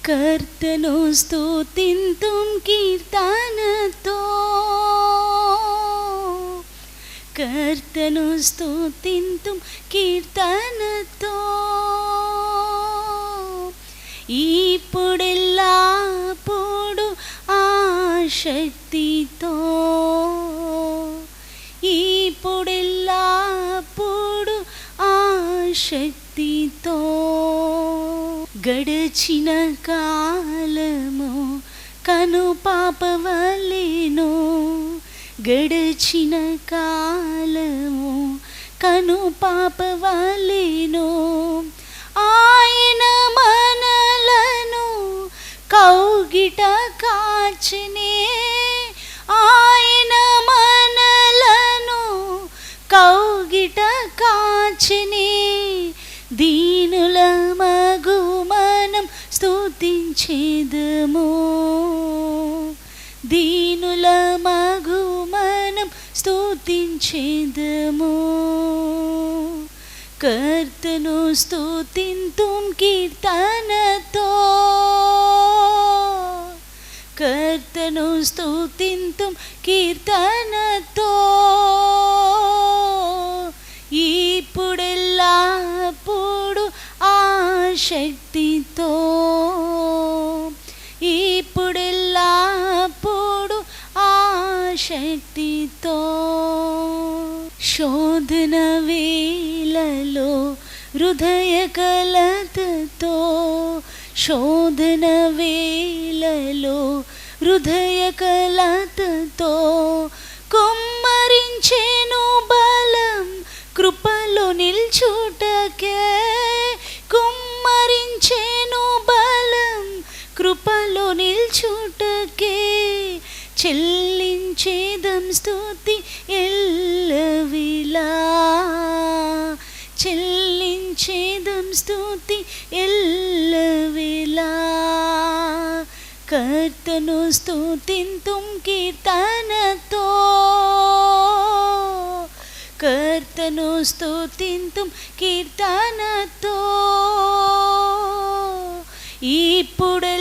కర్తను స్తుతింతుం కీర్తనతో, కర్తను స్తుతింతుం కీర్తనతో, ఇప్పుడెల్లప్పుడు ఆశక్తితో, ఇప్పుడెల్లప్పుడు ఆశక్తితో. గడచిన కాలము కను పాపవలెను, గడచిన కాలము కను పాపవలెను. ఆయన మనలను కౌగిట కాచెనే, ఆయన మనలను కౌగిట కాచెనే. దీనుల మగు మనం స్తుతించెదము, దీనుల మగు మనం స్తుతించెదము. కర్తను స్తుతింతుం కీర్తనతో, కర్తను స్తుతింతుం కీర్తనతో, ఇప్పుడెల్లప్పుడు ఆశక్తితో, ఇప్పుడెల్లప్పుడు ఆశక్తితో. శోధన వేళలో హృదయ కలతతో, శోధన వేళలో హృదయ కలతతో, కుమ్మరించెను బలం కృపలో నిల్చుటకే, కుమ్మరించెను బలం కృపలో నిల్చుటకే. చెల్లించేదం స్తుతి ఎల్లవేళలా, చెల్లించేదం స్తుతి ఎల్లవేళలా. కర్తను స్తుతింతుం కీర్తనతో, కర్తను స్తుతింతుం కీర్తనతో,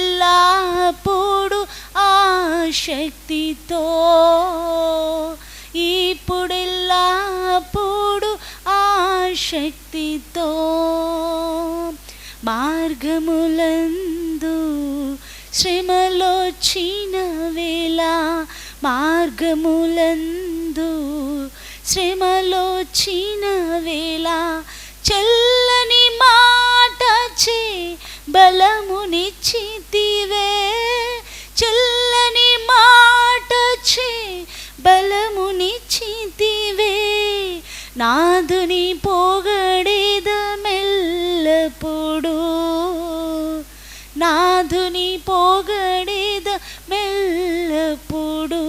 ఇప్పుడెల్లప్పుడు ఆశక్తితో, ఇప్పుడెల్లప్పుడు ఆశక్తితో. మార్గములందు శ్రమలొచ్చిన వేళ, మార్గములందు శ్రమలొచ్చిన వేళ, చల్లని మాటచే బలమునిచ్చితివే, చల్లని మాటచే బలమునిచ్చితివే. నాదుని పొగడెదమెల్లప్పుడు, నాదుని పొగడెదమెల్లప్పుడు.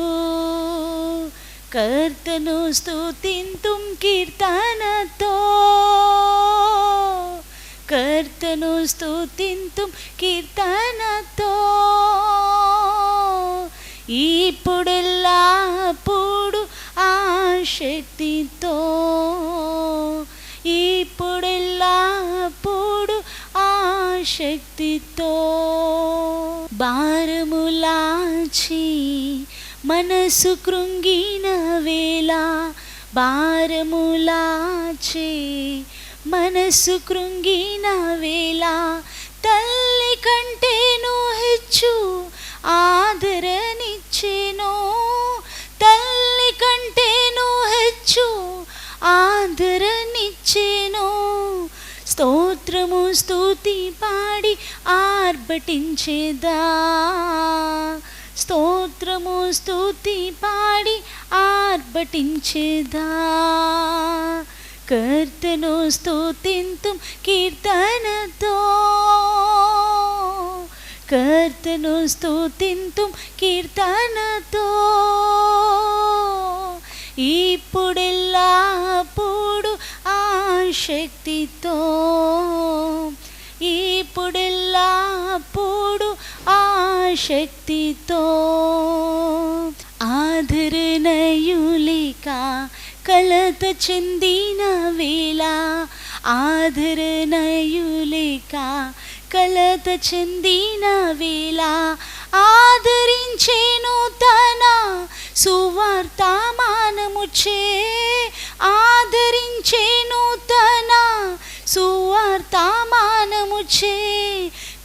కర్తను స్తుతింతుం కీర్తనతో, కర్తను స్తుతింతుం కీర్తనతో, ఇప్పుడెల్లప్పుడు ఆశక్తితో, ఇప్పుడెల్లప్పుడు ఆశక్తితో. భారములాచి మనసు కృంగిన వేళ, భారములాచి మనసు కృంగిన వేళ, తల్లి కంటేను హెచ్చు ఆదరణిచ్చెను, తల్లి కంటేను హెచ్చు ఆదరణిచ్చెను. స్తోత్రము స్తుతి పాడి ఆర్భటించెదా, స్తోత్రము స్తుతి పాడి ఆర్భటించెదా. కర్తను స్తుతింతుం కీర్తనతో, కర్తను స్తుతింతుం కీర్తనతో, ఇప్పుడెల్లప్పుడు ఆశక్తితో, ఇప్పుడెల్లప్పుడు ఆశక్తితో. ఆదరణయులిక కలత చెందిన వేళ, ఆదరణయులిక కలత చెందిన వేళ ఆదరించేను తన సువార్తమానముచే, ఆదరించేను తన సువార్తమానముచే.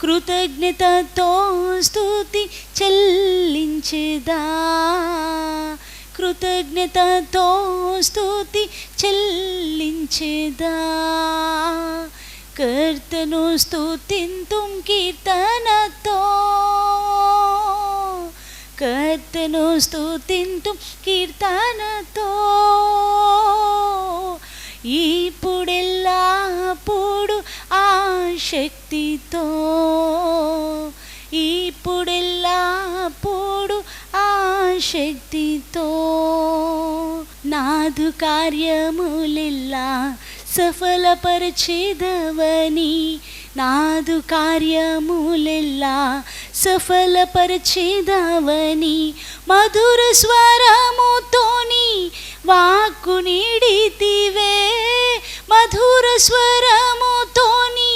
కృతజ్ఞతతో స్తుతి చెల్లించెదా, కృతజ్ఞతతో స్తుతి చెల్లించెదా. కర్తను స్తుతింతుం కీర్తనతో, కర్తను స్తుతింతుం కీర్తనతో. ఇప్పుడెల్లప్పుడు ఆసక్తితో, ఇప్పుడెల్లప్పుడు ఆసక్తితో. నాదు కార్యములెల్లా సఫలపరచెదవని, నాదు కార్యములెల్లా సఫలపరచెదవని. మధుర స్వరముతోని వాక్కు నీడితివే, మధుర స్వరముతోని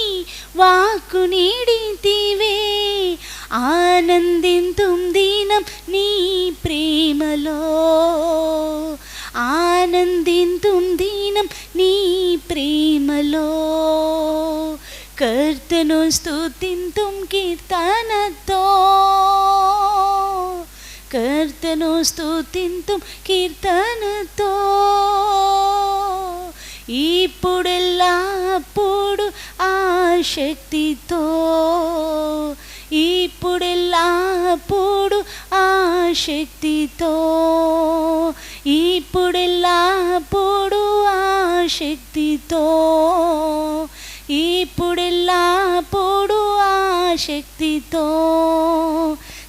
వాక్కు నీడితివే. ఆనందింతుం దినం నీ ప్రేమలో, ఆనందింతుం దినం నీ ప్రేమలో. కర్తను స్తుతింతుం కీర్తనతో, కర్తను స్తుతింతుం కీర్తనతో. ఇప్పుడెల్లప్పుడు ఆసక్తితో, ఇప్పుడెల్లప్పుడు ఆసక్తితో, ఇప్పుడెల్లప్పుడు ఆసక్తితో, ఇప్పుడెల్లప్పుడు ఆసక్తితో.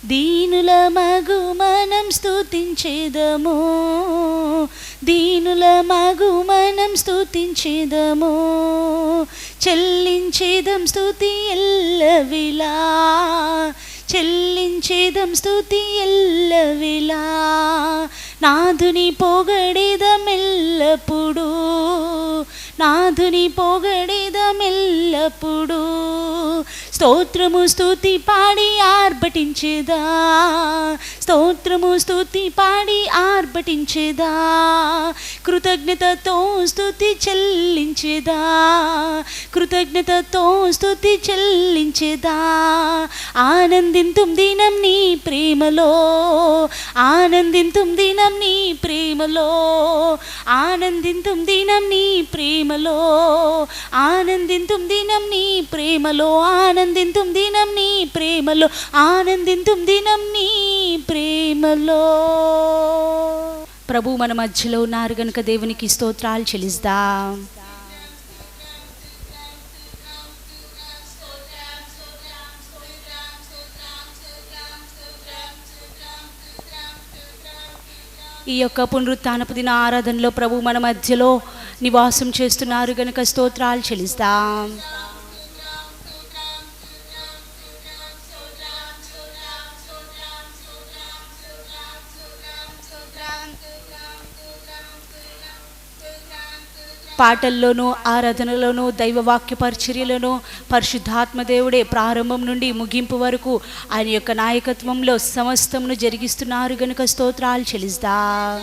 దీనుల మగు మనం స్తుతించెదము, దీనుల మగు మనం స్తుతించెదము. చెల్లించెదం స్తుతి ఎల్లవేళలా, చెల్లించెదం స్తుతి ఎల్లవేళలా. నాదుని పొగడెదమెల్లప్పుడు, నాదుని పొగడెదమెల్లప్పుడు. స్తోత్రము స్తుతి పాడి ఆర్భటించెదా, స్తోత్రము స్తుతి పాడి ఆర్భటించెదా. కృతజ్ఞతతో స్తుతి చెల్లించెదా, కృతజ్ఞతతో స్తుతి చెల్లించెదా. ఆనందింతుం దినం నీ ప్రేమలో, ఆనందింతుం దినం నీ ప్రేమలో, ఆనందింతుం దినం నీ ప్రేమలో, ఆనందింతుం దినం నీ ప్రేమలో, ఆనందింతుం దినం నీ ప్రేమలో, ఆనందింతుం దినం నీ ప్రేమలో. ప్రభు మన మధ్యలో ఉన్నారు గనుక దేవునికి స్తోత్రాలు చెల్లిద్దాం. ఈ యొక్క పునరుత్థానపు దిన ఆరాధనలో ప్రభు మన మధ్యలో నివాసం చేస్తున్నారు గనుక స్తోత్రాలు చెల్లిద్దాం. పాటల్లోనూ ఆరాధనలోనూ దైవవాక్య పరిచర్యలోనూ పరిశుద్ధాత్మ దేవుడే ప్రారంభం నుండి ముగింపు వరకు ఆయన యొక్క నాయకత్వంలో సమస్తమును జరిగిస్తున్నారు గనుక స్తోత్రాలు చెల్లిద్దాం.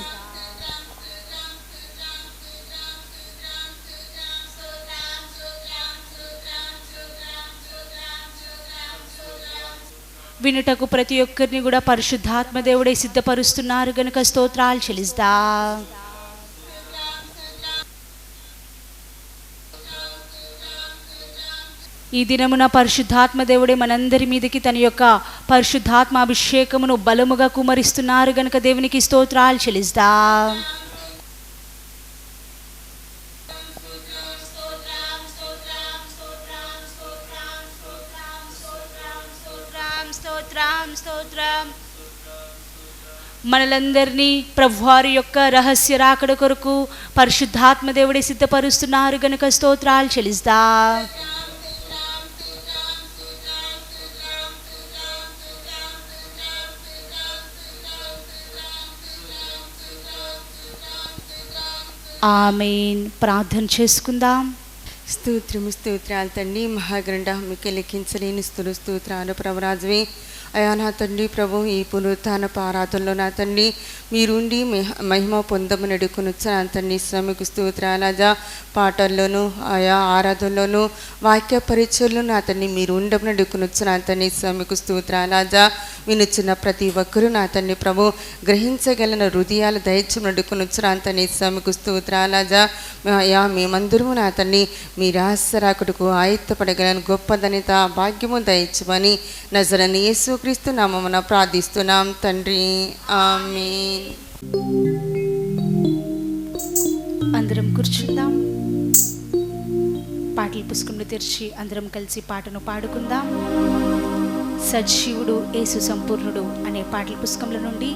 వినుటకు ప్రతి ఒక్కరిని కూడా పరిశుద్ధాత్మ దేవుడే సిద్ధపరుస్తున్నారు గనుక స్తోత్రాలు చెల్లిద్దాం. ఈ దినమున పరిశుద్ధాత్మ దేవుడే మనందరి మీదకి తన యొక్క పరిశుద్ధాత్మ అభిషేకమును బలముగా కుమరిస్తున్నారు గనుక దేవునికి స్తోత్రాలు చెల్లిద్దాం. మనలందరినీ ప్రభువారి యొక్క రహస్య రాకడ కొరకు పరిశుద్ధాత్మ దేవుడే సిద్ధపరుస్తున్నారు గనుక స్తోత్రాలు చెల్లిద్దాం. ఆమేన్. ప్రార్థన చేసుకుందాం. స్తోత్రాలు తండ్రి, మహాగ్రంథ మీకు లెక్కించలేని స్తోత్రాలు ప్రభురాజువే. అయా నా తండ్రి ప్రభు, ఈ పునరుత్థాన ఆరాధనలో నా తండ్రి మీరుండి మహిమ పొందము నడుకునొచ్చు నా తండ్రి. శ్రమకు స్తోత్రాలజా పాటల్లోనూ ఆయా ఆరాధనలోనూ వాక్య పరిచయంలో నా తండ్రి మీరు ఉండము నడుకునొచ్చు నా తండ్రి. శ్రమకు స్తోత్రాలజా వినుచున్న ప్రతి ఒక్కరూ నా తండ్రి ప్రభు గ్రహించగలన హృదయాల దయచం నడుకునొచ్చు నా తండ్రి. శ్రమకు స్తోత్రాలజా అయా మేమందరము నా తండ్రి మీ రహస్యరాకుడుకు ఆయత్తపడగలను గొప్ప ధన్యత భాగ్యము దయచమని నజరని యేసుక్రీస్తు నామమున ప్రార్థిస్తున్నాం తండ్రి, ఆమేన్. అందరం కూర్చుందాం. పాటల పుస్తకంలో తెరిచి అందరం కలిసి పాటను పాడుకుందాం. సజీవుడు యేసు సంపూర్ణుడు అనే పాటల పుస్తకంలో నుండి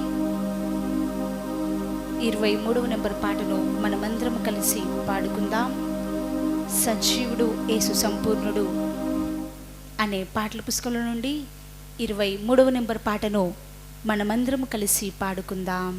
23వ నెంబర్ పాటను మనమందరం కలిసి పాడుకుందాం. సజీవుడు యేసు సంపూర్ణుడు అనే పాటల పుస్తకంలో నుండి 23వ నెంబర్ పాటను మనమందరం కలిసి పాడుకుందాం.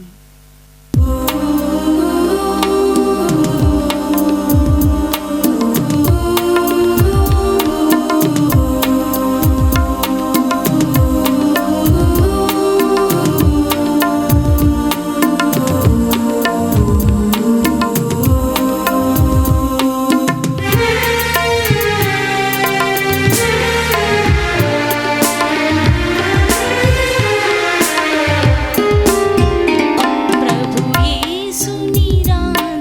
प्रभु येसु निराल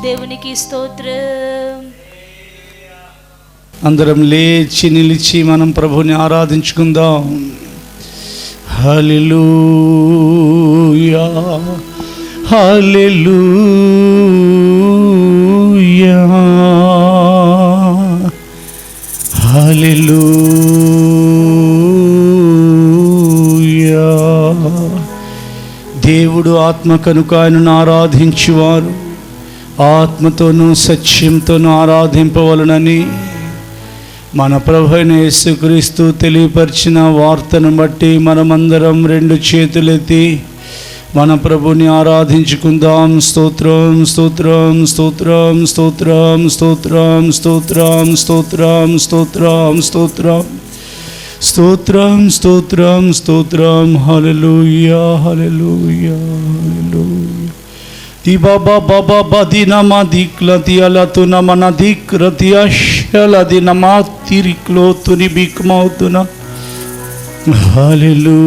దేవునికి స్తోత్రం. అందరం లేచి నిలిచి మనం ప్రభుని ఆరాధించుకుందాం. హల్లెలూయా హల్లెలూయా హల్లెలూయా. దేవుడు ఆత్మ కనుక ఆయనను ఆరాధించువారు ఆత్మతోనూ సత్యంతోనూ ఆరాధింపవలనని మన ప్రభువైన యేసుక్రీస్తు తెలియపరిచిన వార్తను బట్టి మనమందరం రెండు చేతులెత్తి మన ప్రభుని ఆరాధించుకుందాం. స్తోత్రం స్తోత్రం స్తోత్రం స్తోత్రం స్తోత్రం స్తోత్రం స్తోత్రం స్తోత్రం స్తోత్రం స్తోత్రం స్తోత్రం స్తోత్రం. హల్లెలూయా హల్లెలూయా హల్లెలూయా. ది బాబా బాబా బది నమా దిక్లతి అలతు నమన దిక్రతి అషలది నమా తిరిక్లో తుని బిక్మౌతున. హల్లెలూయా.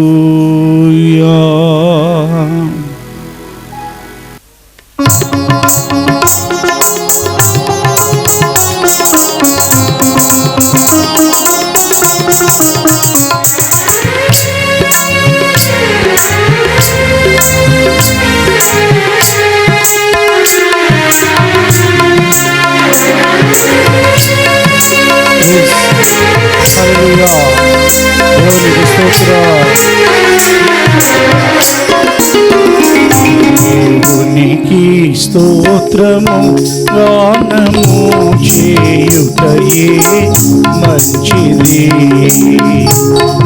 దేవునికి స్తోత్రము గానము చేయుటయే మంచిది.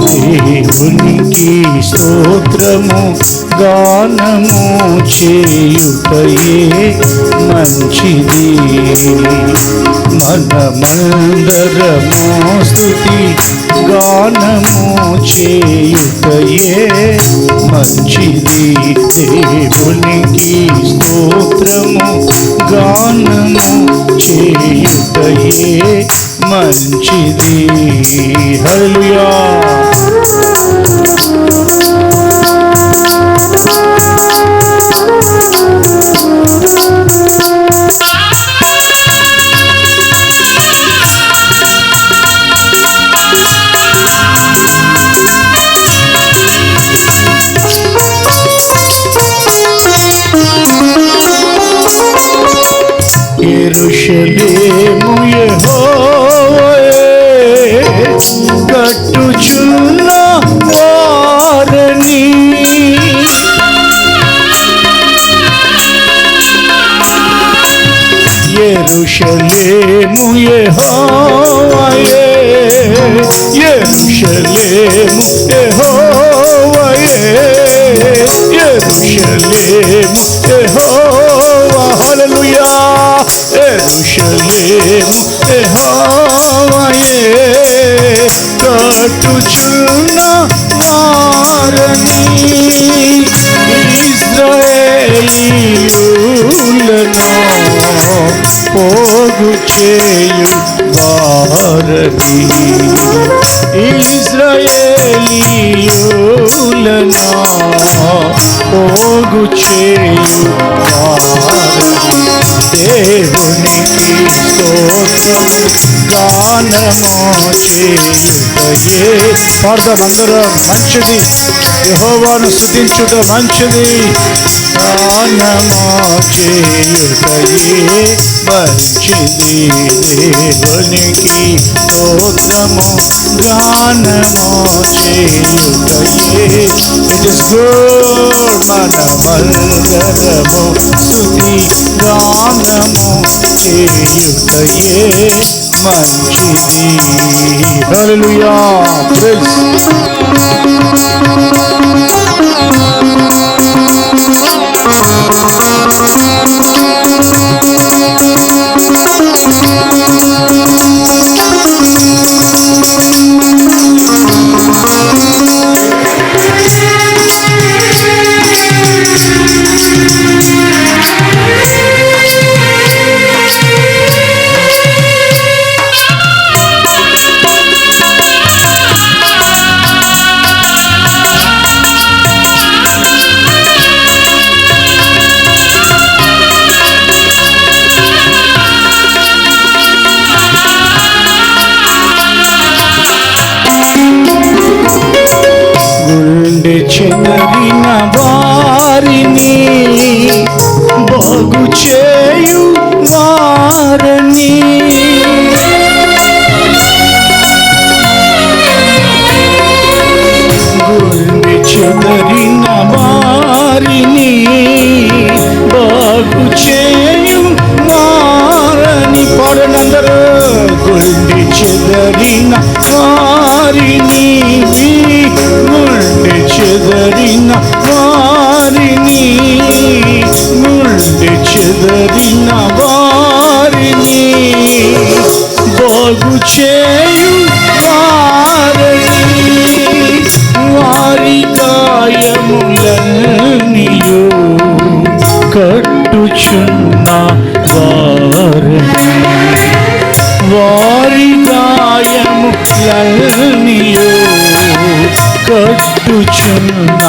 దేవునికి స్తోత్రము గానము చేయుటయే మంచిది. మనమందరము స్తుతి గానము చేయుటయే మంచిది. దేవునికి స్తోత్రము గానము చేయుటయే మంచిది. హల్లెలూయా. యెరూషలేము యెహోవాయే కట్టుచున్న వారని. యెరూషలేము యెహోవాయే యెరూషలేము యెహోవాయే యెరూషలేము యెహోవా. హల్లెలూయా. యెరూషలేము యెహోవాయే కట్టుచున్న వారని. ఇశ్రాయేలీయులను పోగు చేయు వారని. ఇశ్రాయేలీయులను పోగు చేయు వారని. దేవునికి స్తోత్రము గానము చేయుటయే. పాడదామందరం. మంచిది యెహోవాను స్తుతించుట మంచిది. గానము చేయుటయే మంచిది. దేవునికి స్తోత్రము గానము చేయుటయే. It is good. మనమందరము స్తుతి గానము చేయుటయే మంచిది. హల్లెలూయా. ప్రైజ్. బాగు చేయు వారని పాడనందరూ గుండె చెదరిన వారిని గుండె చెదరిన వారిని గుండె చెదరిన వారిని బాగు చేయు వారిని వారి గాయములన్నీయు కట్టుచున్న వారిని వారి గాయములన్నీయు కట్టుచున్న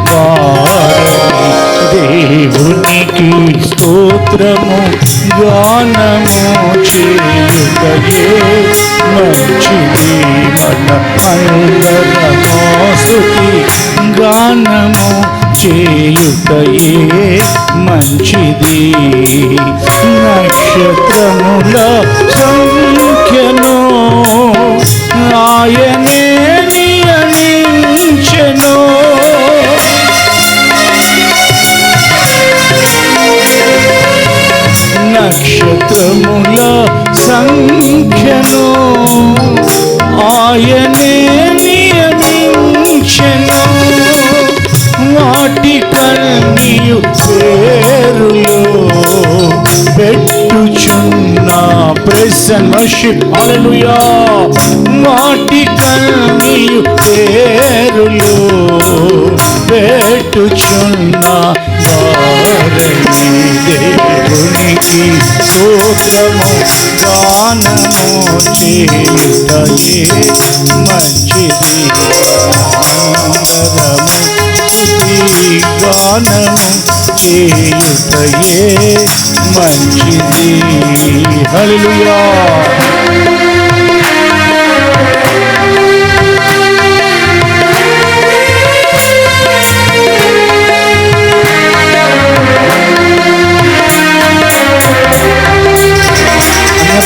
వారిని దేవునికి స్తోత్రము గానము చేయుటయే మంచిది మన అందరము స్తుతి గానము చేయుటయే మంచిది నక్షత్రముల సంఖ్యను ఆయనే నియమించెను నక్షత్రముల సంఖ్యను ఆయనే నియమించెను వాటి కన్నీయు పేరులో పెట్టుచున్న ప్రైజ్ అండ్ వర్షిప్ హల్లెలూయా వాటి కన్నీయు పేరులో పెట్టుచున్న వారిని దేవునికి స్తోత్రము గానము చేయుటయే మంచిది అందరము స్తుతి గానము చేయుటయే మంచిది హల్లెలూయా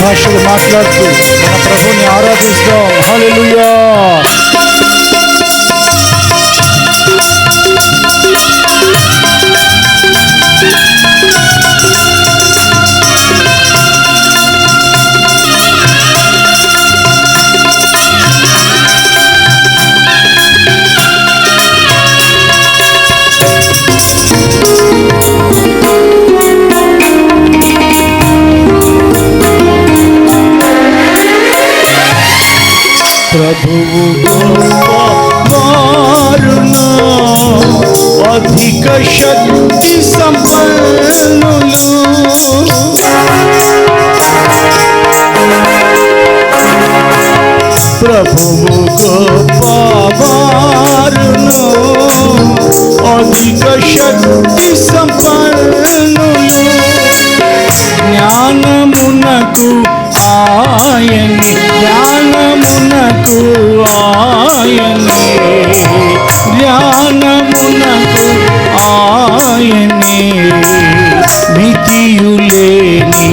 భాషలు మాట్లాడుతూ మన ప్రభుని ఆరాధిస్తాం హల్లెలూయా ప్రభువు గొప్పవారును అధిక శక్తి సంపన్నులు ప్రభువు గొప్పవారును అధిక శక్తి సంపన్నులు జ్ఞానమునకు ఆయనే జ్ఞానమునకు ఆయనే జ్ఞానమునకు ఆయనే మితియులేని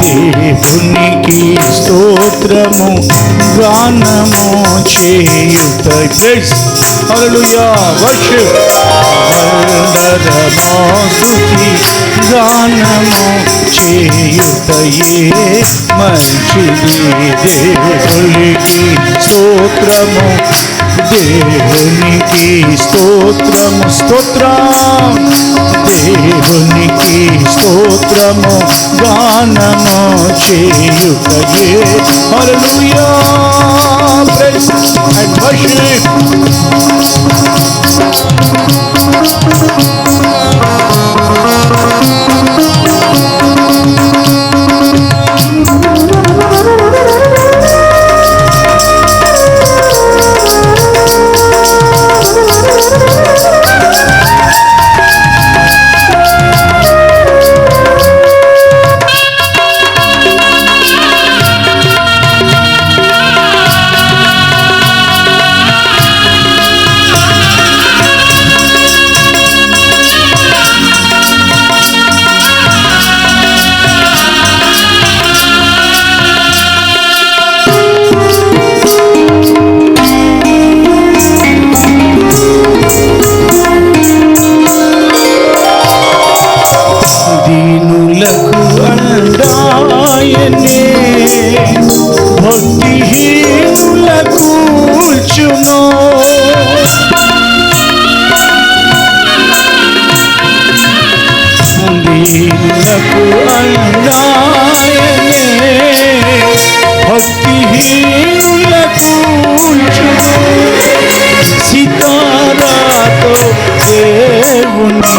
దేవునికి స్తోత్రము గానము చేయుట ప్రైజ్ హల్లెలూయా వర్షిప్ అందరము స్తుతి గానము చేయుటయే మంచిది దేవునికి స్తోత్రము దేవునికి స్తోత్రము స్తోత్రం దేవునికి స్తోత్రము గానము చేయుటయే హల్లెలూయా ప్రైజ్ అండ్ వర్షిప్ దీనులకు అండాయనే భక్తిహీనులకు ఉంచును సితారాతో దేవుని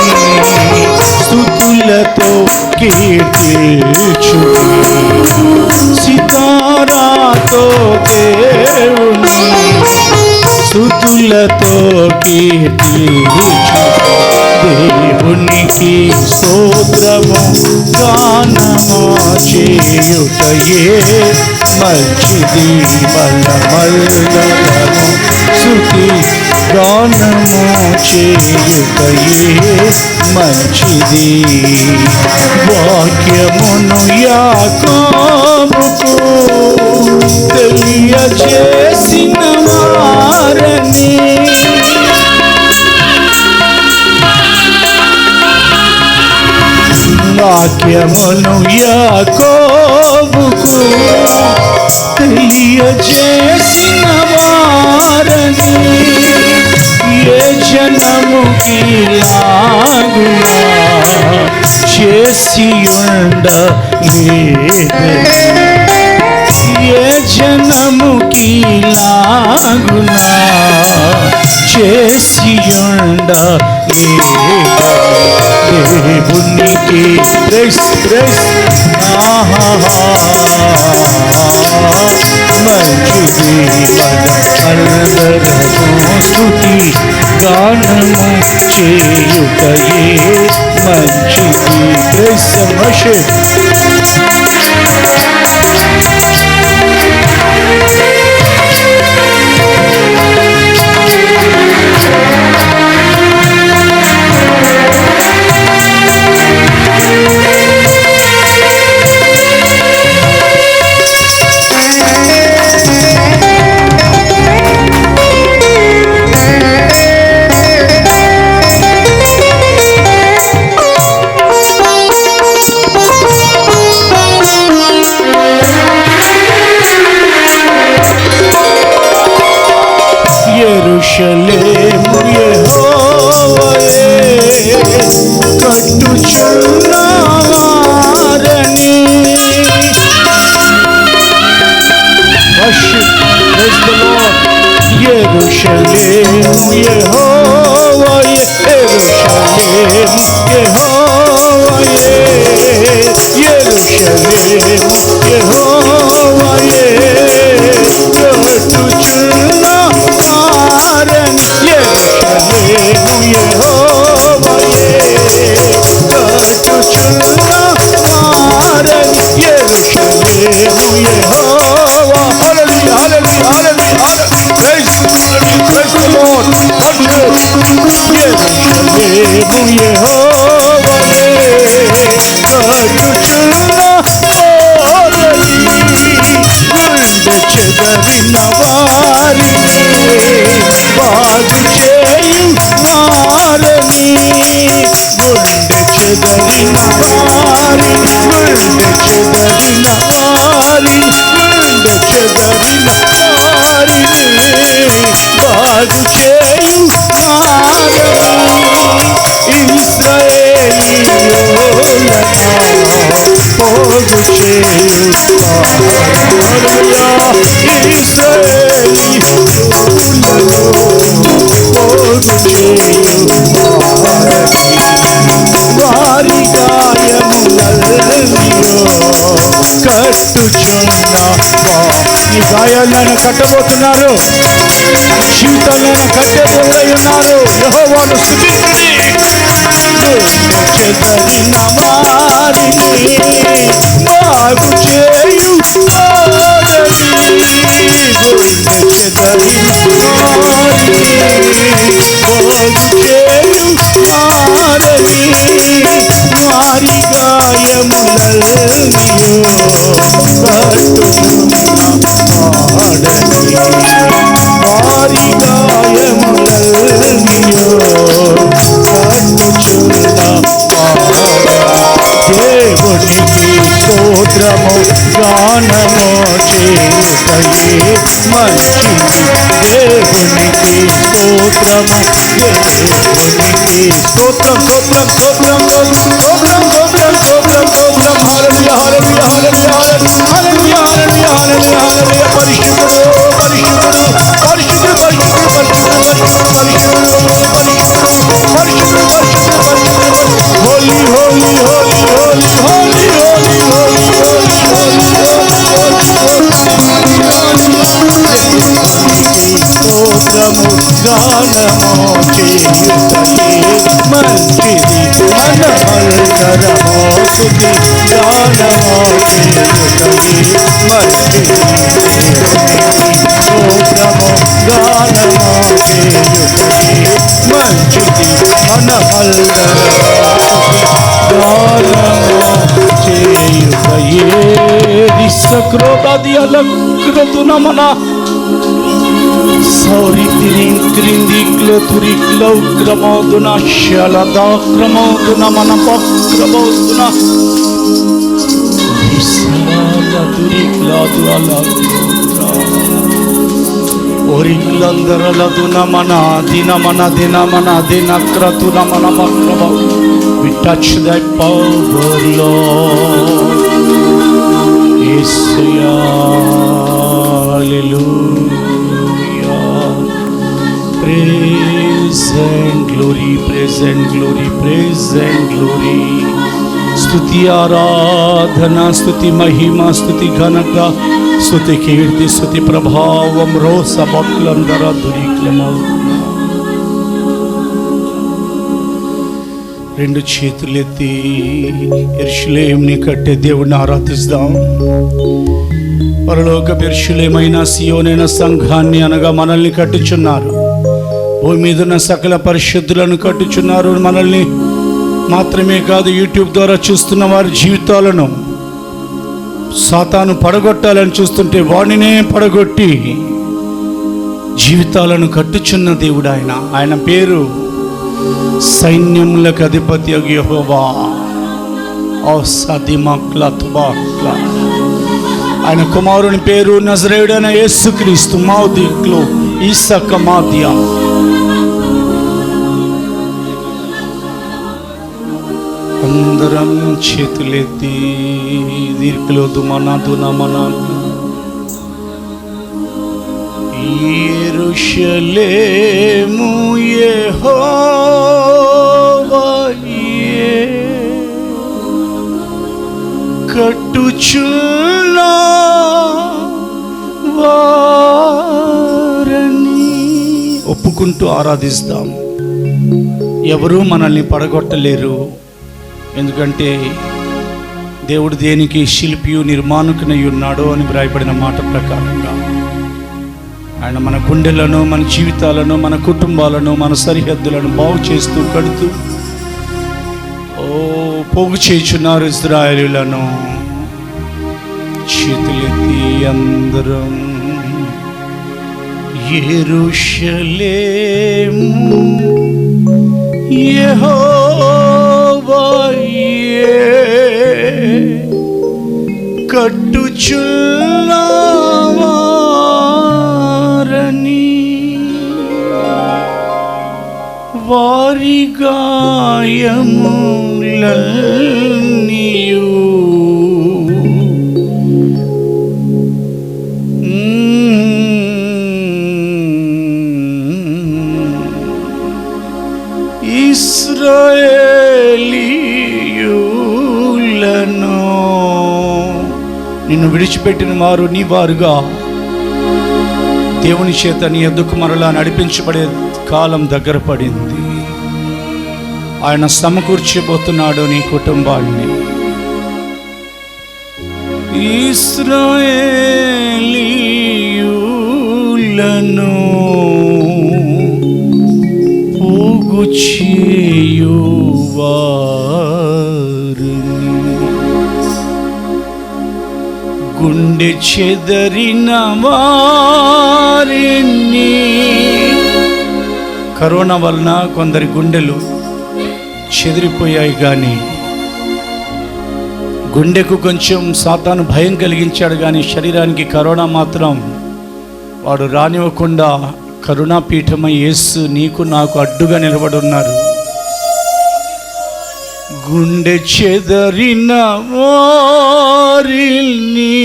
స్తుతులతో కీర్తించును సితారాతో దేవుని స్తుతులతో కీర్తించును దేవునికి స్తోత్రము గానము చేయుటయే మంచిది మల్లమల్లము స్తుతి గానము చేయుటయే మంచిది వాక్యమును యాకోబుకు తెలియజేసిన వారని వాక్యమును యాకోబుకు తెలియజేసిన వారని ఏ జనముకి లాగునా చేసి ఉండలేదని ఏ జనముకి లాగునా చేసి ఉండలేదని దేవునికి ప్రైస్ మంచిది అందరము స్తుతి గానము చేయుటయే మంచిది ప్రైస్ వర్షిప్ యెరూషలేము యెహోవాయే కట్టుచున్నవారని worship praise the Lord యెరూషలేము యెహోవాయే యెరూషలేము యెహోవాయే యెరూషలేము యెహోవాయే కట్టుచున్నవారని యెరూషలేము యెహోవాయే కట్టుచున్నవారని యెరూషలేము యెహోవా హల్లెలూయా హల్లెలూయా హల్లెలూయా praise the Lord యెరూషలేము యెహోవాయే కట్టుచున్నవారని గుండె చెదరిన వారిని బాగు చేయు వారని గుండె చెదరిన వారిని గుండె చెదరిన వారిని గుండె చెదరిన వారిని బాగు చేయు వారని ఇశ్రాయేలీయులను పోగు చేయు వారి కట్టుచున్నా ఈ గాయాలను కట్టబోతున్నారు జీవితాలను కట్టబోతై ఉన్నారు యెహోవాను స్తుతించుడి చెదరిన వారిని బాగు చేయు గుండె చెదరిన వారిని బాగు చేయు వారని వారి గాయములల్నియో కట్టుచున్న వాడని వారి గాయములల్నియో కట్టుచున్న దేవునికి స్తోత్రము గానము చేయుటయే మంచిది దేవునికి స్తోత్రము దేవునికి స్తోత్రం స్తోత్రం స్తోత్రం స్తోత్రం క్రోధాది అలక్రతునమన సౌరితిని క్రిందిక్లో తురిక్లో క్రమోదున శలదా క్రమోదున మన పక్రమోదున విసరాల తురిక్లాదు అలక్రా ఓరిక్లందరలదున మన దిన క్రతున మన పక్రమో. We touch thy power, Lord. Yesaya, hallelujah. Praise and glory, praise and glory, praise and glory. స్తుతి ఆరాధన, స్తుతి మహిమ, స్తుతి ఘనత, స్తుతి కీర్తి, స్తుతి ప్రభావం రోస భక్తులందర దురిక్లమౌ. రెండు చేతులెత్తి యెరూషలేముని కట్టే దేవుడిని ఆరాధిస్తాం. పరలోక యెరూషలేమైన సియోనైన సంఘాన్ని అనగా మనల్ని కట్టుచున్నారు. భూమి మీద ఉన్న సకల పరిశుద్ధులను కట్టుచున్నారు. మనల్ని మాత్రమే కాదు, యూట్యూబ్ ద్వారా చూస్తున్న వారి జీవితాలను సాతాను పడగొట్టాలని చూస్తుంటే వాడినే పడగొట్టి జీవితాలను కట్టుచున్న దేవుడు ఆయన. ఆయన పేరు సైన్యములకు అధిపతి యెహోవా. ఆయన కుమారుని పేరు నజరేయుడైన యేసుక్రీస్తు. మౌదిక్లో ఈసక మాదియా. అందరం చేతులెత్తి దీర్ఘలో దుమనాదు నమనా. యెరూషలేము యెహోవాయే కట్టుచున్న వారని ఒప్పుకుంటూ ఆరాధిస్తాం. ఎవరూ మనల్ని పడగొట్టలేరు. ఎందుకంటే దేవుడు దేనికి శిల్పియు నిర్మాణకునై ఉన్నాడో అని వ్రాయబడిన మాట ప్రకారంగా ఆయన మన గుండెలను, మన జీవితాలను, మన కుటుంబాలను, మన సరిహద్దులను బాగు చేస్తూ కడుతూ పోగు చేయుచున్నారు ఇశ్రాయేలులను. చేతులెత్తి అందరం యెరూషలేము యెహోవాయే కట్టుచున్న వారని వారి గాయములన్నీయు ఇశ్రాయేలీయులను నిన్ను విడిచిపెట్టిన వారు నీ వారుగా దేవుని చేత నీ యొద్దకు మరలా నడిపించబడే కాలం దగ్గర పడింది. ఆయన సమకూర్చబోతున్నాడు నీ కుటుంబాన్ని. ఇశ్రాయేలీయులను పోగు చేయువారిని గుండె చెదరిన వారిని. కరోనా వలన కొందరి గుండెలు చెదిరిపోయాయి, కానీ గుండెకు కొంచెం సాతాను భయం కలిగించాడు, కానీ శరీరానికి కరోనా మాత్రం వాడు రానివ్వకుండా కరుణాపీఠమై యేసు నీకు నాకు అడ్డుగా నిలబడున్నారు. గుండె చెదరిన వారిని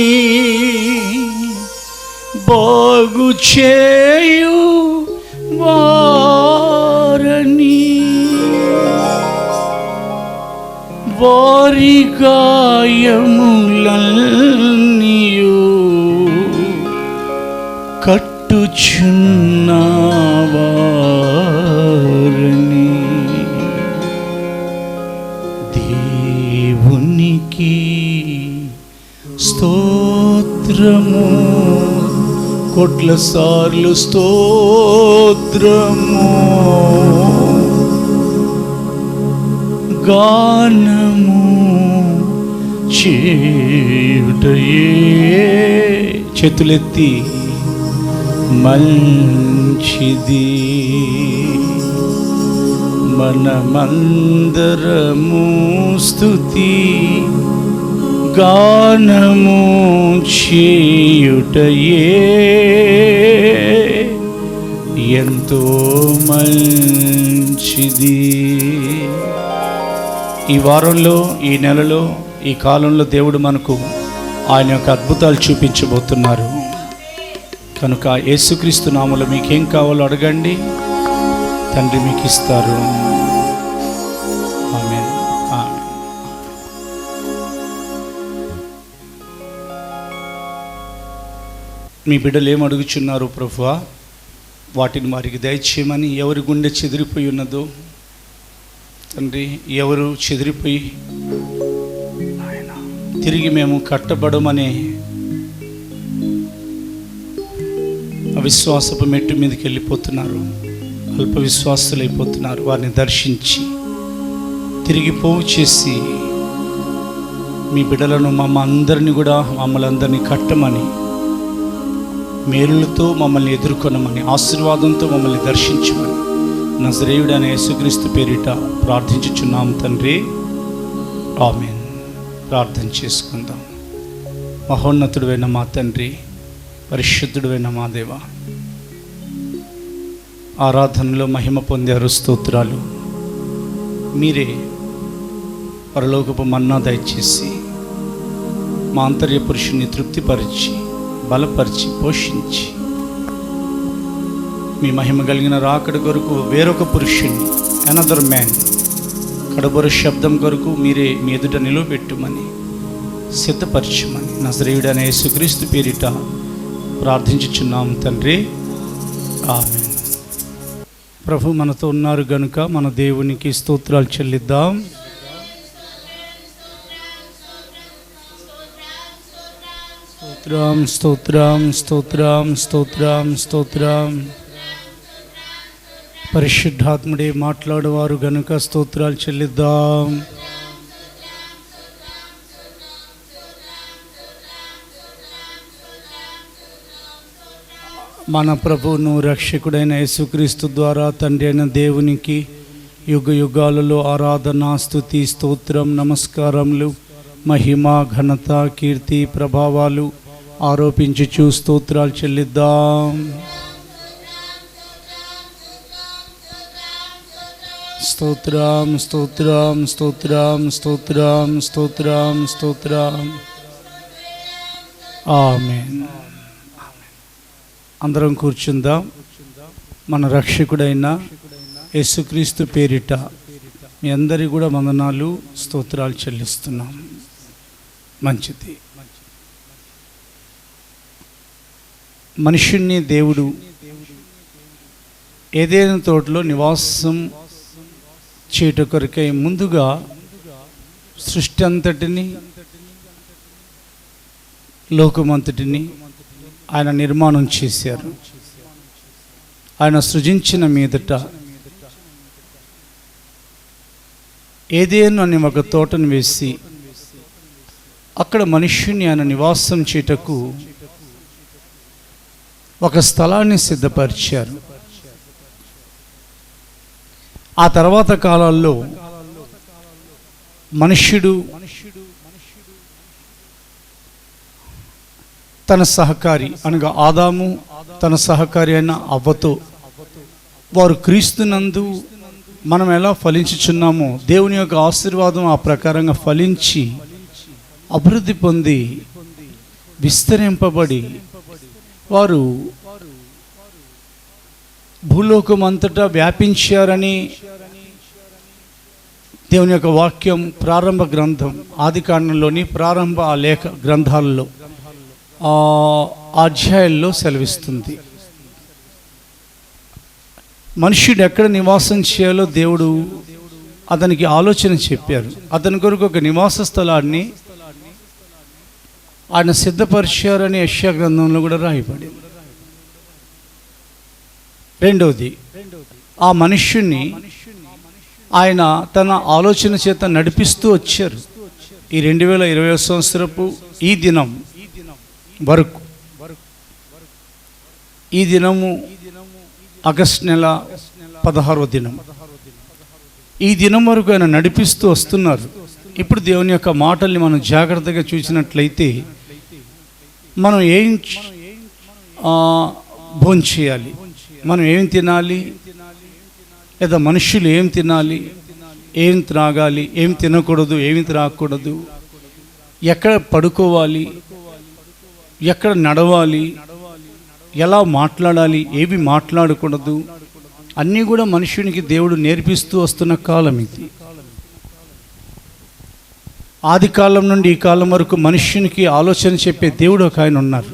బాగు చేయు వారని వారి గాయములన్నీయు కట్టుచున్న వారని దేవునికి స్తోత్రము, కోట్ల సార్లు స్తోత్రము, గానము చేయుటయే చేతులెత్తి మంచిది. మనమందరము స్తుతి గానము చేయుటయే ఎంతో మంచిది. ఈ వారంలో, ఈ నెలలో, ఈ కాలంలో దేవుడు మనకు ఆయన యొక్క అద్భుతాలు చూపించబోతున్నారు. కనుక యేసుక్రీస్తు నామములో మీకేం కావాలో అడగండి, తండ్రి మీకు ఇస్తారు. ఆమేన్. ఆమేన్. మీ బిడ్డలు ఏం అడుగుచున్నారు ప్రభువా, వాటిని వారికి దయచేయమని. ఎవరి గుండె చెదిరిపోయి ఉన్నదో తండ్రి, ఎవరు చెదిరిపోయి తిరిగి మేము కట్టబడమనే అవిశ్వాసపు మెట్టు మీదకి వెళ్ళిపోతున్నారు, అల్ప విశ్వాసులైపోతున్నారు. వారిని దర్శించి తిరిగి పోగు చేసి మీ బిడ్డలను మమ్మల్ని అందరినీ కట్టమని, మేలులతో మమ్మల్ని ఎదుర్కొనమని, ఆశీర్వాదంతో మమ్మల్ని దర్శించమని నజరేయుడైన యేసుక్రీస్తు పేరిట ప్రార్థించుచున్నాం తండ్రి. ఆమేన్. ప్రార్థన చేసుకుందాం. మహోన్నతుడైన మా తండ్రి, పరిశుద్ధుడైన మా దేవ, ఆరాధనలో మహిమ పొందారు, స్తోత్రాలు. మీరే పరలోకపు మన్నా దయచేసి మా ఆంతర్య పురుషుని తృప్తిపరిచి, బలపరిచి, పోషించి మీ మహిమ కలిగిన రాకడ కొరకు వేరొక పురుషుణ్ణి, అనదర్ మ్యాన్, కడబొర శబ్దం కొరకు మీరే మీ ఎదుట నిలువబెట్టుమని, సిద్ధపరచమని నజరేయుడైన యేసుక్రీస్తు పేరిట ప్రార్థించుచున్నాం తండ్రి. ఆమేన్. ప్రభు మనతో ఉన్నారు గనుక మన దేవునికి స్తోత్రాలు చెల్లిద్దాం. స్తోత్రం, స్తోత్రం, స్తోత్రం, స్తోత్రం, స్తోత్రం. పరిశుద్ధాత్ముడే మాట్లాడేవారు గనుక స్తోత్రాలు చెల్లిద్దాం. మన ప్రభువును రక్షకుడైన యేసుక్రీస్తు ద్వారా తండ్రి అయిన దేవునికి యుగ యుగాలలో ఆరాధన, స్తుతి, స్తోత్రం, నమస్కారములు, మహిమ, ఘనత, కీర్తి, ప్రభావాలు ఆరోపించుచు స్తోత్రాలు చెల్లిద్దాం. స్తోత్రం, స్తోత్రం, స్తోత్రం, స్తోత్రం, స్తోత్రం, స్తోత్రం. ఆమేన్. అందరం కూర్చుందాం. మన రక్షకుడైన యేసుక్రీస్తు పేరిట మీ అందరి కూడా వందనాలు, స్తోత్రాలు చెల్లిస్తున్నాం. మంచిది. మనుషుణ్ణి దేవుడు ఏదైనా తోటలో నివాసం చేయుట కొరకై ముందుగా సృష్టి అంతటిని, లోకమంతటిని ఆయన నిర్మాణం చేశారు. ఆయన సృజించిన మీదట ఏదేను అని ఒక తోటను వేసి అక్కడ మనుష్యుని ఆయన నివాసం చేయుటకు ఒక స్థలాన్ని సిద్ధపరిచారు. ఆ తర్వాత కాలాల్లో మనుష్యుడు తన సహకారి అనగా ఆదాము, తన సహకారి అయిన అవ్వతో వారు క్రీస్తునందు మనం ఎలా ఫలించుచున్నామో దేవుని యొక్క ఆశీర్వాదం ఆ ప్రకారంగా ఫలించి అభివృద్ధి పొంది విస్తరింపబడి వారు భూలోకం అంతటా వ్యాపించారని దేవుని యొక్క వాక్యం ప్రారంభ గ్రంథం ఆదికాండంలోని ప్రారంభ లేఖ గ్రంథాలలో అధ్యాయాల్లో సెలవిస్తుంది. మనుష్యుడు ఎక్కడ నివాసం చేయాలో దేవుడు అతనికి ఆలోచన చెప్పారు. అతని కొరకు ఒక నివాస స్థలాన్ని ఆయన సిద్ధపరిచారని యెషయా గ్రంథంలో కూడా రాయబడింది. రెండవది, ఆ మనుష్యుణ్ణి ఆయన తన ఆలోచన చేత నడిపిస్తూ వచ్చారు. ఈ 2020 సంవత్సరపు ఈ దినం వరకు, ఈ దినము ఆగస్టు నెల 16వ దినం, ఈ దినం వరకు ఆయన నడిపిస్తూ వస్తున్నారు. ఇప్పుడు దేవుని యొక్క మాటల్ని మనం జాగ్రత్తగా చూసినట్లయితే మనం ఏం భోంచేయాలి, మనం ఏం తినాలి, లేదా మనుషులు ఏం తినాలి, ఏం త్రాగాలి, ఏం తినకూడదు, ఏమి త్రాగకూడదు, ఎక్కడ పడుకోవాలి, ఎక్కడ నడవాలి, ఎలా మాట్లాడాలి, ఏవి మాట్లాడకూడదు, అన్నీ కూడా మనుషునికి దేవుడు నేర్పిస్తూ వస్తున్న కాలం ఇది. ఆది కాలం నుండి ఈ కాలం వరకు మనుష్యునికి ఆలోచన చెప్పే దేవుడు ఒక ఆయన ఉన్నారు.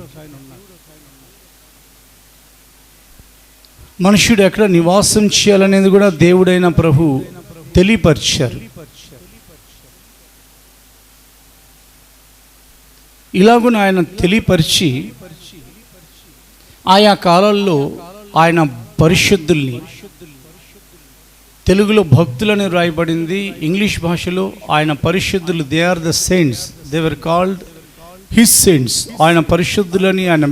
మనుష్యుడు ఎక్కడ నివాసం చేయాలనేది కూడా దేవుడైన ప్రభు తెలియపరిచారు. ఇలాగున ఆయన తెలియపరిచి ఆయా కాలాల్లో ఆయన పరిశుద్ధుల్ని, తెలుగులో భక్తులని రాయబడింది, ఇంగ్లీష్ భాషలో ఆయన పరిశుద్ధులు, they are the saints, they were called his saints. ఆయన పరిశుద్ధులని, ఆయన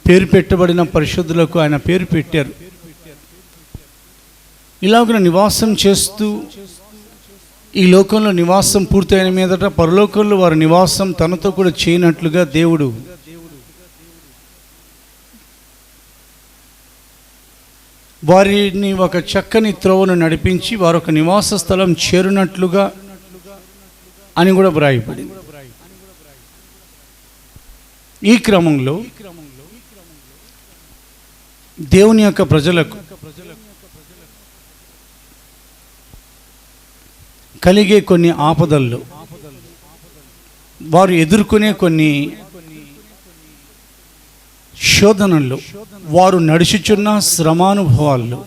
పేరు పెట్టబడిన పరిశుద్ధులకు ఆయన పేరు పెట్టారు. ఇలాగ నివాసం చేస్తూ ఈ లోకంలో నివాసం పూర్తయిన మీదట పరలోకంలో వారి నివాసం తనతో కూడా చేయనట్లుగా దేవుడు వారిని ఒక చక్కని త్రోవను నడిపించి వారు ఒక నివాస స్థలం చేరునట్లుగా అని కూడా వ్రాయబడింది. ఈ క్రమంలో దేవుని యొక్క ప్రజలకు కలిగే కొన్ని ఆపదల్లో, వారు ఎదుర్కొనే కొన్ని శోధనల్లో, వారు నడుచుచున్న శ్రమానుభవాల్లో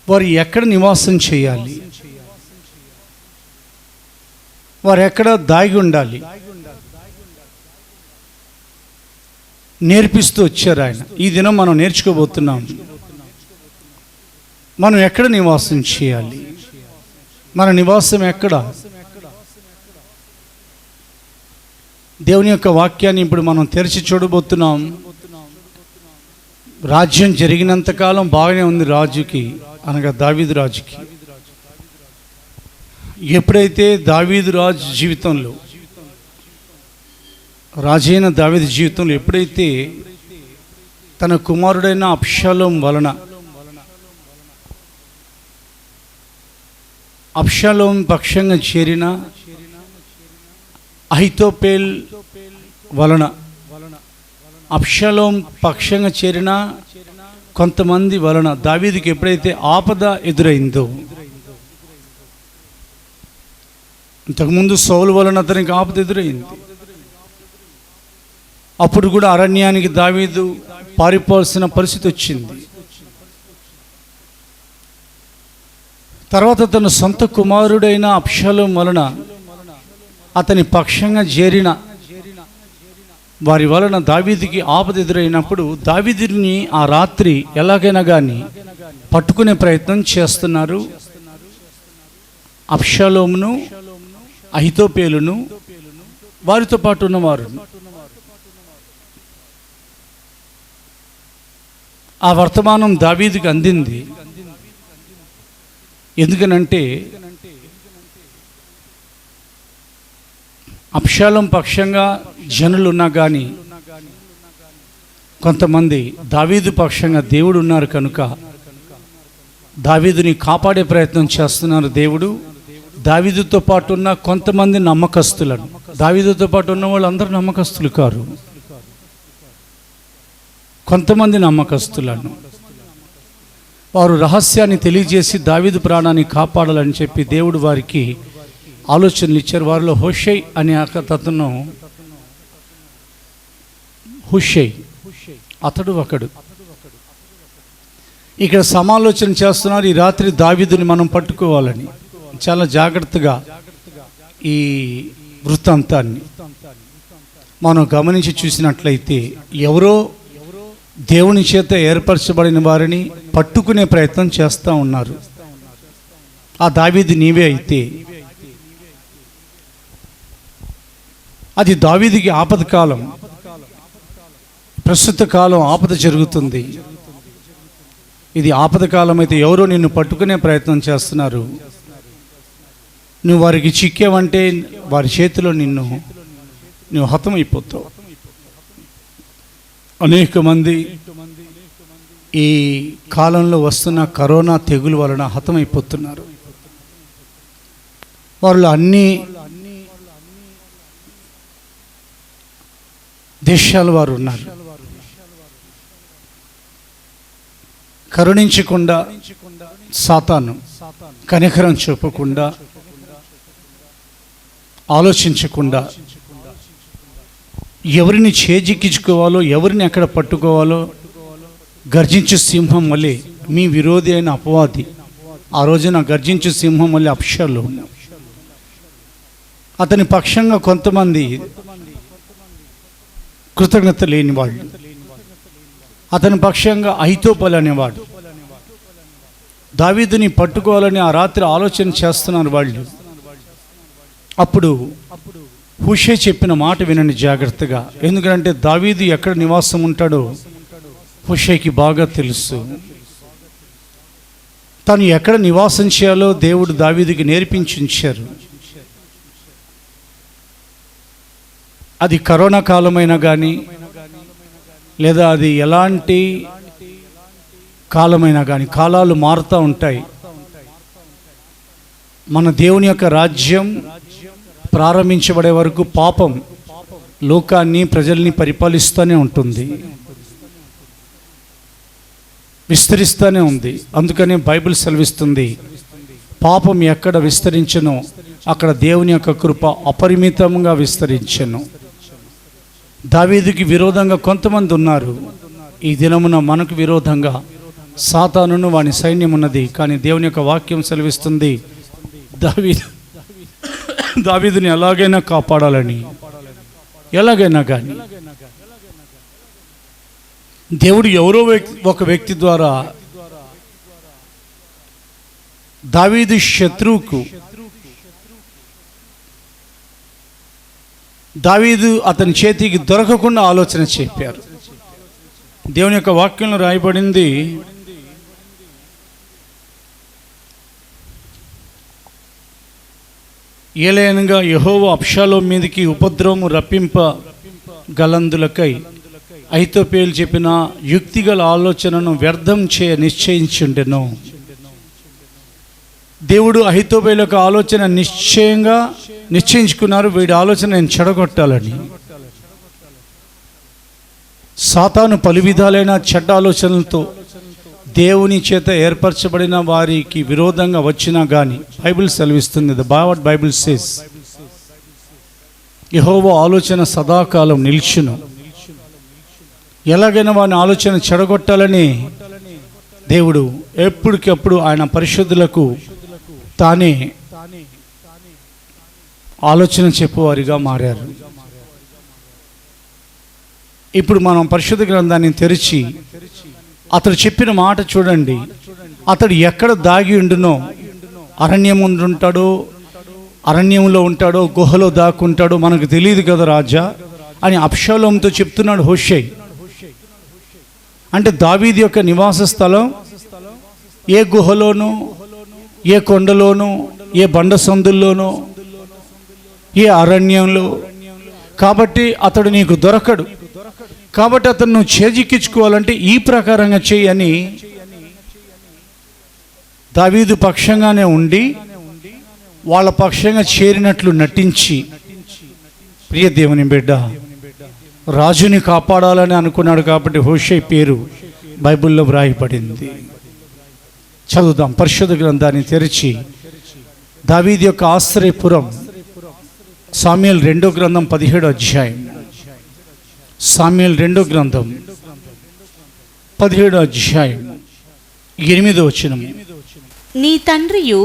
వారు ఎక్కడ నివాసం చేయాలి, వారు ఎక్కడ దాగి ఉండాలి నేర్పిస్తూ వచ్చారు ఆయన. ఈ దినం మనం నేర్చుకోబోతున్నాం. మనం ఎక్కడ నివాసం చేయాలి, మన నివాసం ఎక్కడ? దేవుని యొక్క వాక్యాన్ని ఇప్పుడు మనం తెరిచి చూడబోతున్నాం. రాజ్యం జరిగినంతకాలం బాగానే ఉంది రాజుకి, అనగా దావీదు రాజుకి. ఎప్పుడైతే దావీదు రాజు జీవితంలో, రాజైన దావీదు జీవితంలో ఎప్పుడైతే తన కుమారుడైన అబ్షాలోం వలన, అబ్షాలోం పక్షంగా చేరిన అహితోపేల్ వలన, అబ్షాలోం పక్షంగా చేరిన కొంతమంది వలన దావీదుకి ఎప్పుడైతే ఆపద ఎదురైందో, ఇంతకుముందు సౌలు వలన అతనికి ఆపద ఎదురైంది. అప్పుడు కూడా అరణ్యానికి దావీదు పారిపోవాల్సిన పరిస్థితి వచ్చింది. తర్వాత తన సొంత కుమారుడైన అబ్షాలోం వలన అతని పక్షంగా చేరిన వారి వలన దావీదుకి ఆపద ఎదురైనప్పుడు దావీదుని ఆ రాత్రి ఎలాగైనా కానీ పట్టుకునే ప్రయత్నం చేస్తున్నారు. అబ్షాలోమును, అహితోపేలును, వారితో పాటు ఉన్నవారు. ఆ వర్తమానం దావీదుకి అందింది. ఎందుకనంటే అబ్షాలోం పక్షంగా జనులు ఉన్నా కానీ కొంతమంది దావీదు పక్షంగా దేవుడు ఉన్నారు కనుక దావీదుని కాపాడే ప్రయత్నం చేస్తున్నారు దేవుడు. దావీదుతో పాటు ఉన్న కొంతమంది నమ్మకస్తులను, దావీదుతో పాటు ఉన్న వాళ్ళు అందరూ నమ్మకస్తులు కారు, కొంతమంది నమ్మకస్తులను వారు రహస్యాన్ని తెలియజేసి దావీదు ప్రాణాన్ని కాపాడాలని చెప్పి దేవుడు వారికి ఆలోచనలు ఇచ్చారు. వారిలో హుషై అనే అతను, హుషై అతడు ఒకడు. ఇక్కడ సమాలోచన చేస్తున్నారు, ఈ రాత్రి దావీదుని మనం పట్టుకోవాలని. చాలా జాగ్రత్తగా ఈ వృత్తాంతాన్ని మనం గమనించి చూసినట్లయితే ఎవరో దేవుని చేత ఏర్పరచబడిన వారిని పట్టుకునే ప్రయత్నం చేస్తూ ఉన్నారు. ఆ దావీదు నీవే అయితే అది దావీదుకి ఆపద కాలం, ప్రస్తుత కాలం ఆపద జరుగుతుంది. ఇది ఆపద కాలం అయితే ఎవరో నిన్ను పట్టుకునే ప్రయత్నం చేస్తున్నారు. నువ్వు వారికి చిక్కావంటే వారి చేతిలో నువ్వు హతమైపోతావు. అనేక మంది ఈ కాలంలో వస్తున్న కరోనా తెగులు వలన హతమైపోతున్నారు. వాళ్ళు అన్ని దేశాల వారు ఉన్నారు. కరుణించకుండా సాతాను కనికరం చూపకుండా ఆలోచించకుండా ఎవరిని చేజిక్కించుకోవాలో ఎవరిని ఎక్కడ పట్టుకోవాలో గర్జించు సింహం వలె మీ విరోధి అయిన అపవాది ఆ రోజున గర్జించు సింహం వలె అప్షాలో ఉన్నాం. అతని పక్షంగా కొంతమంది కృతజ్ఞత లేని వాళ్ళు, అతని పక్షంగా అహితోపలు అనేవాడు దావీదుని పట్టుకోవాలని ఆ రాత్రి ఆలోచన చేస్తున్నారు వాళ్ళు. అప్పుడు హూషై చెప్పిన మాట వినండి జాగ్రత్తగా. ఎందుకంటే దావీదు ఎక్కడ నివాసం ఉంటాడో హూషైకి బాగా తెలుసు. తను ఎక్కడ నివాసం చేయాలో దేవుడు దావీదుకి నేర్పించి ఉంచారు. అది కరోనా కాలమైనా కానీ లేదా అది ఎలాంటి కాలమైనా కానీ, కాలాలు మారుతూ ఉంటాయి. మన దేవుని యొక్క రాజ్యం ప్రారంభించబడే వరకు పాపం లోకాన్ని ప్రజల్ని పరిపాలిస్తూనే ఉంటుంది, విస్తరిస్తూనే ఉంది. అందుకనే బైబిల్ సెలవిస్తుంది, పాపం ఎక్కడ విస్తరించనో అక్కడ దేవుని యొక్క కృప అపరిమితంగా విస్తరించెను. దావీదుకి విరోధంగా కొంతమంది ఉన్నారు. ఈ దినమున మనకు విరోధంగా సాతానును వాని సైన్యం ఉన్నది. కానీ దేవుని యొక్క వాక్యం సెలవిస్తుంది, దావీదుని ఎలాగైనా కాపాడాలని. ఎలాగైనా కానీ దేవుడు ఎవరో ఒక వ్యక్తి ద్వారా దావీదు శత్రువుకు దావీదు అతని చేతికి దొరకకుండా ఆలోచన చెప్పారు. దేవుని యొక్క వాక్యంలో రాయబడింది, ఏలయనగా యెహోవా అబ్షాలోము మీదికి ఉపద్రవము రప్పింప గలందులకై అహితోపేలు చెప్పిన యుక్తిగల ఆలోచనను వ్యర్థం చేయ నిశ్చయించుండెను. దేవుడు అహితోపేలు యొక్క ఆలోచన నిశ్చయించుకున్నారు, వీడి ఆలోచన నేను చెడగొట్టాలని. సాతాను పలు విధాలైన చెడ్డ ఆలోచనలతో దేవుని చేత ఏర్పరచబడిన వారికి విరోధంగా వచ్చినా కానీ బైబిల్ సెలవిస్తుంది, బైబిల్ సేస్ యెహోవా ఆలోచన సదాకాలం నిల్చును. ఎలాగైనా వాని ఆలోచన చెడగొట్టాలని దేవుడు ఎప్పటికప్పుడు ఆయన పరిశుద్ధులకు తానే ఆలోచన చెప్పువారిగా మారారు. ఇప్పుడు మనం పరిశుద్ధ గ్రంథాన్ని తెరిచి అతడు చెప్పిన మాట చూడండి. అతడు ఎక్కడ దాగి ఉండునో, అరణ్యం ఉంటాడో, అరణ్యంలో ఉంటాడో, గుహలో దాక్కుంటాడో మనకు తెలియదు కదా రాజా అని అబ్షాలోముతో చెప్తున్నాడు హూషై. అంటే దావీదు యొక్క నివాస స్థలం ఏ గుహలోనో, ఏ కొండలోనో, ఏ బండ సందుల్లోనో, ఏ అరణ్యంలో. కాబట్టి అతడు నీకు దొరకడు. కాబట్టి అతను నువ్వు చేజిక్కించుకోవాలంటే ఈ ప్రకారంగా చేయని దావీదు పక్షంగానే ఉండి వాళ్ళ పక్షంగా చేరినట్లు నటించి, ప్రియ దేవుని బిడ్డ, రాజుని కాపాడాలని అనుకున్నాడు. కాబట్టి హూషై పేరు బైబిల్లో వ్రాయబడింది. చదువుదాం పరిశుద్ధ గ్రంథాన్ని తెరిచి. దావీదు యొక్క ఆశ్రయపురం సామ్యుయేలు 2వ గ్రంథం 17వ అధ్యాయం. సామ్యుయేలు 2వ గ్రంథం 17వ అధ్యాయం 8వ వచనం. నీ తండ్రియు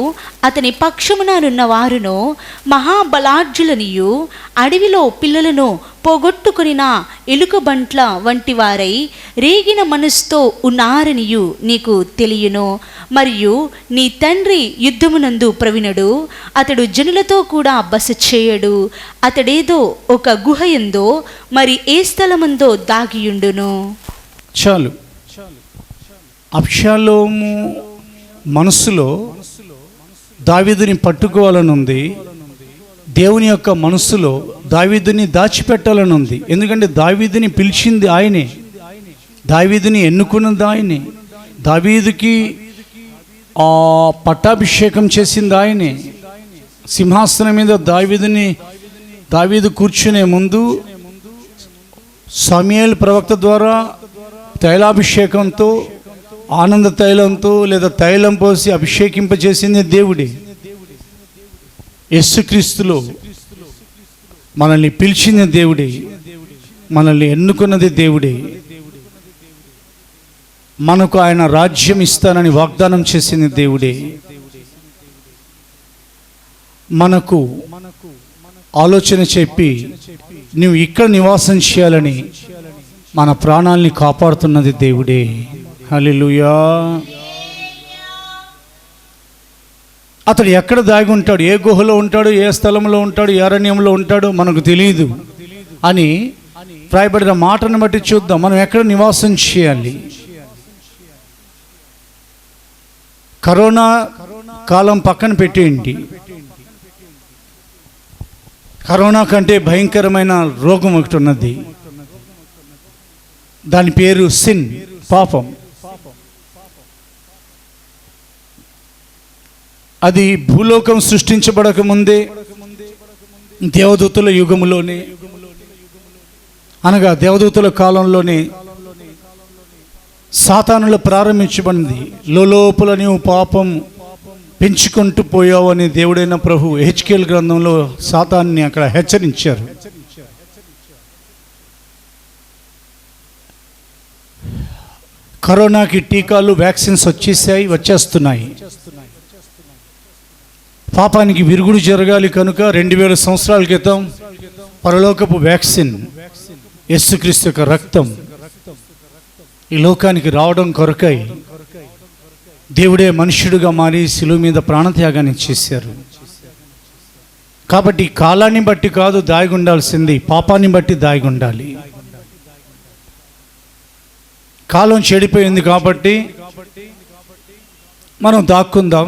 అతని పక్షముననున్న వారును మహాబలాఢ్యులనియు అడవిలో పిల్లలను పోగొట్టుకునిన ఎలుకబంట్ల వంటి వారై రేగిన మనసుతో ఉన్నారనియు నీకు తెలియను. మరియు నీ తండ్రి యుద్ధమునందు ప్రవీణుడు, అతడు జనులతో కూడా బస చేయడు. అతడేదో ఒక గుహ యందో మరి ఏ స్థలమందో దాగియుండును. చాలు. అబ్షాలోము మనసులో దావీదుని పట్టుకోవాలనుంది. దేవుని యొక్క మనసులో దావీదుని దాచిపెట్టాలనుంది. ఎందుకంటే దావీదుని పిలిచింది ఆయనే, దావీదుని ఎన్నుకున్నది ఆయనే, దావీదుకి పట్టాభిషేకం చేసింది ఆయనే. సింహాసనం మీద దావీదు కూర్చునే ముందు సమూయేలు ప్రవక్త ద్వారా తైలాభిషేకంతో, ఆనంద తైలంతో లేదా తైలం పోసి అభిషేకింపజేసింది దేవుడే. యేసుక్రీస్తులో మనల్ని పిలిచింది దేవుడే, మనల్ని ఎన్నుకున్నది దేవుడే. మనకు ఆయన రాజ్యం ఇస్తానని వాగ్దానం చేసింది దేవుడే. మనకు ఆలోచన చెప్పి నువ్వు ఇక్కడ నివాసం చేయాలని మన ప్రాణాల్ని కాపాడుతున్నది దేవుడే. హల్లెలూయా. అతడు ఎక్కడ దాగి ఉంటాడు, ఏ గుహలో ఉంటాడు, ఏ స్థలంలో ఉంటాడు, ఏ అరణ్యంలో ఉంటాడో మనకు తెలియదు అని రాయబడిన మాటను బట్టి చూద్దాం. మనం ఎక్కడ నివాసం చేయాలి? కరోనా కాలం పక్కన పెట్టేయండి. కరోనా కంటే భయంకరమైన రోగం ఒకటి ఉన్నది. దాని పేరు సిన్, పాపం. అది భూలోకం సృష్టించబడక ముందే, దేవదూతుల యుగములోనే, అనగా దేవదూతుల కాలంలోనే సాతానులో ప్రారంభించబడింది. లోపల నీవు పాపం పెంచుకుంటూ పోయావు అని దేవుడైన ప్రభు హెచ్కేల్ గ్రంథంలో సాతాన్ని అక్కడ హెచ్చరించారు. కరోనాకి టీకాలు, వ్యాక్సిన్స్ వచ్చేస్తున్నాయి. పాపానికి విరుగుడు జరగాలి కనుక 2000 సంవత్సరాల క్రితం పరలోకపు వ్యాక్సిన్ యేసుక్రీస్తు యొక్క రక్తం ఈ లోకానికి రావడం కొరకై దేవుడే మనుష్యుడిగా మారి శిలువ మీద ప్రాణత్యాగాన్ని చేశారు. కాబట్టి కాలాన్ని బట్టి కాదు దాగి ఉండాల్సింది, పాపాన్ని బట్టి దాగి ఉండాలి. కాలం చెడిపోయింది కాబట్టి మనం దాక్కుందాం.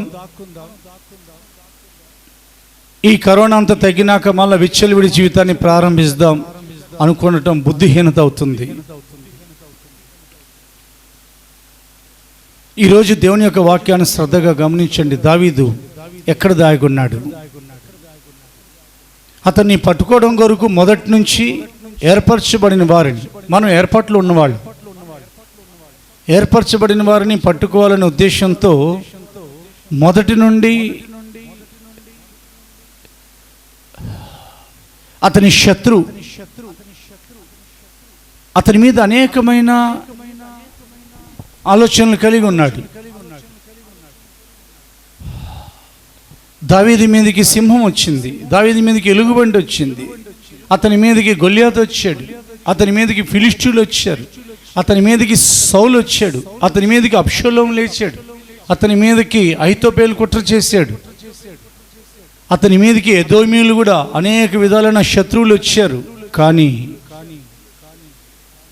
ఈ కరోనా అంతా తగ్గినాక మళ్ళీ విచ్చలవిడి జీవితాన్ని ప్రారంభిస్తాం అనుకోవటం బుద్ధిహీనత అవుతుంది. ఈరోజు దేవుని యొక్క వాక్యాన్ని శ్రద్ధగా గమనించండి. దావీదు ఎక్కడ దాగి ఉన్నాడు? అతన్ని పట్టుకోవడం కొరకు మొదటి నుంచి ఏర్పరచబడిన వారిని, మనం ఏర్పాట్లు ఉన్నవాళ్ళు, ఏర్పరచబడిన వారిని పట్టుకోవాలనే ఉద్దేశంతో మొదటి నుండి అతని శత్రు అతని మీద అనేకమైన ఆలోచనలు కలిగి ఉన్నాడు. దావీదు మీదకి సింహం వచ్చింది, దావీదు మీదకి ఎలుగుబంటి వచ్చింది, అతని మీదకి గొల్యాతు వచ్చాడు, అతని మీదకి ఫిలిష్టీయులు వచ్చారు, అతని మీదకి సౌలు వచ్చాడు, అతని మీదకి అబ్షాలోము లేచాడు, అతని మీదకి అహితోపేలు కుట్ర చేశాడు, అతని మీదకి ఎదోమీయులు కూడా అనేక విధాలైన శత్రువులు వచ్చారు. కానీ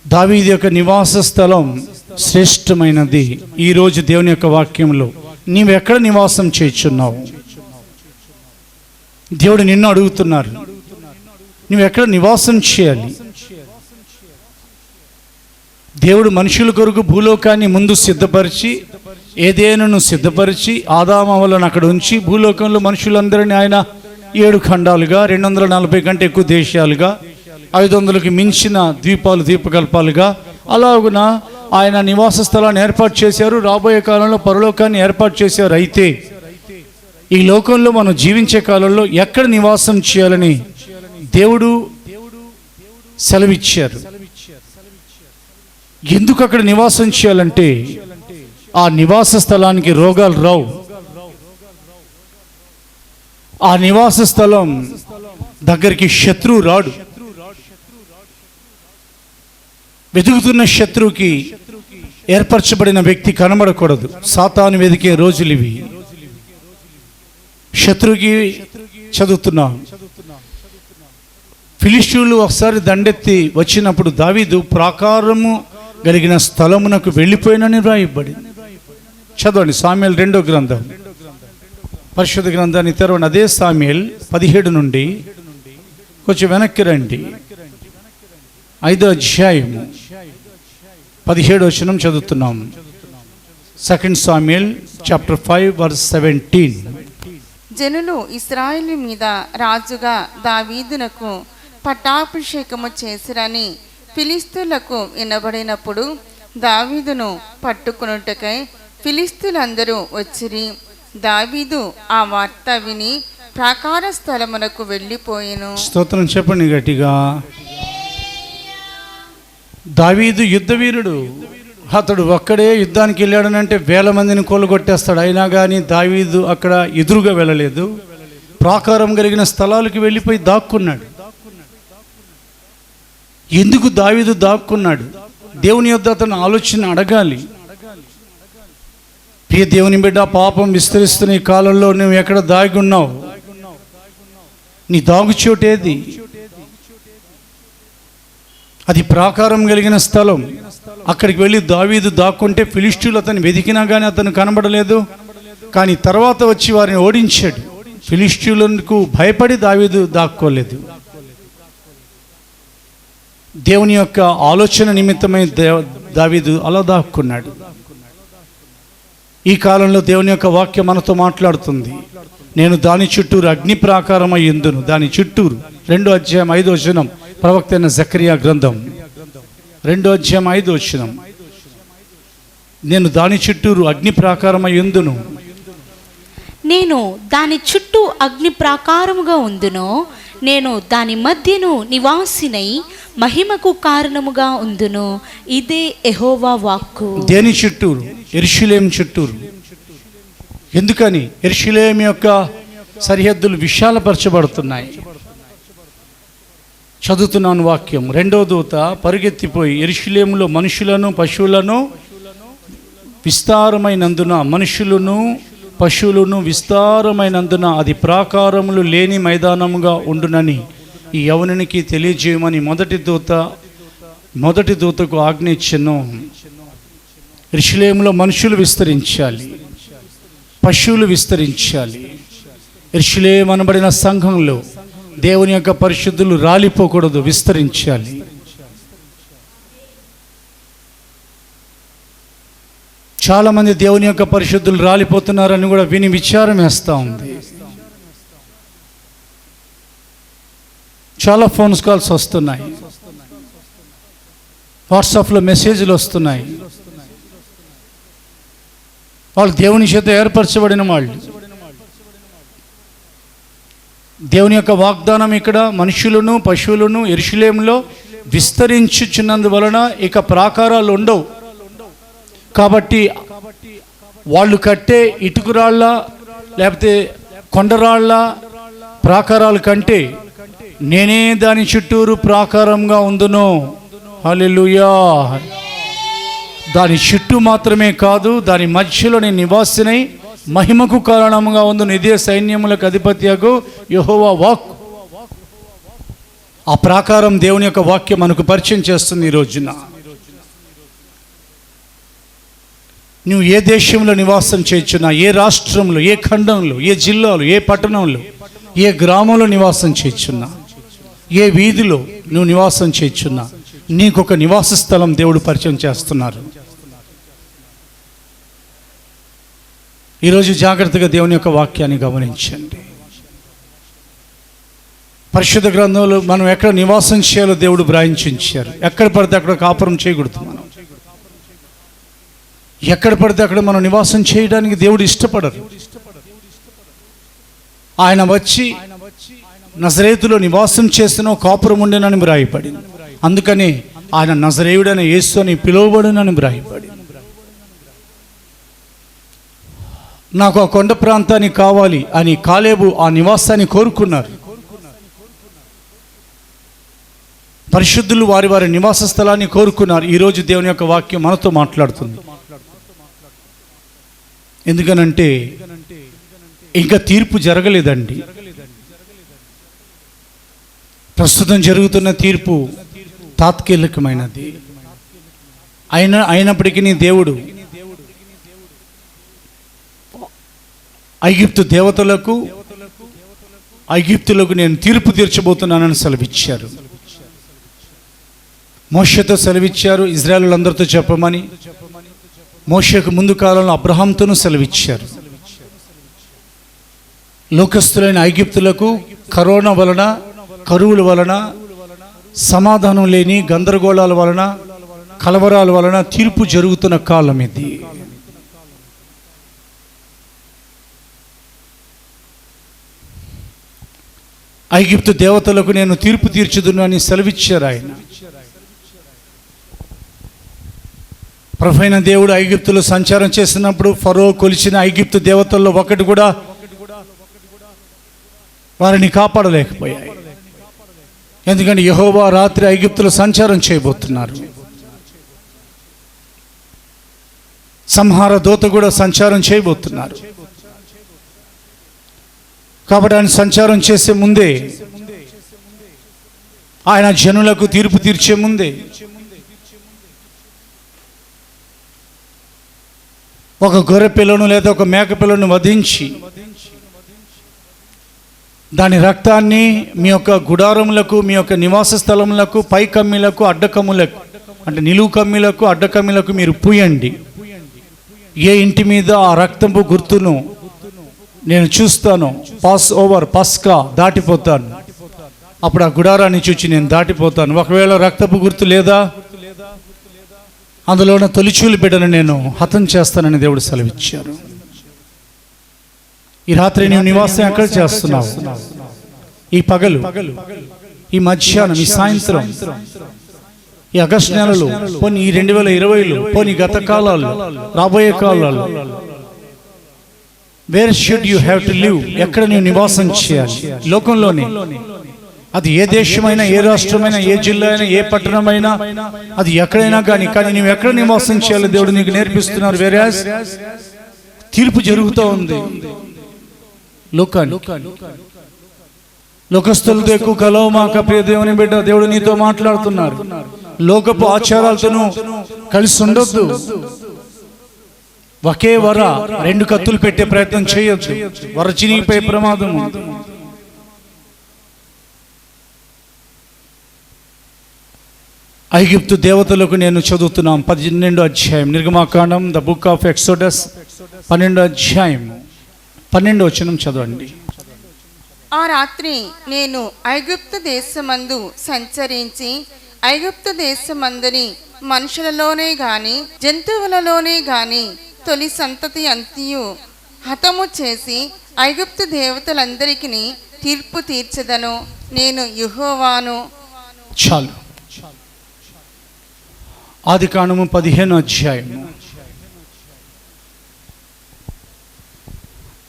దావీదు యొక్క నివాస స్థలం శ్రేష్టమైనది. ఈరోజు దేవుని యొక్క వాక్యంలో నీవెక్కడ నివాసం చేయుచున్నావు? దేవుడు నిన్ను అడుగుతున్నారు, నువ్వెక్కడ నివాసం చేయాలి? దేవుడు మనుషుల కొరకు భూలోకాన్ని ముందు సిద్ధపరిచి, ఏదేనును సిద్ధపరిచి, ఆదాము హవ్వలను అక్కడ ఉంచి భూలోకంలో మనుషులందరినీ ఆయన 7 ఖండాలుగా, 240 కంటే ఎక్కువ దేశాలుగా, 500కి మించిన ద్వీపాలు, ద్వీపకల్పాలుగా అలాగున ఆయన నివాస స్థలాన్ని ఏర్పాటు చేశారు. రాబోయే కాలంలో పరలోకాన్ని ఏర్పాటు చేశారు. అయితే ఈ లోకంలో మనం జీవించే కాలంలో ఎక్కడ నివాసం చేయాలని దేవుడు సెలవిచ్చారు. ఎందుకు అక్కడ నివాసం చేయాలంటే ఆ నివాస స్థలానికి రోగాలు రావు. ఆ నివాస స్థలం దగ్గరికి శత్రువు రాడు. వెతుకుతున్న శత్రువుకి ఏర్పరచబడిన వ్యక్తి కనబడకూడదు. సాతాను వెతికే రోజులు ఇవి. శత్రువుకి చదువుతున్నాం. ఫిలిష్తీయులు ఒకసారి దండెత్తి వచ్చినప్పుడు దావీదు ప్రాకారము కలిగిన స్థలమునకు వెళ్ళిపోయినని వ్రాయబడింది. చదవండి సామ్యుయేలు 2వ గ్రంథం, పరిశుద్ధ గ్రంథాన్ని తెరవండి. అదే సామ్యుయేలు 17 నుండి కొంచెం వెనక్కి రండి. 5వ అధ్యాయము 17వ వచనం చదువుతున్నాం. 2 సామ్యుయేల్ చాప్టర్ 5 వర్స్ 17. జనులు ఇశ్రాయేలు మీద రాజుగా దావీదునకు పట్టాభిషేకము చేసిరని ఫిలిష్తీయులకు వినబడినప్పుడు దావీదును పట్టుకొనుటకై ఫిలిష్తీయులందరూ వచ్చిరి. దావీదు ఆ వార్త విని ప్రాకార స్థలమునకు వెళ్ళిపోయెను. స్తోత్రం చెప్పండి గట్టిగా. దావీదు యుద్ధవీరుడు. అతడు ఒక్కడే యుద్ధానికి వెళ్ళాడనంటే వేల మందిని కొల్లగొట్టేస్తాడు. అయినా కానీ దావీదు అక్కడ ఎదురుగా వెళ్ళలేదు. ప్రాకారం కలిగిన స్థలాలకు వెళ్ళిపోయి దాక్కున్నాడు. ఎందుకు దావీదు దాక్కున్నాడు? దేవుని యొద్ద అతను ఆలోచన అడగాలి. ప్రియ దేవుని బిడ్డ, పాపం విస్తరిస్తున్న ఈ కాలంలో నువ్వు ఎక్కడ దాగి ఉన్నావు? నీ దాగుచోటేది? అది ప్రాకారం కలిగిన స్థలం. అక్కడికి వెళ్ళి దావీదు దాక్కుంటే ఫిలిష్తీయులు అతను వెతికినా కానీ అతను కనబడలేదు. కానీ తర్వాత వచ్చి వారిని ఓడించాడు. ఫిలిష్తీయులకు భయపడి దావీదు దాక్కోలేదు. దేవుని యొక్క ఆలోచన నిమిత్తమై దావీదు అలా దాక్కున్నాడు. ఈ కాలంలో దేవుని యొక్క వాక్యం మనతో మాట్లాడుతుంది. నేను దాని చుట్టూరు అగ్ని ప్రాకారమై యుందును. దాని చుట్టూరు 2వ అధ్యాయం 5వ వచనం, ప్రవక్త అయిన జకరియా గ్రంథం 2వ అధ్యాయం 5వ వచనం. నేను దాని చుట్టూరు అగ్ని ప్రాకారమై యుందును. నేను దాని చుట్టూ అగ్ని ప్రాకారముగా ఉందును. నేను దాని మధ్యను నివాసినై మహిమకు కారణముగా ఉందును. ఇదే యెహోవా వాక్కు. దేని చుట్టూరు? యెరూషలేము చుట్టూరు. ఎందుకని? యెరూషలేము యొక్క సరిహద్దులు విశాలపరచబడుతున్నాయి. చదువుతున్నాను వాక్యం. 2వ దూత పరుగెత్తిపోయి యెరూషలేములో మనుషులను పశువులను విస్తారమైనందున, మనుషులను పశువులను విస్తారమైనందున అది ప్రాకారములు లేని మైదానముగా ఉండునని ఈ యవనునికి తెలియజేయమని మొదటి దూతకు ఆజ్ఞ ఇచ్చెను. యెరూషలేములో మనుషులు విస్తరించాలి, పశువులు విస్తరించాలి. యెరూషలేము అనబడిన సంఘంలో దేవుని యొక్క పరిశుద్ధులు రాలిపోకూడదు, విస్తరించాలి. చాలామంది దేవుని యొక్క పరిశుద్ధులు రాలిపోతున్నారని కూడా విని విచారం వేస్తూ ఉంది. చాలా ఫోన్ కాల్స్ వస్తున్నాయి, వాట్సాప్లో మెసేజ్లు వస్తున్నాయి. వాళ్ళు దేవుని చేత ఏర్పరచబడిన వాళ్ళు. దేవుని యొక్క వాగ్దానం ఇక్కడ మనుషులను పశువులను యెరూషలేములో విస్తరించుచున్నందువలన ఇక ప్రాకారాలు ఉండవు. కాబట్టి వాళ్ళు కట్టే ఇటుకురాళ్ళ లేకపోతే కొండరాళ్ళ ప్రాకారాల కంటే నేనే దాని చుట్టూరు ప్రాకారంగా ఉందును. హల్లెలూయా. దాని చుట్టూ మాత్రమే కాదు, దాని మధ్యలో నేను నివాసినై మహిమకు కారణంగా ఉందును. ఇదే సైన్యములకు అధిపత్యకు యెహోవా వాక్. ఆ ప్రాకారం దేవుని యొక్క వాక్యం మనకు పరిచయం చేస్తుంది. ఈ రోజున నువ్వు ఏ దేశంలో నివాసం చేయొచ్చున్నా, ఏ రాష్ట్రంలో, ఏ ఖండంలో, ఏ జిల్లాలో, ఏ పట్టణంలో, ఏ గ్రామంలో నివాసం చేయొచ్చున్నా, ఏ వీధిలో నువ్వు నివాసం చేయొచ్చున్నా, నీకు ఒక నివాస స్థలం దేవుడు పరిచయం చేస్తున్నారు. ఈరోజు జాగ్రత్తగా దేవుని యొక్క వాక్యాన్ని గమనించండి. పరిశుద్ధ గ్రంథంలో మనం ఎక్కడ నివాసం చేయాలో దేవుడు బ్రాయించారు. ఎక్కడ పడితే అక్కడ కాపురం చేయకూడదు. మనం ఎక్కడ పడితే అక్కడ మనం నివాసం చేయడానికి దేవుడు ఇష్టపడరు. ఆయన వచ్చి నజరేతులో నివాసం చేసిన కాపురం ఉండేనని వ్రాయబడింది. అందుకని ఆయన నజరేయుడైన యేసు అని పిలువబడునని వ్రాయబడింది. నాకు ఆ కొండ ప్రాంతానికి కావాలి అని కాలేబు ఆ నివాసాన్ని కోరుకున్నారు. పరిశుద్ధులు వారి వారి నివాస స్థలాన్ని కోరుకున్నారు. ఈరోజు దేవుని యొక్క వాక్యం మనతో మాట్లాడుతుంది. ఎందుకనంటే ఇంకా తీర్పు జరగలేదండి. ప్రస్తుతం జరుగుతున్న తీర్పు తాత్కాలికమైనది. అయినప్పటికీ దేవుడు ఐగుప్తులకు నేను తీర్పు తీర్చబోతున్నానని సెలవిచ్చారు. మోషేతో సెలవిచ్చారు, ఇజ్రాయేలులందరితో చెప్పమని. మోషేకు ముందు కాలంలో అబ్రహాంతోనూ సెలవిచ్చారు. లోకస్తులైన ఐగుప్తులకు కరోనా వలన, కరువుల వలన, సమాధానం లేని గందరగోళాల వలన, కలవరాల వలన తీర్పు జరుగుతున్న కాలం ఇది. ఐగుప్తు దేవతలకు నేను తీర్పు తీర్చుదును అని సెలవిచ్చారు ఆయన. ప్రభువైన దేవుడు ఐగుప్తులో సంచారం చేసినప్పుడు ఫరో కొలిచిన ఐగుప్తు దేవతల్లో ఒకటి కూడా వారిని కాపాడలేకపోయాయి. ఎందుకంటే యెహోవా రాత్రి ఐగుప్తులో సంచారం చేయబోతున్నారు. సంహార దూత కూడా సంచారం చేయబోతున్నారు. కాబట్టి ఆయన సంచారం చేసే ముందే, ఆయన జనులకు తీర్పు తీర్చే ముందే ఒక గొర్రె పిల్లను లేదా ఒక మేక పిల్లను వధించి దాని రక్తాన్ని మీ యొక్క గుడారములకు, మీ యొక్క నివాస స్థలములకు, పై కమ్మిలకు, అడ్డకమ్ములకు, అంటే నిలువు కమ్మిలకు, అడ్డకమ్మిలకు మీరు పూయండి. ఏ ఇంటి మీద ఆ రక్తపు గుర్తును నేను చూస్తాను, పస్కా దాటిపోతాను. అప్పుడు ఆ గుడారాన్ని చూచి నేను దాటిపోతాను. ఒకవేళ రక్తపు గుర్తు లేదా, అందులో ఉన్న తొలిచూలు బిడ్డను నేను హతం చేస్తానని దేవుడు సెలవిచ్చారు. ఈ రాత్రి నీవు నివాసం ఎక్కడ చేస్తున్నావు? ఈ పగలు, ఈ మధ్యాహ్నం, ఈ సాయంత్రం, ఈ ఆగస్టు నెలలో, పోనీ ఈ 2020లో, పోనీ గత కాలాల్లో, రాబోయే కాలాల్లో, wear should you have to live? ఎక్కడ నీవు నివాసం చేయాలి? లోకంలోనే. అది ఏ దేశమైనా, ఏ రాష్ట్రమైనా, ఏ జిల్లా అయినా, ఏ పట్టణమైనా, అది ఎక్కడైనా కానీ నువ్వు ఎక్కడ నివాసం చేయాలి దేవుడు నీకు నేర్పిస్తున్నారు. వేరే తీర్పు జరుగుతూ ఉంది. లోకస్తులతో ఎక్కువ కలవమాక ప్రియ దేవుని బిడ్డ. దేవుడు నీతో మాట్లాడుతున్నారు. లోకపు ఆచారాలతోనూ కలిసి ఉండొద్దు. ఒకే వర రెండు కత్తులు పెట్టే ప్రయత్నం చేయొద్దు. వర చినిగిపోయే ప్రమాదం. ఐగుప్తు దేవతలకు నేను చదువుతున్నాం 12వ అధ్యాయం నిర్గమాకాండం, ద బుక్ ఆఫ్ ఎక్సోడస్ 12వ అధ్యాయం 12వ వచనం చదవండి. ఆ రాత్రి నేను ఐగుప్తు దేశమందు సంచరించి ఐగుప్తు దేశమందుని మనుషులలోనే గాని జంతువులలోనే గాని తొలి సంతతి అంతయు హతము చేసి ఐగుప్తు దేవతలందరికీ తీర్పు తీర్చదను. నేను యెహోవాను. చాలు. ఆదికాండము 15వ అధ్యాయం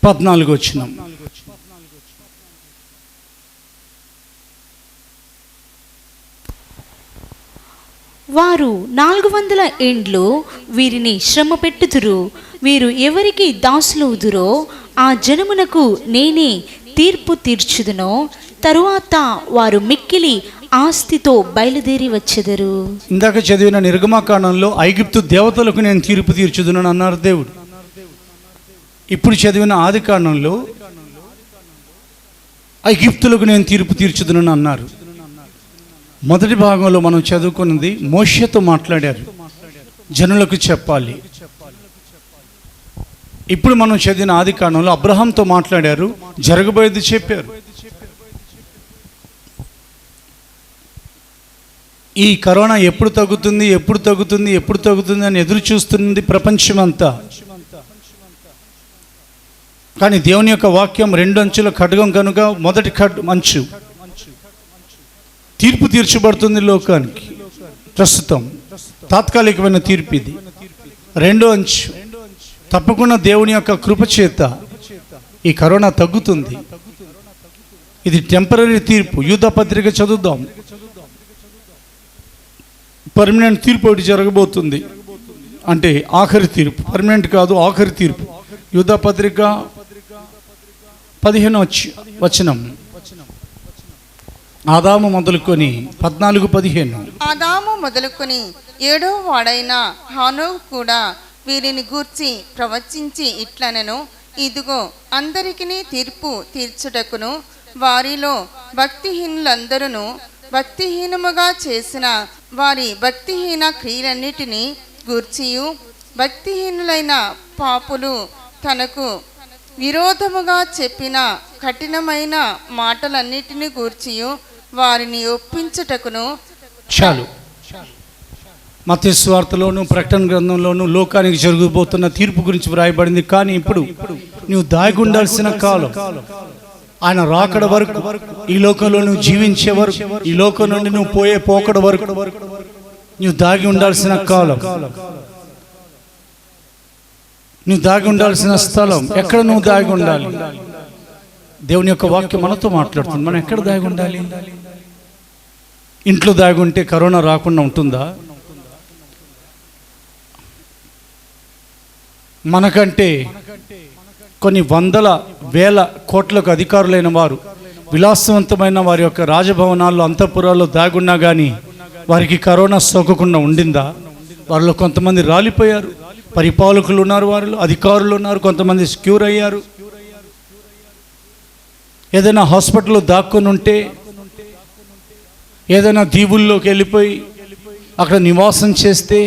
14వ వచనం. వారు 400 ఏండ్లు వీరిని శ్రమ పెట్టుదురు. వీరు ఎవరికి దాసులవుదురో ఆ జనమునకు నేనే తీర్పు తీర్చుదునో. తరువాత వారు మిక్కిలి ఆస్తితో బయలుదేరి వచ్చెదరు. ఇందాక చదివిన నిర్గమాకాండంలో ఐగుప్తు దేవతలకు నేను తీర్పు తీర్చుదునని అన్నారు దేవుడు. ఇప్పుడు చదివిన ఆదికాండంలో ఐగుప్తులకు నేను తీర్పు తీర్చుదునని అన్నారు. మొదటి భాగంలో మనం చదువుకున్నది మోషేతో మాట్లాడారు, జనులకు చెప్పాలి. ఇప్పుడు మనం చదివిన ఆదికాండంలో అబ్రహాంతో మాట్లాడారు, జరగబోయేది చెప్పారు. ఈ కరోనా ఎప్పుడు తగ్గుతుంది, ఎప్పుడు తగ్గుతుంది, ఎప్పుడు తగ్గుతుంది అని ఎదురు చూస్తుంది ప్రపంచమంతా. కానీ దేవుని యొక్క వాక్యం 2 అంచుల ఖడ్గం కనుక మొదటి అంచు తీర్పు తీర్చబడుతుంది లోకానికి. ప్రస్తుతం తాత్కాలికమైన తీర్పు ఇది. 2వ అంచు తప్పకుండా దేవుని యొక్క కృప చేత ఈ కరోనా తగ్గుతుంది. ఇది టెంపరరీ తీర్పు. యూదా పత్రిక చదువుదాం. పర్మనెంట్ తీర్పు ఒకటి జరగబోతుంది. అంటే ఆఖరి తీర్పు, పర్మనెంట్ కాదు, ఆఖరి తీర్పు. యూదా పత్రిక 15 ఆదాము మొదలుకొని 14-15. ఆదాము మొదలుకొని 7వ వాడైన హానోకు కూడా వీరిని గూర్చి ప్రవచించి ఇట్లనెను, ఇదిగో అందరికిని తీర్పు తీర్చుటకును వారిలో భక్తిహీనులందరూ భక్తిహీనముగా చేసిన వారి భక్తిహీన క్రియలన్నిటినీ గూర్చియు భక్తిహీనులైన పాపులు తనకు విరోధముగా చెప్పిన కఠినమైన మాటలన్నిటిని గూర్చియు వారిని ఒప్పించుటకును. చాలు. మత్తయి సువార్తలోను ప్రకటన గ్రంథంలోను లోకానికి జరగబోతున్న తీర్పు గురించి వ్రాయబడింది. కానీ ఇప్పుడు నువ్వు దాగి ఉండాల్సిన కాలం, ఆయన రాకడ వరకు, ఈ లోకంలో నువ్వు జీవించే వరకు, ఈ లోకం నుండి నువ్వు పోయే పోకడ వరకు నువ్వు దాగి ఉండాల్సిన కాలం, నువ్వు దాగి ఉండాల్సిన స్థలం. ఎక్కడ నువ్వు దాగి ఉండాలి? దేవుని యొక్క వాక్యం మనతో మాట్లాడుతుంది. మనం ఎక్కడ దాగి ఉండాలి? ఇంట్లో దాగి ఉంటే కరోనా రాకుండా ఉంటుందా? మనకంటే కొన్ని వందల వేల కోట్లకు అధికారులైన వారు విలాసవంతమైన వారి యొక్క రాజభవనాల్లో అంతఃపురాల్లో దాగున్నా కానీ వారికి కరోనా సోకకుండా ఉండిందా? వారిలో కొంతమంది రాలిపోయారు, పరిపాలకులు ఉన్నారు, వారిలో అధికారులు ఉన్నారు, కొంతమంది క్యూర్ అయ్యారు. ఏదైనా హాస్పిటల్లో దాక్కొని ఉంటే, ఏదైనా దీవుల్లోకి వెళ్ళిపోయి అక్కడ నివాసం చేస్తే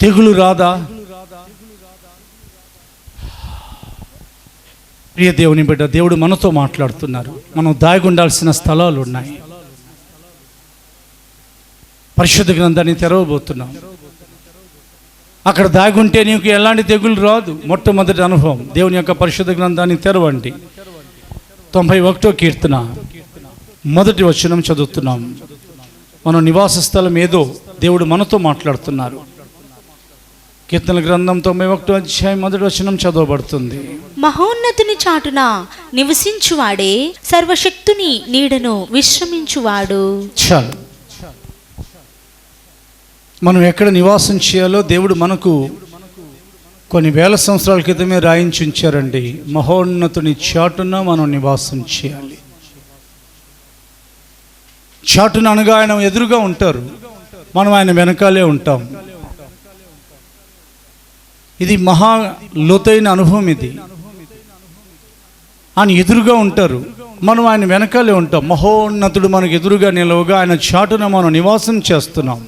తెగులు రాదా? ప్రియ దేవుని బిడ్డ, దేవుడు మనతో మాట్లాడుతున్నారు. మనం దాగి ఉండాల్సిన స్థలాలు ఉన్నాయి. పరిశుద్ధ గ్రంథాన్ని తెరవబోతున్నాం. అక్కడ దాగి ఉంటే నీకు ఎలాంటి తెగులు రాదు. మొట్టమొదటి అనుభవం, దేవుని యొక్క పరిశుద్ధ గ్రంథాన్ని తెరవండి. 91వ కీర్తన 1వ వచనం చదువుతున్నాం. మన నివాస స్థలం ఏదో దేవుడు మనతో మాట్లాడుతున్నారు. కీర్తన గ్రంథం 91వ అధ్యాయం 1వ వచనం చదవబడుతుంది. మహోన్నతుని చాటున నివసించువాడే సర్వశక్తుని నీడను విశ్రమించువాడు. చాలు. మనం ఎక్కడ నివాసం చేయాలో దేవుడు మనకు కొన్ని వేల సంవత్సరాల క్రితమే రాయించి ఉంచారండి. మహోన్నతుని చాటున మనం నివాసం చేయాలి. చాటున అనగా ఆయన ఎదురుగా ఉంటారు, మనం ఆయన వెనకాలే ఉంటాం. ఇది మహా లోతైన అనుభవం. ఇది ఆయన ఎదురుగా ఉంటారు, మనం ఆయన వెనకాలే ఉంటాం. మహోన్నతుడు మనకు ఎదురుగా నిలవగా ఆయన చాటున మనం నివాసం చేస్తున్నాం.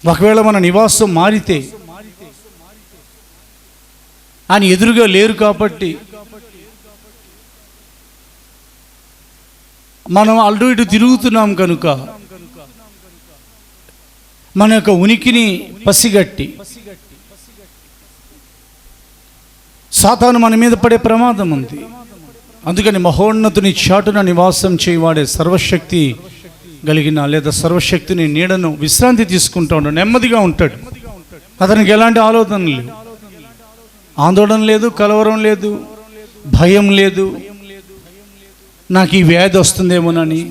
ఒకవేళ మన నివాసం మారితే ఆయన ఎదురుగా లేరు కాబట్టి మనం అటు ఇటు తిరుగుతున్నాం కనుక మన యొక్క ఉనికిని పసిగట్టి సాతాను మన మీద పడే ప్రమాదం ఉంది. అందుకని మహోన్నతుని చాటున నివాసం చేయవాడే సర్వశక్తి కలిగిన లేదా సర్వశక్తిని నీడను విశ్రాంతి తీసుకుంటూ ఉంటాడు, నెమ్మదిగా ఉంటాడు. అతనికి ఎలాంటి ఆలోచన లేదు, ఆందోళన లేదు, కలవరం లేదు, భయం లేదు, నాకు ఈ వ్యాధి వస్తుందేమోనని.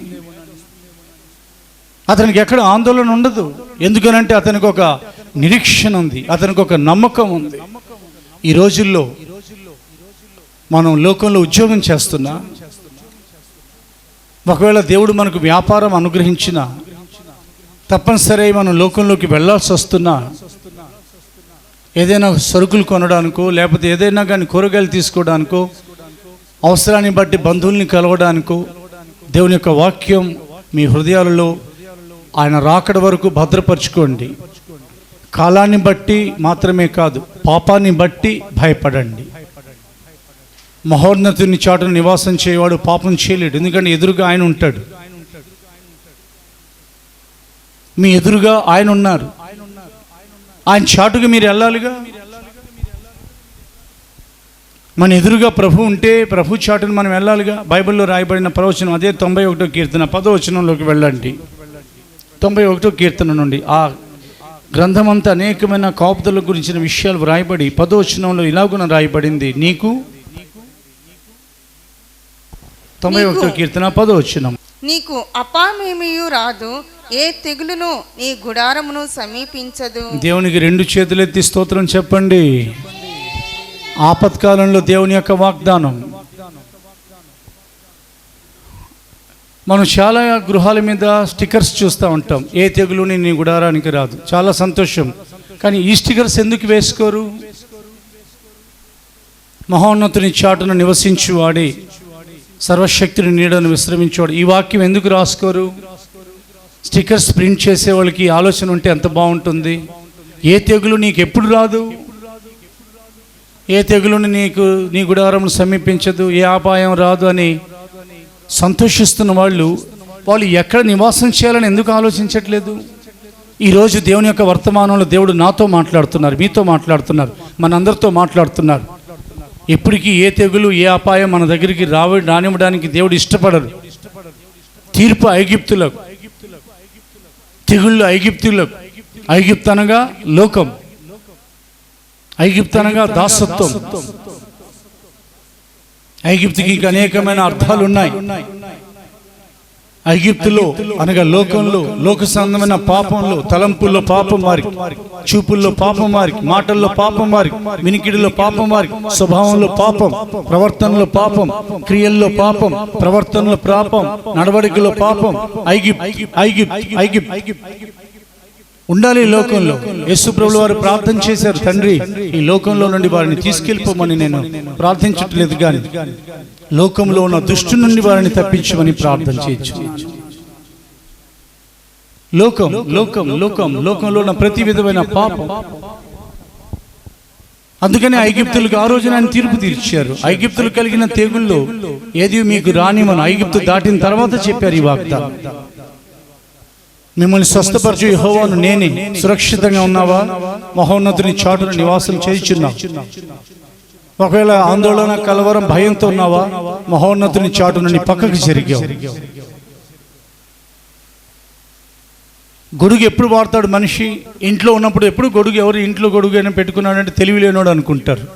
అతనికి ఎక్కడ ఆందోళన ఉండదు. ఎందుకనంటే అతనికి ఒక నిరీక్షణ ఉంది, అతనికి ఒక నమ్మకం ఉంది. ఈ రోజుల్లో మనం లోకంలో ఉద్యోగం చేస్తున్నా, ఒకవేళ దేవుడు మనకు వ్యాపారం అనుగ్రహించిన తప్పనిసరి మనం లోకంలోకి వెళ్ళాల్సి వస్తున్నా, ఏదైనా సరుకులు కొనడానికో లేకపోతే ఏదైనా కానీ కూరగాయలు తీసుకోవడానికో, అవసరాన్ని బట్టి బంధువుల్ని కలవడానికో, దేవుని యొక్క వాక్యం మీ హృదయాలలో ఆయన రాకడ వరకు భద్రపరచుకోండి. కాలాన్ని బట్టి మాత్రమే కాదు, పాపాన్ని బట్టి భయపడండి. మహోన్నతుని చాటును నివాసం చేయవాడు పాపం చేయలేడు, ఎందుకంటే ఎదురుగా ఆయన ఉంటాడు. మీ ఎదురుగా ఆయన ఉన్నారు. ఆయన చాటుగా మీరు వెళ్ళాలిగా. మన ఎదురుగా ప్రభు ఉంటే ప్రభు చాటును మనం వెళ్ళాలిగా. బైబిల్లో రాయబడిన ప్రవచనం అదే 91వ కీర్తన 10వ వచనంలోకి వెళ్ళండి. 91వ కీర్తన నుండి ఆ గ్రంథం అంతా అనేకమైన కాపుదల గురించిన విషయాలు వ్రాయబడి 10వ వచనంలో ఇలాగున రాయబడింది. నీకు 91వ కీర్తన 10వ వచనం, నీకు అపాయమేమీ రాదు, ఏ తెగులును నీ గుడారమును సమీపించదు. దేవునికి రెండు చేతులెత్తి స్తోత్రం చెప్పండి. ఆపత్కాలంలో దేవుని యొక్క వాగ్దానం. మనం చాలా గృహాల మీద స్టిక్కర్స్ చూస్తూ ఉంటాం, ఏ తెగులు నీ గుడారానికి రాదు. చాలా సంతోషం. కానీ ఈ స్టిక్కర్స్ ఎందుకు వేసుకోరు? మహోన్నతుని చాటును నివసించువాడే, సర్వశక్తిని నీడను విశ్రమించేవాడు, ఈ వాక్యం ఎందుకు రాసుకోరు? స్టిక్కర్స్ ప్రింట్ చేసే వాళ్ళకి ఆలోచన ఉంటే ఎంత బాగుంటుంది. ఏ తెగులు నీకు ఎప్పుడు రాదు, ఏ తెగులుని నీ గుడారం సమీపించదు, ఏ అపాయం రాదు అని సంతోషిస్తున్న వాళ్ళు ఎక్కడ నివాసం చేయాలని ఎందుకు ఆలోచించట్లేదు? ఈరోజు దేవుని యొక్క వర్తమానంలో దేవుడు నాతో మాట్లాడుతున్నారు, మీతో మాట్లాడుతున్నారు, మనందరితో మాట్లాడుతున్నారు. ఎప్పటికీ ఏ తెగులు ఏ అపాయం మన దగ్గరికి రానివ్వడానికి దేవుడు ఇష్టపడరు. తీర్పు ఐగుప్తులకు, తెగుళ్ళు ఐగుప్తులకు. ఐగుప్తు అనగా లోకం, ఐగుప్తు అనగా దాసత్వం. ఐగుప్తుకి ఇంకా అనేకమైన అర్థాలు ఉన్నాయి. ఐగుప్తులో అనగా లోకంలో, లోక సంబంధమైన పాపంలో, తలంపుల్లో పాపం వారికి, చూపుల్లో పాపం వారికి, మాటల్లో పాపం వారికి, వినికిడిలో పాపం వారికి, స్వభావంలో పాపం, ప్రవర్తనలో పాపం, క్రియల్లో పాపం, ప్రవర్తనలో పాపం, నడవడికలో పాపం. ఐగుప్తు ఉండాలి ఈ లోకంలో. యేసు ప్రభువు వారు ప్రార్థన చేశారు, తండ్రి ఈ లోకంలో నుండి వారిని తీసుకెళ్ళిపోమని. నేను ప్రార్థించట్లేదు, కానీ లోకంలో ఉన్న దుష్టు నుండి వారిని తప్పించమని ప్రార్థన చేయొచ్చు. లోకంలో ఉన్న ప్రతి విధమైన పాపం. అందుకని ఐగుప్తులకు ఆ రోజున ఆయన తీర్పు తీర్చారు. ఐగుప్తులు కలిగిన తెగుల్లో ఏది మీకు రానిమని ఐగుప్తు దాటిన తర్వాత చెప్పారు ఈ వాగ్దానం. మిమ్మల్ని స్వస్థపరచు యెహోవాను నేనే. సురక్షితంగా ఉన్నావా? మహోన్నతుని చాటును నివాసం చేయుచున్నావు. ఒకవేళ ఆందోళన, కలవరం, భయంతో ఉన్నావా? మహోన్నతుని చాటు నుండి పక్కకు జరిగావు. గొడుగు ఎప్పుడు వాడతాడు మనిషి? ఇంట్లో ఉన్నప్పుడు. ఎప్పుడు గొడుగు, ఎవరు ఇంట్లో గొడుగు అయినా పెట్టుకున్నాడంటే తెలివి లేనోడు అనుకుంటారు.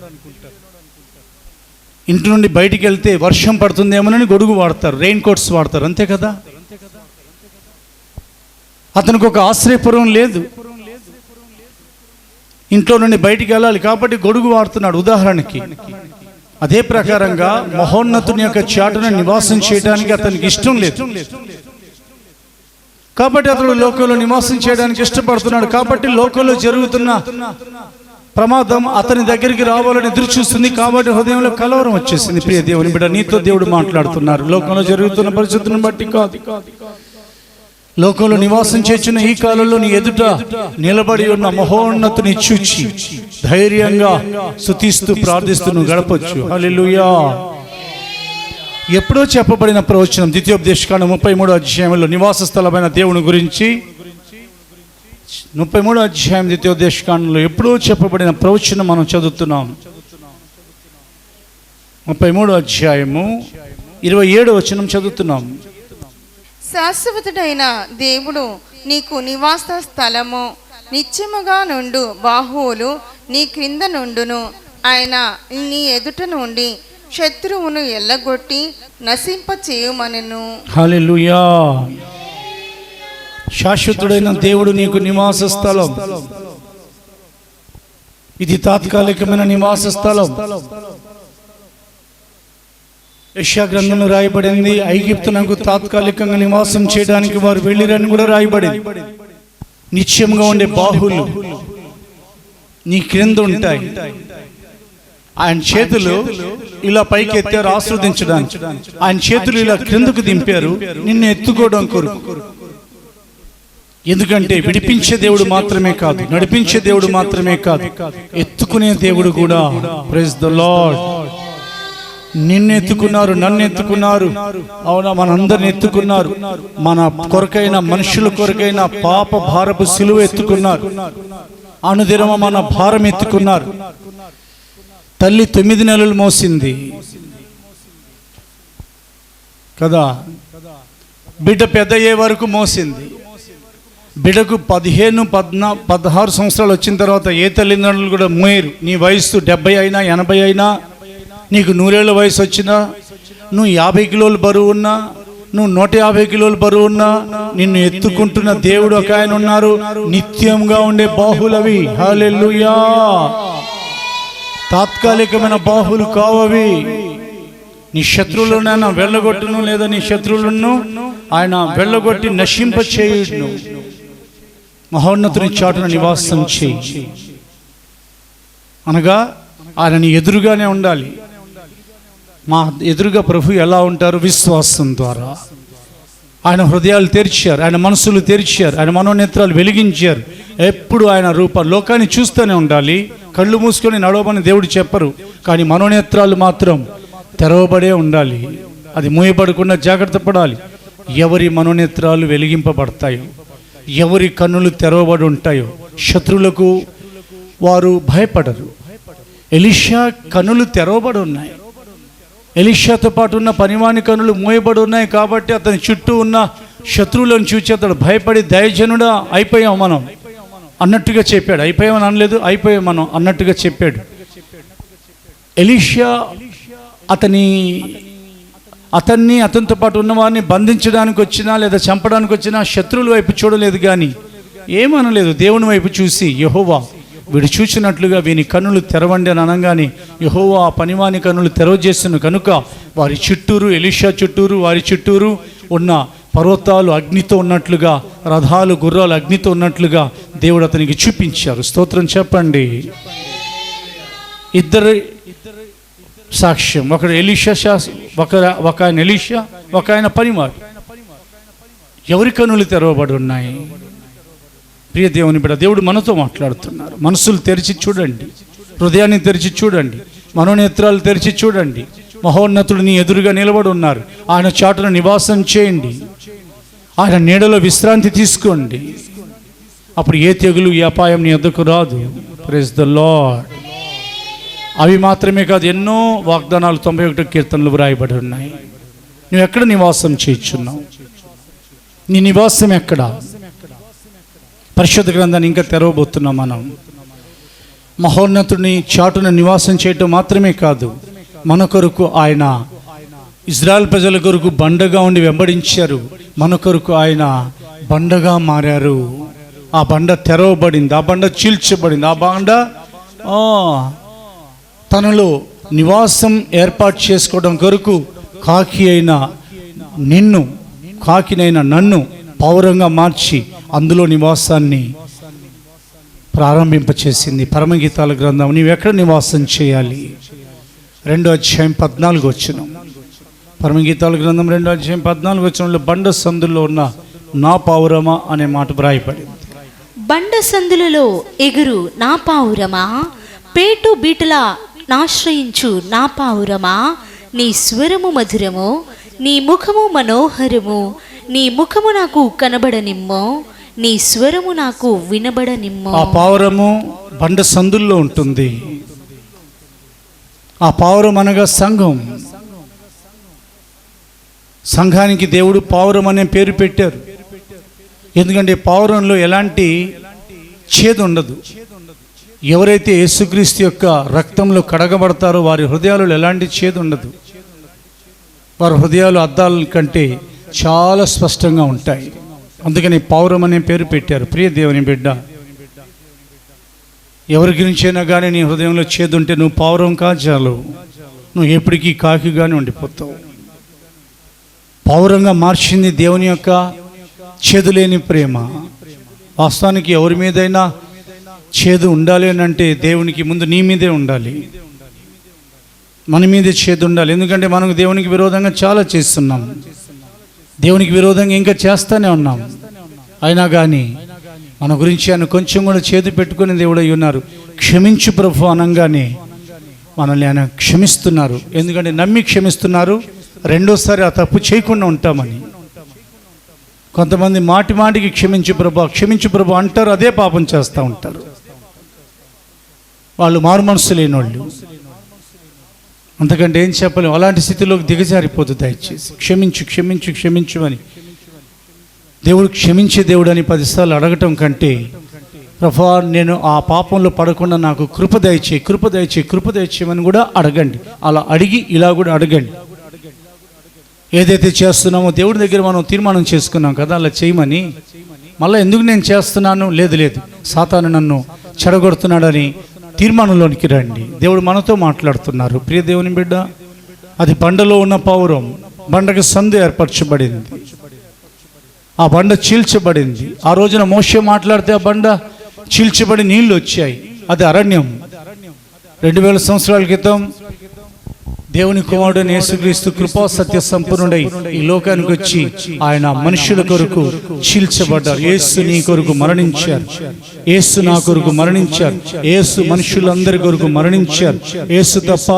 ఇంటి నుండి బయటికి వెళ్తే వర్షం పడుతుందేమోనని గొడుగు వాడతారు, రెయిన్ కోట్స్ వాడతారు, అంతే కదా. అతనికి ఒక ఆశ్రయపురం లేదు, ఇంట్లో నుండి బయటికి వెళ్ళాలి కాబట్టి గొడుగు వాడుతున్నాడు ఉదాహరణకి. అదే ప్రకారంగా మహోన్నతుని యొక్క చాటును నివాసం చేయడానికి అతనికి ఇష్టం లేదు కాబట్టి అతడు లోకంలో నివాసం చేయడానికి ఇష్టపడుతున్నాడు. కాబట్టి లోకంలో జరుగుతున్న ప్రమాదం అతని దగ్గరికి రావాలని ఎదురు చూస్తుంది. కాబట్టి హృదయంలో కలవరం వచ్చేసింది. ప్రియ దేవుని బిడ్డ, నీతో దేవుడు మాట్లాడుతున్నారు. లోకంలో జరుగుతున్న పరిస్థితులను బట్టి కాదు, లోకంలో నివాసం చేస్తున్న ఈ కాలంలో నీ ఎదుట నిలబడి ఉన్న మహోన్నతుని చూచి ధైర్యంగా స్తుతిస్తూ ప్రార్థిస్తూ నువ్వు గడపొచ్చు. హల్లెలూయా. ఎప్పుడో చెప్పబడిన ప్రవచనం ద్వితీయోపదేశకాండం 33వ అధ్యాయంలో నివాస స్థలమైన దేవుని గురించి. 33వ అధ్యాయం ద్వితీయోపదేశకాండంలో ఎప్పుడో చెప్పబడిన ప్రవచనం మనం చదువుతున్నాం. 33వ అధ్యాయము 27వ వచనం చదువుతున్నాం. శాశ్వతుడైన దేవుడు నీకు నివాస స్థలము, నిత్యముగా నుండు బాహువులు నీ క్రింద నుండును. ఆయన నీ ఎదుట నుండి శత్రువును ఎల్లగొట్టి నశింప చేయుమనెను. హల్లెలూయా. శాశ్వతుడైన దేవుడు నీకు నివాస స్థలం. ఇది తాత్కాలికమైన నివాస స్థలం. యెషయా గ్రంథంలో రాయబడింది, ఐగుప్తునకు తాత్కాలికంగా నివాసం చేయడానికి వారు వెళ్ళిరని కూడా రాయబడింది. నిత్యంగా ఉండే బాహువులు నీ క్రింద ఉంటాయి. ఆయన చేతులు ఇలా పైకి ఎత్తారు ఆస్వాదించడానికి. ఆయన చేతులు ఇలా క్రిందకు దింపారు నిన్ను ఎత్తుకోవడం కొరకు. ఎందుకంటే విడిపించే దేవుడు మాత్రమే కాదు, నడిపించే దేవుడు మాత్రమే కాదు, ఎత్తుకునే దేవుడు కూడా. Praise the lord. నిన్ను ఎత్తుకున్నారు, నన్ను ఎత్తుకున్నారు. అవునా, మనందరిని ఎత్తుకున్నారు. మన కొరకైన, మనుషుల కొరకైన పాప భారపు సిలువ ఎత్తుకున్నారు. అనుదినము మన భారం ఎత్తుకున్నారు. తల్లి 9 నెలలు మోసింది కదా, బిడ్డ పెద్ద అయ్యే వరకు మోసింది. బిడ్డకు 15, 16 సంవత్సరాలు వచ్చిన తర్వాత ఏ తల్లిదండ్రులు కూడా మోయరు. నీ వయసు 70 అయినా 80 అయినా, నీకు 100 ఏళ్ళ వయసు వచ్చినా, నువ్వు 50 కిలోలు బరువు ఉన్నా, నువ్వు 150 కిలోల బరువు ఉన్నా నిన్ను ఎత్తుకుంటున్న దేవుడు ఒక ఆయన ఉన్నారు. నిత్యంగా ఉండే బాహులవి. హల్లెలూయా. తాత్కాలికమైన బాహులు కావవి. నీ శత్రువులను వెళ్ళగొట్టును, లేదా నీ శత్రువులను ఆయన వెళ్ళగొట్టి నశింప చేయును. మహోన్నతుని చాటున నివాసం చేయి అనగా ఆయనని ఎదురుగానే ఉండాలి. మా ఎదురుగా ప్రభు ఎలా ఉంటారు? విశ్వాసం ద్వారా. ఆయన హృదయాలు తెరిచారు, ఆయన మనసులు తెరిచారు, ఆయన మనోనేత్రాలు వెలిగించారు. ఎప్పుడు ఆయన లోకాన్ని చూస్తూనే ఉండాలి. కళ్ళు మూసుకొని నడవమని దేవుడు చెప్పరు, కానీ మనోనేత్రాలు మాత్రం తెరవబడే ఉండాలి. అది మూయబడకుండా జాగ్రత్త పడాలి. ఎవరి మనోనేత్రాలు వెలిగింపబడతాయో, ఎవరి కన్నులు తెరవబడి ఉంటాయో శత్రువులకు వారు భయపడరు. ఎలీషా కన్నులు తెరవబడి ఉన్నాయి. ఎలీషాతో పాటు ఉన్న పనివాని కన్నులు మూయబడి ఉన్నాయి. కాబట్టి అతని చుట్టూ ఉన్న శత్రువులను చూసి అతడు భయపడి దయజనుడా అయిపోయాం మనం అన్నట్టుగా చెప్పాడు. అయిపోయామని అనలేదు, అయిపోయాం మనం అన్నట్టుగా చెప్పాడు. ఎలీషా అతన్ని అతనితో పాటు ఉన్నవారిని బంధించడానికి వచ్చినా లేదా చంపడానికి వచ్చినా శత్రువుల వైపు చూడలేదు, కానీ ఏమనలేదు. దేవుని వైపు చూసి యెహోవా వీడు చూసినట్లుగా వీని కన్నులు తెరవండి అని అనగానే యెహోవా ఆ పనివాని కన్నులు తెరవజేసిన కనుక వారి చుట్టూరు, ఎలీషా చుట్టూరు, వారి చుట్టూరు ఉన్న పర్వతాలు అగ్నితో ఉన్నట్లుగా, రథాలు గుర్రాలు అగ్నితో ఉన్నట్లుగా దేవుడు అతనికి చూపించారు. స్తోత్రం చెప్పండి. ఇద్దరు సాక్ష్యం, ఒకడు ఎలీషా ఒక ఆయన ఎలీషా, ఒక ఆయన పనివాడు. ఎవరి కన్నులు తెరవబడి ఉన్నాయి? ప్రియ దేవుని బిడ్డ, దేవుడు మనతో మాట్లాడుతున్నారు. మనసులు తెరిచి చూడండి, హృదయాన్ని తెరిచి చూడండి, మనోనేత్రాలు తెరిచి చూడండి. మహోన్నతుడు నీ ఎదురుగా నిలబడి ఉన్నారు. ఆయన చాటున నివాసం చేయండి, ఆయన నీడలో విశ్రాంతి తీసుకోండి. అప్పుడు ఏ తెగులు, ఏ అపాయం నీ ఎదుకు రాదు. Praise the lord. అవి మాత్రమే కాదు, ఎన్నో వాగ్దానాలు 91 కీర్తనలు వ్రాయబడి ఉన్నాయి. నువ్వు ఎక్కడ నివాసం చేయించున్నావు? నీ నివాసం ఎక్కడ? పరిశుద్ధ గ్రంథాన్ని ఇంకా తెరవబోతున్నాం మనం. మహోన్నతుడిని చాటున నివాసం చేయటం మాత్రమే కాదు, మన కొరకు ఆయన ఇజ్రాయెల్ ప్రజల కొరకు బండగా ఉండి వెంబడించారు. మన కొరకు ఆయన బండగా మారారు. ఆ బండ తెరవబడింది, ఆ బండ చీల్చబడింది, ఆ బండ తనలో నివాసం ఏర్పాటు చేసుకోవడం కొరకు కాకినైన నన్ను పౌరంగా మార్చి అందులో నివాసాన్ని ప్రారంభింపచేసింది. పరమగీతాల గ్రంథం. నీవు ఎక్కడ నివాసం చేయాలి? 2వ అధ్యాయం 14 వచనం. పరమగీతాల గ్రంథం 2వ అధ్యాయం 14 వచనంలో బండ సందుల్లో ఉన్న నా పావురమా అనే మాట వ్రాయబడింది. బండ సందులలో ఎగురు నా పావురమా, పేటు బీటల నాశ్రయించు నా పావురమా, నీ స్వరము మధురము, నీ ముఖము మనోహరము, నీ ముఖము నాకు కనబడనిమ్మో, నీ స్వరము నాకు వినబడనిమ్మో. ఆ పావురము బండ సందుల్లో ఉంటుంది. ఆ పావురం అనగా సంఘం. సంఘానికి దేవుడు పావురం అనే పేరు పెట్టారు. ఎందుకంటే పావురంలో ఎలాంటి చేదు ఉండదు. ఎవరైతే యేసుక్రీస్తు యొక్క రక్తంలో కడగబడతారో వారి హృదయాలలో ఎలాంటి చేదు ఉండదు. వారి హృదయాలు అద్దాల కంటే చాలా స్పష్టంగా ఉంటాయి. అందుకని పావురం అనే పేరు పెట్టారు. ప్రియ దేవుని బిడ్డ, ఎవరి గురించైనా కానీ నీ హృదయంలో చేదు ఉంటే నువ్వు పావురం కాజాలు, నువ్వు ఎప్పటికీ కాకిగానే ఉండిపోతావు. పావురంగా మార్చింది దేవుని యొక్క చేదు లేని ప్రేమ. వాస్తవానికి ఎవరి మీదైనా చేదు ఉండాలి అని అంటే దేవునికి ముందు నీ మీదే ఉండాలి, మన మీదే చేదు ఉండాలి. ఎందుకంటే మనం దేవునికి విరోధంగా చాలా చేస్తున్నాం, దేవునికి విరోధంగా ఇంకా చేస్తూనే ఉన్నాం. అయినా కానీ మన గురించి ఆయన కొంచెం కూడా చేదు పెట్టుకుని దేవుడు అయి ఉన్నారు. క్షమించు ప్రభు అనగానే మనల్ని ఆయన క్షమిస్తున్నారు. ఎందుకంటే నమ్మి క్షమిస్తున్నారు, రెండోసారి ఆ తప్పు చేయకుండా ఉంటామని. కొంతమంది మాటికి క్షమించు ప్రభు అంటారు, అదే పాపం చేస్తూ ఉంటారు. వాళ్ళు మారు మనసు లేని వాళ్ళు. అంతకంటే ఏం చెప్పలేము. అలాంటి స్థితిలోకి దిగజారిపోతుంది. దయచేసి క్షమించు అని దేవుడు క్షమించే దేవుడు అని 10 సార్లు అడగటం కంటే, ప్రభువా నేను ఆ పాపంలో పడకుండా నాకు కృప దయచేయమని కూడా అడగండి. అలా అడిగి ఇలా కూడా అడగండి. ఏదైతే చేస్తున్నామో దేవుడి దగ్గర మనం తీర్మానం చేసుకున్నాం కదా అలా చేయమని, మళ్ళీ ఎందుకు నేను చేస్తున్నాను, లేదు సాతాను నన్ను చెడగొడుతున్నాడని తీర్మానంలోనికి రండి. దేవుడు మనతో మాట్లాడుతున్నారు. ప్రియ దేవుని బిడ్డ, అది బండలో ఉన్న పౌరం, బండకు సందు ఏర్పరచబడింది, ఆ బండ చీల్చబడింది. ఆ రోజున మోషే మాట్లాడితే ఆ బండ చీల్చబడి నీళ్లు వచ్చాయి. అది అరణ్యం. 2000 సంవత్సరాల క్రితం దేవుని కుమారుడైన యేసుక్రీస్తు కృపా సత్య సంపన్నుడై ఈ లోకానికి వచ్చి ఆయన మనుషుల కొరకు చీల్చబడ్డారు. యేసు నీ కొరకు మరణించారు, యేసు నా కొరకు మరణించారు, యేసు మనుషులందరి కొరకు మరణించారు. యేసు తప్ప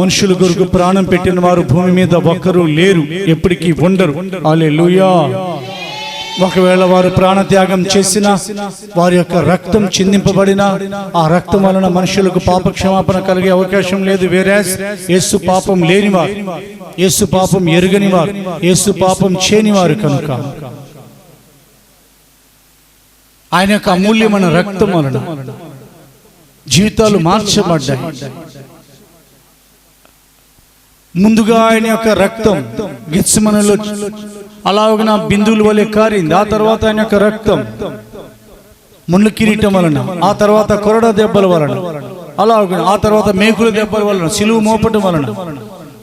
మనుషుల కొరకు ప్రాణం పెట్టిన వారు భూమి మీద ఒక్కరూ లేరు, ఎప్పటికీ ఉండరు. హల్లెలూయా. ఒకవేళ వారు ప్రాణత్యాగం చేసినా, వారి యొక్క రక్తం చిందింపబడినా, ఆ రక్తం వలన మనుషులకు పాప క్షమాపణ కలిగే అవకాశం లేదు. వేరే యేసు పాపం లేనివారు, యేసు పాపం ఎరుగనివారు, యేసు పాపం చేయనివారు కనుక ఆయన యొక్క అమూల్యమైన రక్తం వలన జీవితాలు మార్చబడ్డాయి. ముందుగా ఆయన యొక్క రక్తం గెత్సెమనెలో అలాగ బిందువుల వలె కారింది. ఆ తర్వాత ఆయన యొక్క రక్తం ముళ్ళు కిరీటం వలన, ఆ తర్వాత కొరడా దెబ్బల వలన, అలాగ ఆ తర్వాత మేకుల దెబ్బల వలన, సిలువ మోపటం వలన,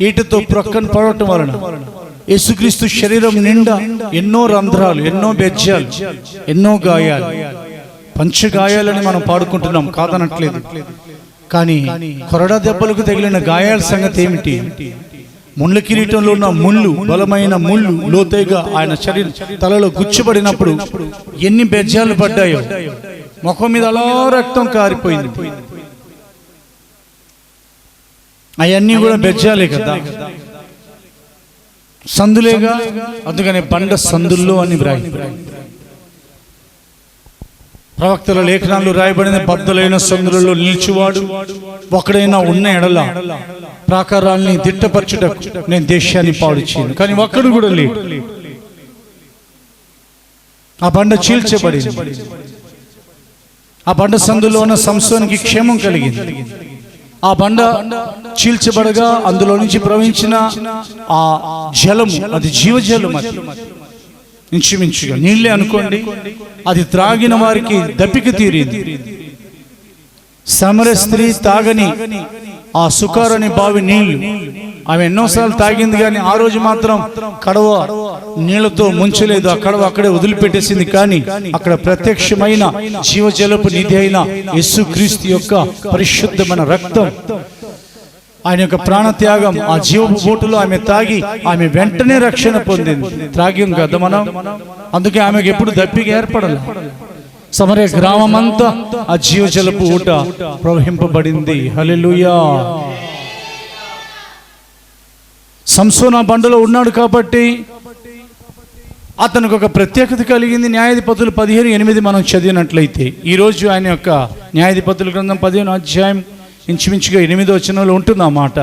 ఈటతో ప్రక్కన పడటం వలన యేసుక్రీస్తు శరీరం నిండా ఎన్నో రంధ్రాలు, ఎన్నో బెజ్జాలు, ఎన్నో గాయాలు, పంచగాయాలని మనం పాడుకుంటున్నాం, కాదనట్లేదు. కానీ కొరడా దెబ్బలకు తగిలిన గాయాల సంగతి ఏమిటి? ముళ్ళ కిరీటంలో ఉన్న ముళ్ళు, బలమైన ముళ్ళు లోతైగా ఆయన శరీరం తలలో గుచ్చబడినప్పుడు ఎన్ని బెజ్జాలు పడ్డాయో, ముఖం మీద అలా రక్తం కారిపోయింది. అవన్నీ కూడా బెజ్జాలే కదా, సందులేగా. అందుకనే బండ సందుల్లో అని వ్రాయి. ప్రవక్తల లేఖనాలు రాయబడిన బద్దలైన సందులలో నిలిచివాడు ఒక్కడైనా ఉన్న ఎడల ప్రాకారాల్ని దిట్టపరచుటకు నేను దేశాన్ని పాడు చేయను. కానీ ఒక్కడు కూడా లేడు. ఆ బండ చీల్చబడింది. ఆ బండ సందులో ఉన్న సంసోనికి క్షేమం కలిగింది. ఆ బండ చీల్చబడగా అందులో నుంచి ప్రవహించిన ఆ జలము, అది జీవజలం. అది ఇంచుమించుగా నీళ్ళే అనుకోండి. అది త్రాగిన వారికి దప్పిక తీరింది. సమర స్త్రీ తాగని ఆ సుకారని బావి నీళ్లు ఆమె ఎన్నోసార్లు తాగింది, కానీ ఆ రోజు మాత్రం కడవ నీళ్లతో ముంచలేదు. ఆ కడవ అక్కడే వదిలిపెట్టేసింది. కానీ అక్కడ ప్రత్యక్షమైన జీవజలపు నిధి అయిన యేసుక్రీస్తు యొక్క పరిశుద్ధమైన రక్తం, ఆయన యొక్క ప్రాణత్యాగం, ఆ జీవపు బోటులో ఆమె తాగి ఆమె వెంటనే రక్షణ పొందింది. త్రాగ్యం కదా మనం. అందుకే ఆమెకు ఎప్పుడు దప్పిక ఏర్పడాలి. సమరయ గ్రామం అంతా ఆ జీవజలపు ఊట ప్రవహింపబడింది. హల్లెలూయా. సంసోను ఆ బండలో ఉన్నాడు కాబట్టి అతనికి ఒక ప్రత్యేకత కలిగింది. న్యాయాధిపతులు 15:8 మనం చదివినట్లయితే, ఈరోజు ఆయన యొక్క న్యాయాధిపతుల గ్రంథం 15వ అధ్యాయం ఇంచుమించుగా 8వ వచనంలో ఉంటుంది ఆ మాట.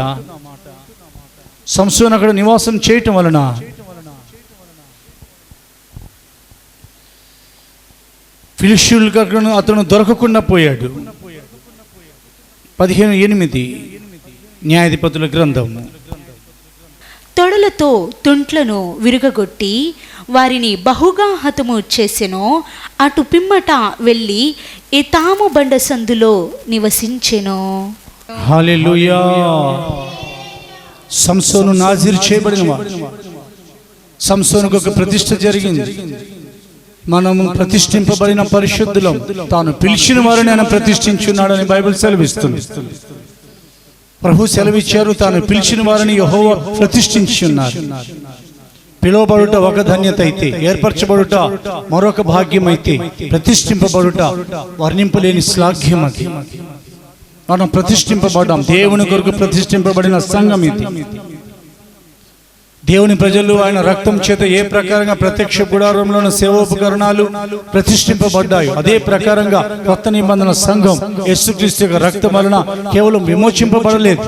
సంసోను అక్కడ నివాసం చేయటం వలన ఫిలిష్తీయులకు అతను దొరకకుండా పోయాడు. 15:8 న్యాయాధిపతుల గ్రంథం. తొడలతో తుంట్లను విరుగగొట్టి వారిని బహుగా హతము చేసెను. అటు పిమ్మట వెళ్ళి ఎతాము బండ సందులో నివసించెను. హల్లెలూయా. సంసోను నాజీరు చేయబడినవాడు. సంసోనుకు ఒక ప్రతిష్ఠ జరిగింది. మనము ప్రతిష్ఠింపబడిన పరిశుద్ధులం, తాను పిలిచిన వారిని ఆయన ప్రతిష్ఠించున్నాడని బైబిల్ సెలవిస్తుంది. ప్రభు సెలవిచ్చారు, తాను పిలిచిన వారిని యెహోవా ప్రతిష్ఠించి ఉన్నారు. పిలువబడుట ఒక ధన్యత అయితే, ఏర్పరచబడుట మరొక భాగ్యం అయితే, ప్రతిష్ఠింపబడుట వర్ణింపలేని శ్లాఘ్యం. అది మనం ప్రతిష్ఠింపబడ్డాం. దేవుని కొరకు ప్రతిష్ఠింపబడిన సంఘం ఇది. దేవుని ప్రజలు ఆయన రక్తం చేత ఏ ప్రకారంగా ప్రత్యక్ష గుడారంలోని సేవోపకరణాలు ప్రతిష్ఠింపబడ్డాయో, అదే ప్రకారంగా కొత్త నిబంధన సంఘం యేసుక్రీస్తు యొక్క రక్తం వలన కేవలం విమోచింపబడలేదు,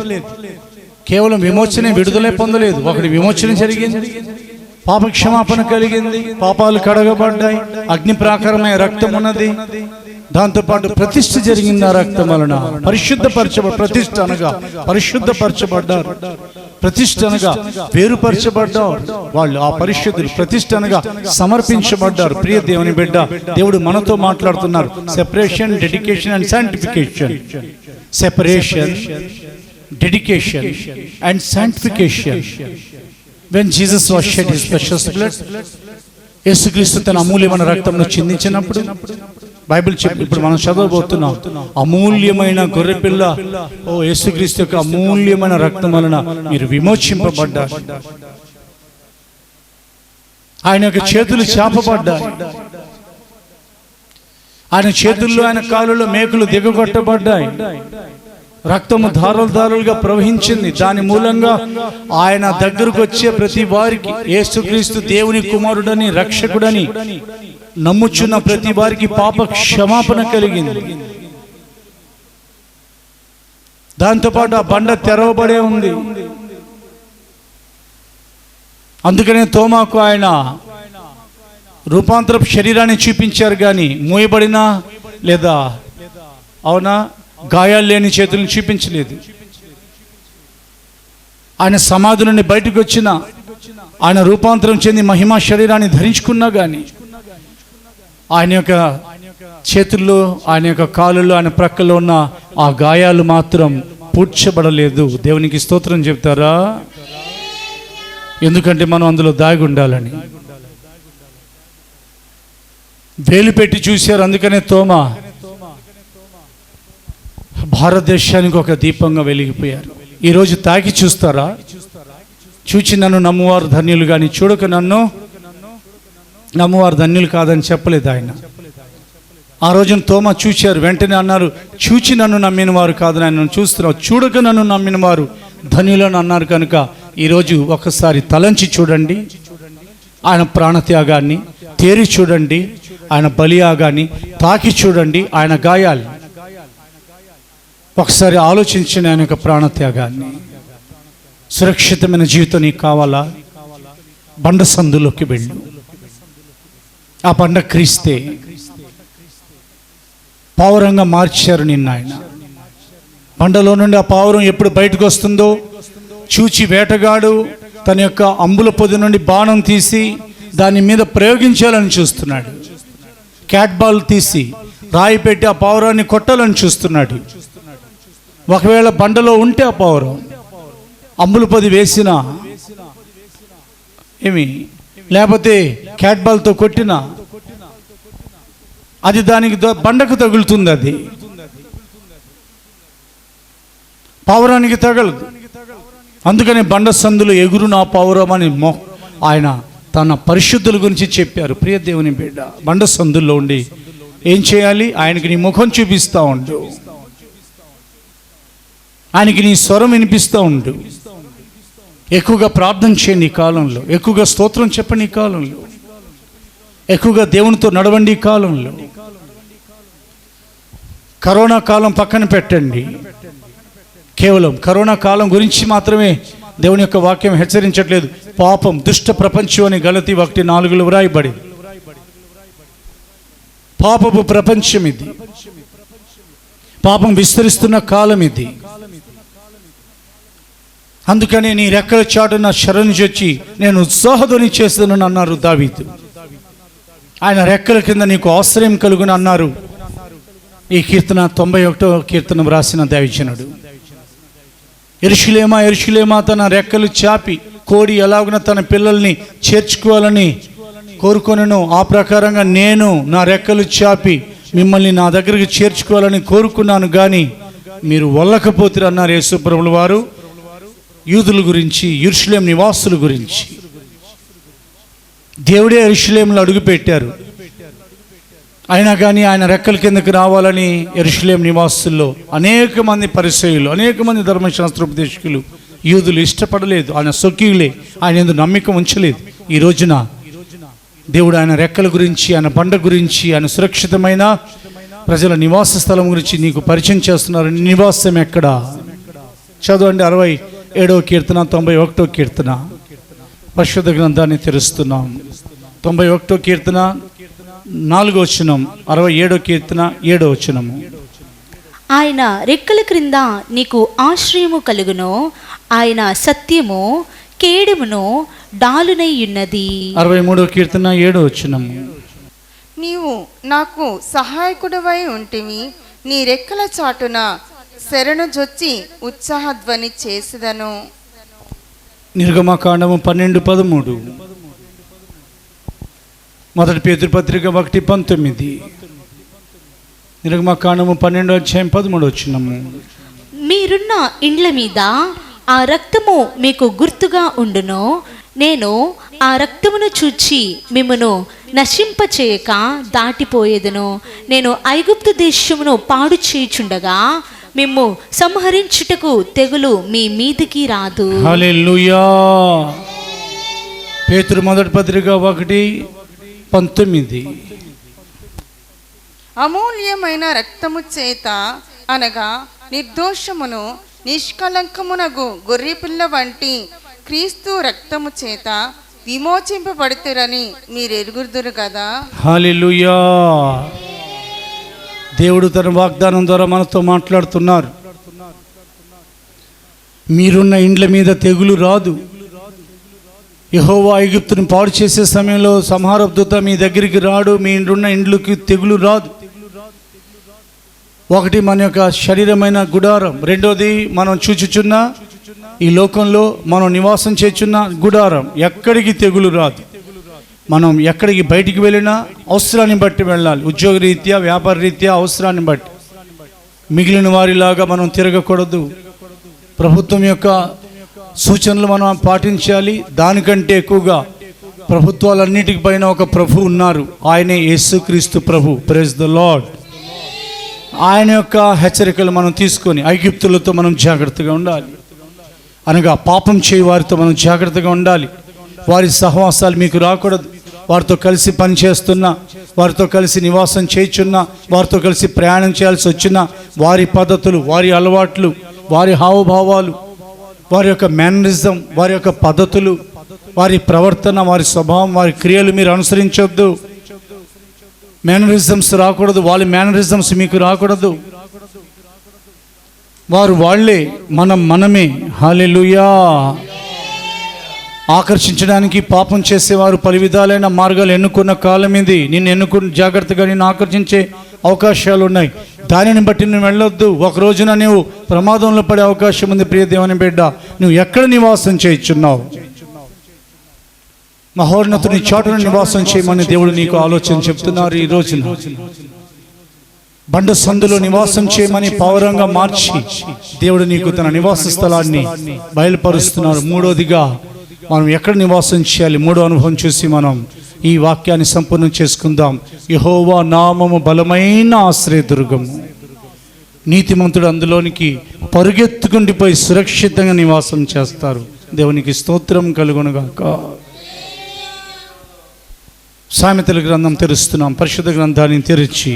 కేవలం విమోచన విడుదలే పొందలేదు. ఒకటి విమోచన జరిగింది, పాప క్షమాపణ కలిగింది, పాపాలు కడగబడ్డాయి, అగ్ని ప్రాకారమైన రక్తం ఉన్నది, దాంతోపాటు ప్రతిష్ఠ జరిగింది ఆ రక్తం వలన. ప్రతిష్ఠ అనగా పరిశుద్ధపరచబడ్డారు. ప్రతిష్ఠ అనగా వేరుపరచబడ్డారు వాళ్ళు, ఆ పరిశుద్ధులు. ప్రతిష్ఠ అనగా సమర్పించబడ్డారు. ప్రియ దేవుని బిడ్డ, దేవుడు మనతో మాట్లాడుతున్నారు. Separation, dedication and sanctification. Separation, dedication and sanctification. When Jesus was shed his precious blood, యేసుక్రీస్తు తన అమూల్యమైన రక్తంను చిందించినప్పుడు, బైబిల్ చెప్పి ఇప్పుడు మనం చదవబోతున్నాం, అమూల్యమైన గొర్రెపిల్ల, ఓ యేసుక్రీస్తు యొక్క అమూల్యమైన రక్తం వలన మీరు విమోచింపబడ్డారు. ఆయన యొక్క చేతులు చాపబడ్డాయి. ఆయన చేతుల్లో, ఆయన కాళ్ళలో మేకులు దిగగొట్టబడ్డాయి. రక్తము ధారలుగా ప్రవహించింది. దాని మూలంగా ఆయన దగ్గరకు వచ్చే ప్రతి వారికి, యేసుక్రీస్తు దేవుని కుమారుడని, రక్షకుడని నమ్ముచున్న ప్రతి వారికి పాప క్షమాపణ కలిగింది. దాంతోపాటు ఆ బండ తెరవబడే ఉంది. అందుకనే తోమాకు ఆయన రూపాంతరపు శరీరాన్ని చూపించారు, కానీ మూయబడిన లేదా అవునా గాయాలు లేని చేతులను చూపించలేదు. ఆయన సమాధి నుండి బయటకు వచ్చిన, ఆయన రూపాంతరం చెంది మహిమా శరీరాన్ని ధరించుకున్నా కానీ ఆయన యొక్క చేతుల్లో, ఆయన యొక్క కాళ్ళలో, ఆయన ప్రక్కలో ఉన్న ఆ గాయాలు మాత్రం పూడ్చబడలేదు. దేవునికి స్తోత్రం చెప్తారా? ఎందుకంటే మనం అందులో దాగి ఉండాలని. వేలు పెట్టి చూశారు. అందుకనే తోమా భారతదేశానికి ఒక దీపంగా వెలిగిపోయారు. ఈరోజు తాకి చూస్తారా? చూచి నన్ను నమ్మువారు ధన్యులు, కానీ చూడక నన్ను నమ్మువారు ధన్యులు కాదని చెప్పలేదు ఆయన. ఆ రోజున తోమా చూశారు, వెంటనే అన్నారు, చూచి నన్ను నమ్మిన వారు కాదు, నన్ను చూస్తున్నావు, చూడక నన్ను నమ్మిన వారు ధన్యులను అన్నారు. కనుక ఈరోజు ఒకసారి తలంచి చూడండి ఆయన ప్రాణత్యాగాన్ని, తేరి చూడండి ఆయన బలియాగాన్ని, తాకి చూడండి ఆయన గాయాలు. ఒకసారి ఆలోచించిన ఆయన యొక్క ప్రాణత్యాగాన్ని. సురక్షితమైన జీవితం నీకు కావాలా? బండ సందులోకి వెళ్ళు. ఆ బండ క్రీస్తే. పావురంగా మార్చారు నిన్న ఆయన. బండలో నుండి ఆ పావురం ఎప్పుడు బయటకు వస్తుందో చూచి వేటగాడు తన యొక్క అంబుల పొది నుండి బాణం తీసి దాని మీద ప్రయోగించాలని చూస్తున్నాడు. క్యాట్ బాల్ తీసి రాయి పెట్టి ఆ పావురాన్ని కొట్టాలని చూస్తున్నాడు. ఒకవేళ బండలో ఉంటే ఆ పావురం అంబుల పొది వేసినా ఏమి, లేకపోతే క్యాట్ బాల్తో కొట్టినా అది దానికి బండకు తగులుతుంది. అది పావురానికి తగలదు. అందుకని బండ సందులో ఎగురు నా పావురం అని ఆయన తన పరిశుద్ధుల గురించి చెప్పారు. ప్రియ దేవుని బిడ్డ, బండ సందుల్లో ఉండి ఏం చేయాలి? ఆయనకి నీ ముఖం చూపిస్తూ ఉండు, ఆయనకి నీ స్వరం వినిపిస్తూ ఉండు. ఎక్కువగా ప్రార్థన చేయండి ఈ కాలంలో, ఎక్కువగా స్తోత్రం చెప్పండి ఈ కాలంలో, ఎక్కువగా దేవునితో నడవండి ఈ కాలంలో. కరోనా కాలం పక్కన పెట్టండి. కేవలం కరోనా కాలం గురించి మాత్రమే దేవుని యొక్క వాక్యం హెచ్చరించట్లేదు. పాపం, దుష్ట ప్రపంచం అని గలతీ 1:4 వ్రాయబడి. పాపపు ప్రపంచం ఇది. పాపం విస్తరిస్తున్న కాలం ఇది. అందుకని నీ రెక్కల చాటున శరణు చొచ్చి నేను ఉత్సాహధ్వని చేస్తానని అన్నారు దావీదు. ఆయన రెక్కల కింద నీకు ఆశ్రయం కలుగును అన్నారు. ఈ కీర్తన 91వ కీర్తన వ్రాసిన దైవజనుడు. యెరూషలేమా యెరూషలేమా తన రెక్కలు చాపి కోడి ఎలాగున తన పిల్లల్ని చేర్చుకోవాలని కోరుకొనెను, ఆ ప్రకారంగా నేను నా రెక్కలు చాపి మిమ్మల్ని నా దగ్గరికి చేర్చుకోవాలని కోరుకున్నాను, కానీ మీరు వల్లకపోతురు అన్నారు యేసు ప్రభువుల వారు యూదుల గురించి, యెరూషలేం నివాసుల గురించి. దేవుడే యెరూషలేంలో అడుగుపెట్టారు. అయినా కానీ ఆయన రెక్కల కిందకి రావాలని యెరూషలేం నివాసుల్లో అనేక మంది పరిసయ్యులు, అనేక మంది ధర్మశాస్త్రోపదేశకులు, యూదులు ఇష్టపడలేదు. ఆయన స్వకీయులే, ఆయన ఎందుకు నమ్మిక ఉంచలేదు. ఈ రోజున దేవుడు ఆయన రెక్కల గురించి, ఆయన బండ గురించి, ఆయన సురక్షితమైన ప్రజల నివాస స్థలం గురించి నీకు పరిచయం చేస్తున్నారు. నివాసం ఎక్కడ? చదవండి 67వ కీర్తన 91వ కీర్తన. పరిశుద్ధ గ్రంథాన్ని తెరుస్తున్నాం. 91వ కీర్తన 4వ వచనం, 67వ కీర్తన 7వ వచనము. ఆయన రెక్కల క్రింద నీకు ఆశ్రయము కలుగును, ఆయన సత్యము కేడమును డాలునై ఉన్నది. 63వ కీర్తన 7వ వచనము. నీవు నాకు సహాయకుడవై ఉంటివి, నీ రెక్కల చాటున శరణు జొచ్చి ఉత్సాహధ్వని చేసిదను. నిర్గమకాండము 12:13. మొదటి పేతురు పత్రిక 1:19. నిర్గమకాండము 12:13 వచనము. మీరున్న ఇండ్ల మీద ఆ రక్తము మీకు గుర్తుగా ఉండును, నేను ఆ రక్తమును చూచి మిమ్మును నశింపచేయక దాటిపోయేదను. నేను ఐగుప్తు దేశమును పాడు చేయుచుండగా మిమ్ము సంహరించుటకు తెగులు మీ మీదికి రాదు. హల్లెలూయా. పేతురు మొదటి పత్రిక 1:19. అమూల్యమైన రక్తము చేత అనగా నిర్దోషమును నిష్కలంకమునగు గొర్రెపిల్ల వంటి క్రీస్తు రక్తము చేత విమోచింపబడుతురని మీరు ఎరుగుదురు కదా. హల్లెలూయా. దేవుడు తన వాగ్దానం ద్వారా మనతో మాట్లాడుతున్నారు. మీరున్న ఇండ్ల మీద తెగులు రాదు. యెహోవా ఐగుప్తును పాడు చేసే సమయంలో సంహారపు దూత మీ దగ్గరికి రాడు, మీ ఇండ్లున్న ఇండ్లకి తెగులు రాదు. ఒకటి మన యొక్క శరీరమైన గుడారం, రెండోది మనం చూచుచున్న ఈ లోకంలో మనం నివాసం చేస్తున్న గుడారం, ఎక్కడికి తెగులు రాదు. మనం ఎక్కడికి బయటికి వెళ్ళినా అవసరాన్ని బట్టి వెళ్ళాలి. ఉద్యోగ రీత్యా, వ్యాపార రీత్యా అవసరాన్ని బట్టి. మిగిలిన వారిలాగా మనం తిరగకూడదు. ప్రభుత్వం యొక్క సూచనలు మనం పాటించాలి. దానికంటే ఎక్కువగా ప్రభుత్వాలన్నిటికి పైన ఒక ప్రభు ఉన్నారు, ఆయనే యేసుక్రీస్తు ప్రభు. Praise the lord. ఆయన యొక్క హెచ్చరికలు మనం తీసుకొని ఐగుప్తులతో మనం జాగ్రత్తగా ఉండాలి. అనగా పాపం చేయి వారితో మనం జాగ్రత్తగా ఉండాలి. వారి సహవాసాలు మీకు రాకూడదు. వారితో కలిసి పనిచేస్తున్నా, వారితో కలిసి నివాసం చేయుచున్నా, వారితో కలిసి ప్రయాణం చేయాల్సి వచ్చినా వారి పద్ధతులు, వారి అలవాట్లు, వారి హావభావాలు, వారి యొక్క మేనరిజం, వారి యొక్క పద్ధతులు, వారి ప్రవర్తన, వారి స్వభావం, వారి క్రియలు మీరు అనుసరించొద్దు. మేనరిజమ్స్ రాకూడదు. వాళ్ళ మేనరిజమ్స్ మీకు రాకూడదు. వారు వాళ్ళే, మనం మనమే. హల్లెలూయా. ఆకర్షించడానికి పాపం చేసేవారు పలు విధాలైన మార్గాలు ఎన్నుకున్న కాలం ఇది. నిన్ను ఎన్నుకుని జాగ్రత్తగా నిన్ను ఆకర్షించే అవకాశాలు ఉన్నాయి. దానిని బట్టి నువ్వు వెళ్ళొద్దు. ఒక రోజున నువ్వు ప్రమాదంలో పడే అవకాశం ఉంది. ప్రియ దేవుని బిడ్డ, నువ్వు ఎక్కడ నివాసం చేయుచున్నావు? మహోన్నతుని చాటును నివాసం చేయమని దేవుడు నీకు ఆలోచన చెప్తున్నారు. ఈ రోజున బండ సందులో నివాసం చేయమని పౌరంగా మార్చి దేవుడు నీకు తన నివాస స్థలాన్ని బయలుపరుస్తున్నారు. మూడోదిగా మనం ఎక్కడ నివాసం చేయాలి? మూడో అనుభవం చూసి మనం ఈ వాక్యాన్ని సంపూర్ణం చేసుకుందాం. యెహోవా నామము బలమైన ఆశ్రయదుర్గము, నీతిమంతుడు అందులోనికి పరుగెత్తుకుండిపోయి సురక్షితంగా నివాసం చేస్తారు. దేవునికి స్తోత్రం కలుగునుగాక. సామెతల గ్రంథం తెరుస్తున్నాం. పరిశుద్ధ గ్రంథాన్ని తెరిచి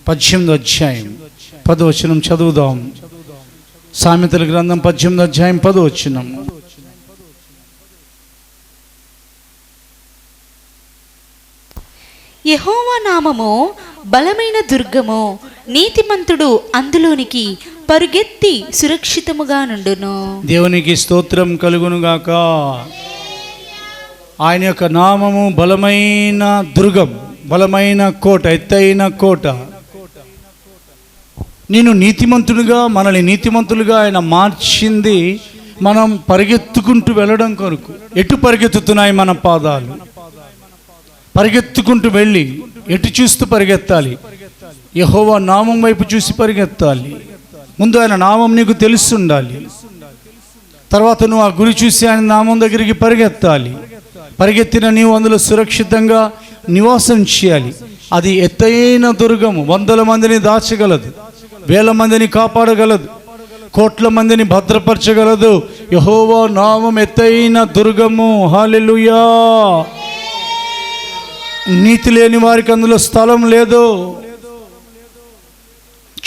18వ అధ్యాయం 10వ వచనం చదువుదాం. సామెతల గ్రంథం 18వ అధ్యాయం 10వ వచనం. యెహోవా నామము బలమైన దుర్గము, నీతిమంతుడు అందులోనికి పరుగెత్తి సురక్షితముగా నుండును. దేవునికి స్తోత్రం కలుగునుగాక. ఆయన యొక్క నామము బలమైన దుర్గం, బలమైన కోట, ఎత్తైన కోట. నేను నీతిమంతుడిగా, మనల్ని నీతిమంతులుగా ఆయన మార్చింది మనం పరిగెత్తుకుంటూ వెళ్ళడం కొరకు. ఎటు పరిగెత్తుతున్నాయి మన పాదాలు? పరిగెత్తుకుంటూ వెళ్ళి ఎటు చూస్తూ పరిగెత్తాలి? యెహోవా నామం వైపు చూసి పరిగెత్తాలి. ముందు ఆయన నామం నీకు తెలిసి ఉండాలి. తర్వాత నువ్వు ఆ గురి చూసి ఆయన నామం దగ్గరికి పరిగెత్తాలి. పరిగెత్తిన నీవు అందులో సురక్షితంగా నివాసం చేయాలి. అది ఎత్తైన దుర్గము, 100 మందిని దాచగలదు, 1000 మందిని కాపాడగలదు, కోట్ల మందిని భద్రపరచగలదు. యెహోవా నామం ఎత్తైన దుర్గము. హల్లెలూయా. నీతి లేని వారికి అందులో స్థలం లేదు.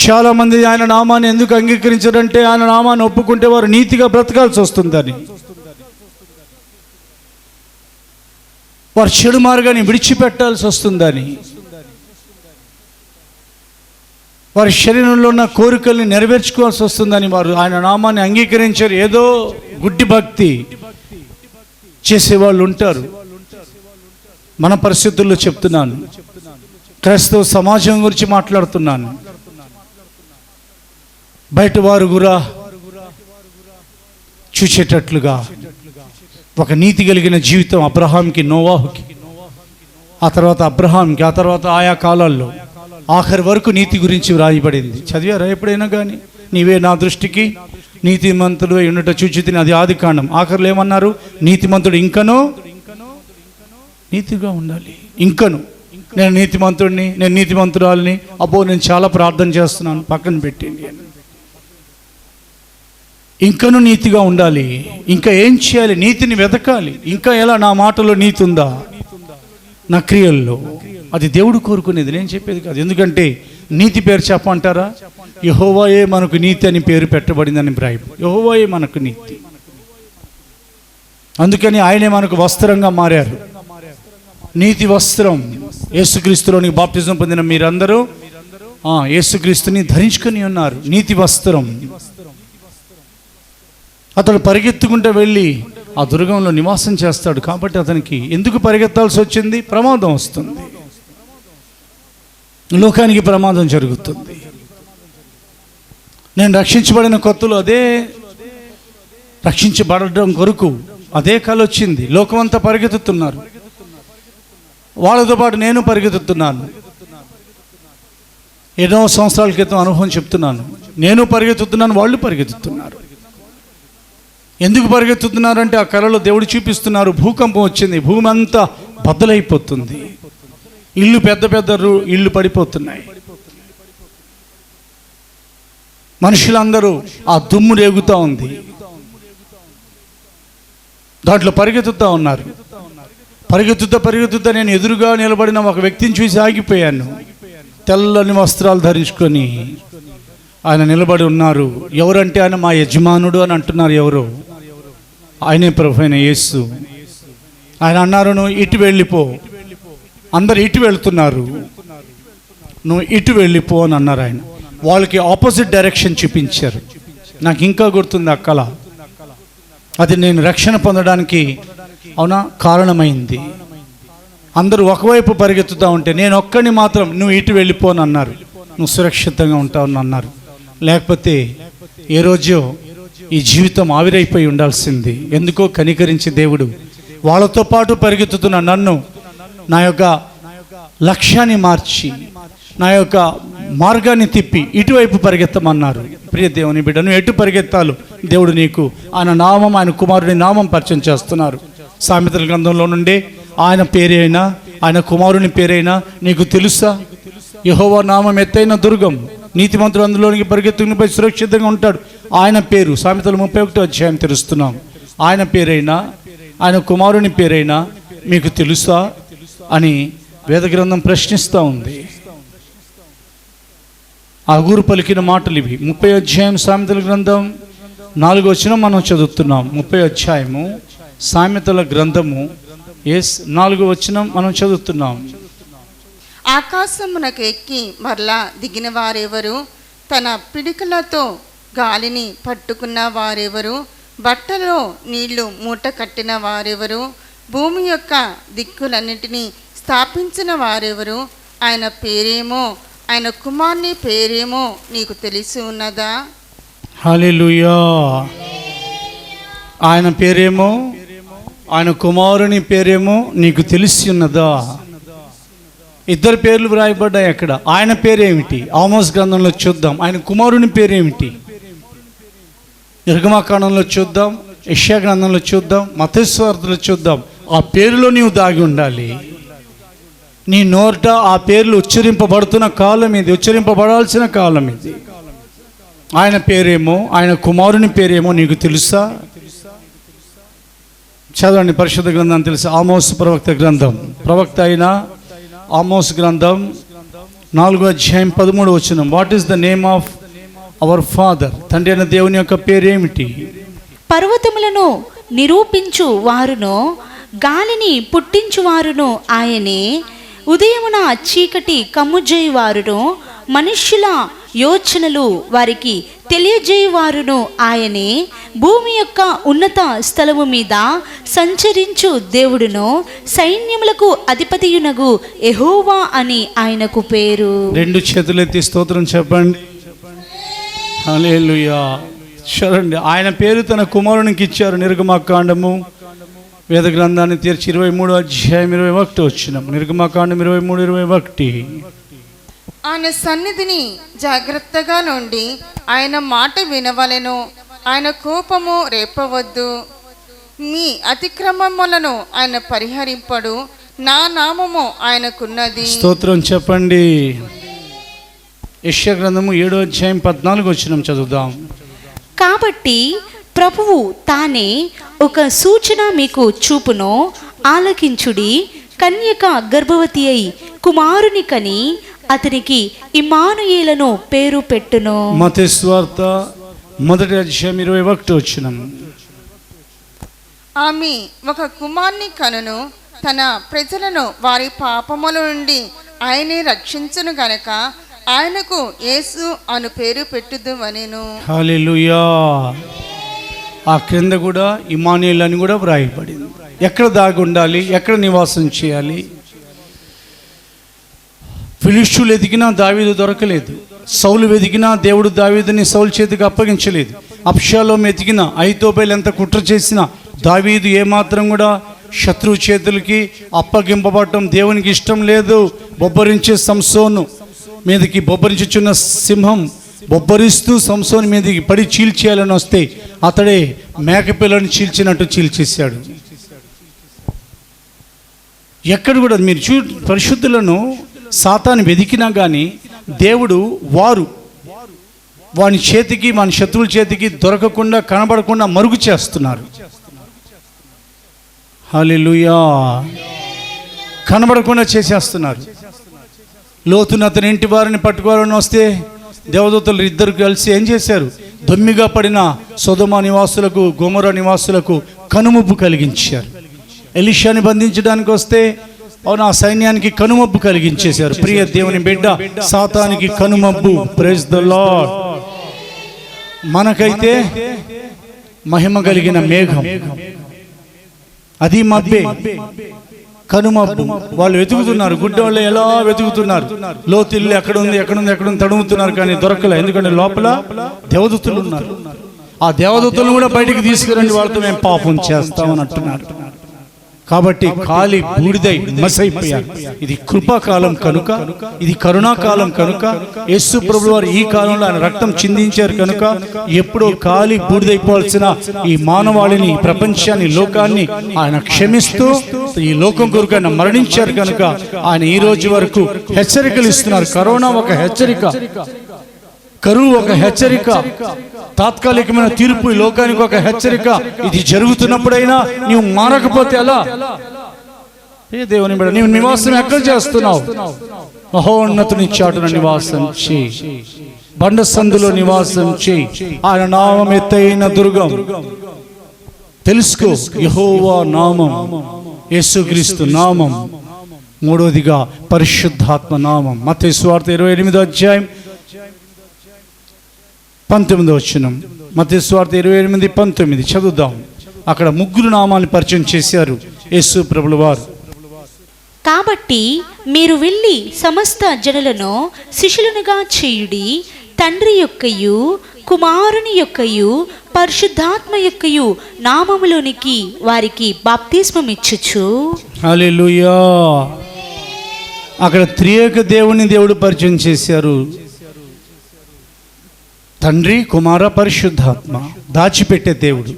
చాలా మంది ఆయన నామాన్ని ఎందుకు అంగీకరించారంటే ఆయన నామాన్ని ఒప్పుకుంటే వారు నీతిగా బ్రతకాల్సి వస్తుందని, వారు చెడు మార్గాన్ని విడిచిపెట్టాల్సి వస్తుందని. వారి శరీరంలో ఉన్న కోరికల్ని నెరవేర్చుకోవాల్సి వస్తుందని వారు ఆయన నామాన్ని అంగీకరించారు. ఏదో గుడ్డి భక్తి చేసేవాళ్ళు ఉంటారు. మన పరిస్థితుల్లో చెప్తున్నాను, క్రైస్తవ సమాజం గురించి మాట్లాడుతున్నాను. బయట వారు కూడా చూసేటట్లుగా ఒక నీతి కలిగిన జీవితం అబ్రహాంకి, నోవాహుకి, ఆ తర్వాత అబ్రహాంకి, ఆ తర్వాత ఆయా కాలాల్లో ఆఖరి వరకు నీతి గురించి వ్రాయబడింది. చదివారా ఎప్పుడైనా కానీ? నీవే నా దృష్టికి నీతిమంతుడు ఉన్నట్టు చూచితిని, అది ఆది కాండం. ఆఖరిలో ఏమన్నారు? నీతిమంతుడు ఇంకనూ నీతిగా ఉండాలి. ఇంకను నేను నీతిమంతుడిని, నేను నీతిమంతురాలిని, అబ్బో నేను చాలా ప్రార్థన చేస్తున్నాను, పక్కన పెట్టండి అని. ఇంకను నీతిగా ఉండాలి. ఇంకా ఏం చేయాలి? నీతిని వెతకాలి. ఇంకా ఎలా? నా మాటలో నీతి ఉందా? నా క్రియల్లో? అది దేవుడు కోరుకునేది, నేను చెప్పేది కాదు. ఎందుకంటే నీతి పేరు చెప్పంటారా? యెహోవాయే మనకు నీతి అని పేరు పెట్టబడిందని వ్రాయి. యెహోవాయే మనకు నీతి. అందుకని ఆయనే మనకు వస్త్రంగా మారారు. నీతి వస్త్రం. యేసుక్రీస్తులోనికి బాప్తిజం పొందిన మీరందరూ యేసుక్రీస్తుని ధరించుకొని ఉన్నారు. నీతి వస్త్రం. అతడు పరిగెత్తుకుంటూ వెళ్ళి ఆ దుర్గంలో నివాసం చేస్తాడు. కాబట్టి అతనికి ఎందుకు పరిగెత్తాల్సి వచ్చింది? ప్రమాదం వస్తుంది, లోకానికి ప్రమాదం జరుగుతుంది. నేను రక్షించబడిన కొత్తలో అదే రక్షించబడడం కొరకు అదే కళ వచ్చింది. లోకమంతా పరిగెత్తుతున్నారు, వాళ్ళతో పాటు నేను పరిగెత్తుతున్నాను. ఎన్నో సంవత్సరాల క్రితం అనుభవం చెప్తున్నాను. నేను పరిగెత్తుతున్నాను, వాళ్ళు పరిగెత్తుతున్నారు. ఎందుకు పరిగెత్తుతున్నారంటే ఆ కళలో దేవుడు చూపిస్తున్నారు. భూకంపం వచ్చింది, భూమి అంతా బద్దలైపోతుంది, ఇళ్ళు పెద్ద పెద్ద ఇళ్ళు పడిపోతున్నాయి. మనుషులందరూ ఆ దుమ్ము రేగుతూ ఉంది, దాంట్లో పరిగెత్తుతూ ఉన్నారు. పరిగెత్తుతా నేను ఎదురుగా నిలబడిన ఒక వ్యక్తిని చూసి ఆగిపోయాను. తెల్లని వస్త్రాలు ధరించుకొని ఆయన నిలబడి ఉన్నారు. ఎవరంటే ఆయన మా యజమానుడు అని అంటున్నారు. ఎవరు? ఆయనే ప్రభు అయిన యేసు. ఆయన అన్నారు, నువ్వు ఇటు వెళ్ళిపో. అందరు ఇటు వెళ్తున్నారు, నువ్వు ఇటు వెళ్ళిపో అని అన్నారు. ఆయన వాళ్ళకి ఆపోజిట్ డైరెక్షన్ చూపించారు. నాకు ఇంకా గుర్తుంది ఆ కళ. అది నేను రక్షణ పొందడానికి కారణమైంది. అందరూ ఒకవైపు పరిగెత్తుతూ ఉంటే నేను ఒక్కడిని మాత్రం నువ్వు ఇటు వెళ్ళిపోని అన్నారు. నువ్వు సురక్షితంగా ఉంటావు అన్నారు. లేకపోతే ఏ రోజో ఈ జీవితం ఆవిరైపోయి ఉండాల్సింది. ఎందుకో కనికరించి దేవుడు వాళ్ళతో పాటు పరిగెత్తుతున్న నన్ను నా యొక్క లక్ష్యాన్ని మార్చి, నా యొక్క మార్గాన్ని తిప్పి ఇటువైపు పరిగెత్తమన్నారు. ప్రియ దేవుని బిడ్డ, నువ్వు ఎటు పరిగెత్తాలో దేవుడు నీకు ఆయన నామం, ఆయన కుమారుని నామం పరిచయం చేస్తున్నారు. సామెతల గ్రంథంలో నుండి ఆయన పేరైనా, ఆయన కుమారుని పేరైనా నీకు తెలుసా? యెహోవా నామం ఎత్తైన దుర్గం, నీతిమంతుడు అందులోనికి పరిగెత్తుకునిపై సురక్షితంగా ఉంటాడు. ఆయన పేరు సామెతలు 31వ అధ్యాయం తెలుస్తున్నాం. ఆయన పేరైనా, ఆయన కుమారుని పేరైనా మీకు తెలుసా అని వేద గ్రంథం ప్రశ్నిస్తూ ఉంది. ఆ ఊరు పలికిన మాటలు ఇవి. 30వ అధ్యాయం సామెతల గ్రంథం 4వ వచనం మనం చదువుతున్నాం. 30వ అధ్యాయము సామెతల గ్రంథము 4వ వచనం మనం చదువుతున్నాం. ఆకాశమునకు ఎక్కి మరలా దిగిన వారెవరు? తన పిడికలతో గాలిని పట్టుకున్న వారెవరు? బట్టలో నీళ్లు మూట కట్టిన వారెవరు? భూమి యొక్క దిక్కులన్నిటినీ స్థాపించిన వారెవరు? ఆయన పేరేమో, ఆయన కుమారుని పేరేమో నీకు తెలిసి ఉన్నదా? హల్లెలూయా. ఆయన పేరేమో, ఆయన కుమారుని పేరేమో నీకు తెలిసి ఉన్నదా? ఇద్దరు పేర్లు వ్రాయబడ్డాయి అక్కడ. ఆయన పేరేమిటి? ఆమోస్ గ్రంథంలో చూద్దాం. ఆయన కుమారుని పేరేమిటి? నిర్గమకాండంలో చూద్దాం, యెషయా గ్రంథంలో చూద్దాం, మత్తయి సువార్తలో చూద్దాం. ఆ పేరులో నీవు దాగి ఉండాలి. నీ నోట ఆ పేర్లు ఉచ్చరింపబడుతున్న కాలం ఇది, ఉచ్చరింపబడాల్సిన కాలం ఇది. ఆయన పేరేమో, ఆయన కుమారుని పేరేమో నీకు తెలుసా? చదవండి పరిశుద్ధ గ్రంథం తెలుసా? ఆమోస్ ప్రవక్త గ్రంథం, ప్రవక్త అయిన ఆమోస్ గ్రంథం 4వ అధ్యాయం 13వ వచనం. What is the name of our father? తండ్రి అయిన దేవుని యొక్క పేరేమిటి? పర్వతములను నిరూపించు వారును, గాలిని పుట్టించు వారును ఆయనే. ఉదయమున చీకటి కమ్ముజేయు వారును, మనుష్యుల యోచనలు వారికి తెలియజేయువారును ఆయనే. భూమి యొక్క ఉన్నత స్థలము మీద సంచరించు దేవుడును, సైన్యములకు అధిపతియునగు యెహోవా అని ఆయనకు పేరు. రెండు చేతులెత్తి స్తోత్రం చెప్పండి. హల్లెలూయా. చూడండి, ఆయన పేరు తన కుమారునికి ఇచ్చారు. నిర్గమకాండము వేద గ్రంథాన్ని తెరిచి 23వ అధ్యాయం 21 వచ్చిన నిర్గమకాండం 23:21. ఆయన సన్నిధిని జాగ్రత్తగా నుండి ఆయన మాట వినవలెను, ఆయన కోపము రేపవద్దు. మీ అతిక్రమములను ఆయన పరిహరింపడు, నా నామము ఆయనకున్నది. స్తోత్రం చెప్పండి. యెషయా గ్రంథము 7వ అధ్యాయం 14 వచ్చిన చదువుదాం. కాబట్టి ప్రభువు తానే ఒక సూచన మీకు చూపును, ఆలకించుడి. కన్యక గర్భవతి అయి కుమారుని కని అతనికి ఇమ్మానుయేలను పేరు పెట్టును. మత్తయి సువార్త 1వ అధ్యాయం 21 వచ్చిన. ఆమె ఒక కుమార్ని కనును, తన ప్రజలను వారి పాపముల నుండి ఆయనే రక్షించును గనక ఆయనకు యేసు అను పేరు పెట్టుదువనెను. హల్లెలూయా. ఆ క్రింద కూడా ఇమ్మానుయేల్ అని కూడా వ్రాయబడింది. ఎక్కడ దాగి ఉండాలి, ఎక్కడ నివాసం చేయాలి? ఫిలిష్యులు ఎదిగినా దావీదు దొరకలేదు. సౌలు వెదిగినా దేవుడు దావీదుని సౌలు చేతికి అప్పగించలేదు. అబ్షాలోము ఎదిగినా, అహీతోపెలు ఎంత కుట్ర చేసినా దావీదు ఏమాత్రం కూడా శత్రువు చేతులకి అప్పగింపబడటం దేవునికి ఇష్టం లేదు. బొబ్బరించే సంసోను మీదకి, బొబ్బరించుచున్న సింహం బొబ్బరిస్తూ సంసోను మీదకి పడి చీల్చేయాలని వస్తే అతడే మేకపిల్లని చీల్చినట్టు చీల్చేశాడు. ఎక్కడ కూడా మీరు పరిశుద్ధులను సాతాను వెదికినా కానీ దేవుడు వాని చేతికి, వాని శత్రువుల చేతికి దొరకకుండా, కనబడకుండా మరుగు చేస్తున్నారు. హల్లెలూయా. కనబడకుండా చేసేస్తున్నారు. లోతును అతని ఇంటి వారిని పట్టుకోవాలని వస్తే దేవదూతలు ఇద్దరు కలిసి ఏం చేశారు? దొమ్మిగా పడిన సొదొమ నివాసులకు, గొమొర నివాసులకు కనుమబ్బు కలిగించారు. ఎలీషాని బంధించడానికి వస్తే అవును, ఆ సైన్యానికి కనుమబ్బు కలిగించేశారు. ప్రియ దేవుని బిడ్డ, సాతానికి కనుమబ్బు. Praise the lord. మనకైతే మహిమ కలిగిన మేఘం, అది మబ్బే, కనుమబ్బు. వాళ్ళు వెతుకుతున్నారు, గుడ్డ వాళ్ళు ఎలా వెతుకుతున్నారు, లోతిల్లు ఎక్కడుంది తడుముతున్నారు, కానీ దొరకలే. ఎందుకంటే లోపల దేవదూతలు ఉన్నారు. ఆ దేవదూతలను కూడా బయటికి తీసుకురండి, వాళ్ళతో మేము పాపం చేస్తామని అంటున్నారు. కాబట్టి కాలి బూడిదై మసైపోయారు. ఇది కృపాకాలం కనుక, ఇది కరుణాకాలం కనుక, యేసు ప్రభువు వారు ఈ కాలంలో ఆయన రక్తం చిందించారు కనుక ఎప్పుడో కాలి బూడిదైపోవాల్సిన ఈ మానవాళిని, ఈ ప్రపంచాన్ని, లోకాన్ని ఆయన క్షమిస్తూ ఈ లోకం కొరకు ఆయన మరణించారు కనుక ఆయన ఈ రోజు వరకు హెచ్చరికలు ఇస్తున్నారు. కరోనా ఒక హెచ్చరిక, కరువు ఒక హెచ్చరిక, తాత్కాలికమైన తీర్పు ఈ లోకానికి ఒక హెచ్చరిక. ఇది జరుగుతున్నప్పుడైనా నీవు మారకపోతే ఎలా? ఏ దేవుని బిడ్డ, నీవు నివాసం ఎక్కడ చేస్తున్నావు? మహోన్నతుని చాటున నివాసం చేయి, బండ సందులో నివాసం చేయి. ఆయన నామం ఎత్తైన దుర్గం. తెలుసుకో, యెహోవా నామం, యేసుక్రీస్తు నామం. మూడవదిగా పరిశుద్ధాత్మ నామం. మత్తయి సువార్త 28వ అధ్యాయం 19వ వచనం. మత్తయి సువార్త 28:19 చదువుదాం. అక్కడ ముగ్గురు నామాన్ని పరిచయం చేశారు యేసు ప్రభుల వారు. కాబట్టి మీరు వెళ్ళి సమస్త జనులను శిష్యులనుగా చేయుడి, తండ్రి యొక్కయు, కుమారుని యొక్కయు, పరిశుద్ధాత్మ యొక్కయు నామములోనికి వారికి బాప్తిస్మం ఇచ్చుచు. హల్లెలూయా. అక్కడ త్రియేక దేవుడు పరిచయం చేశారు. తండ్రి, కుమార, పరిశుద్ధాత్మ. దాచిపెట్టే దేవుడు.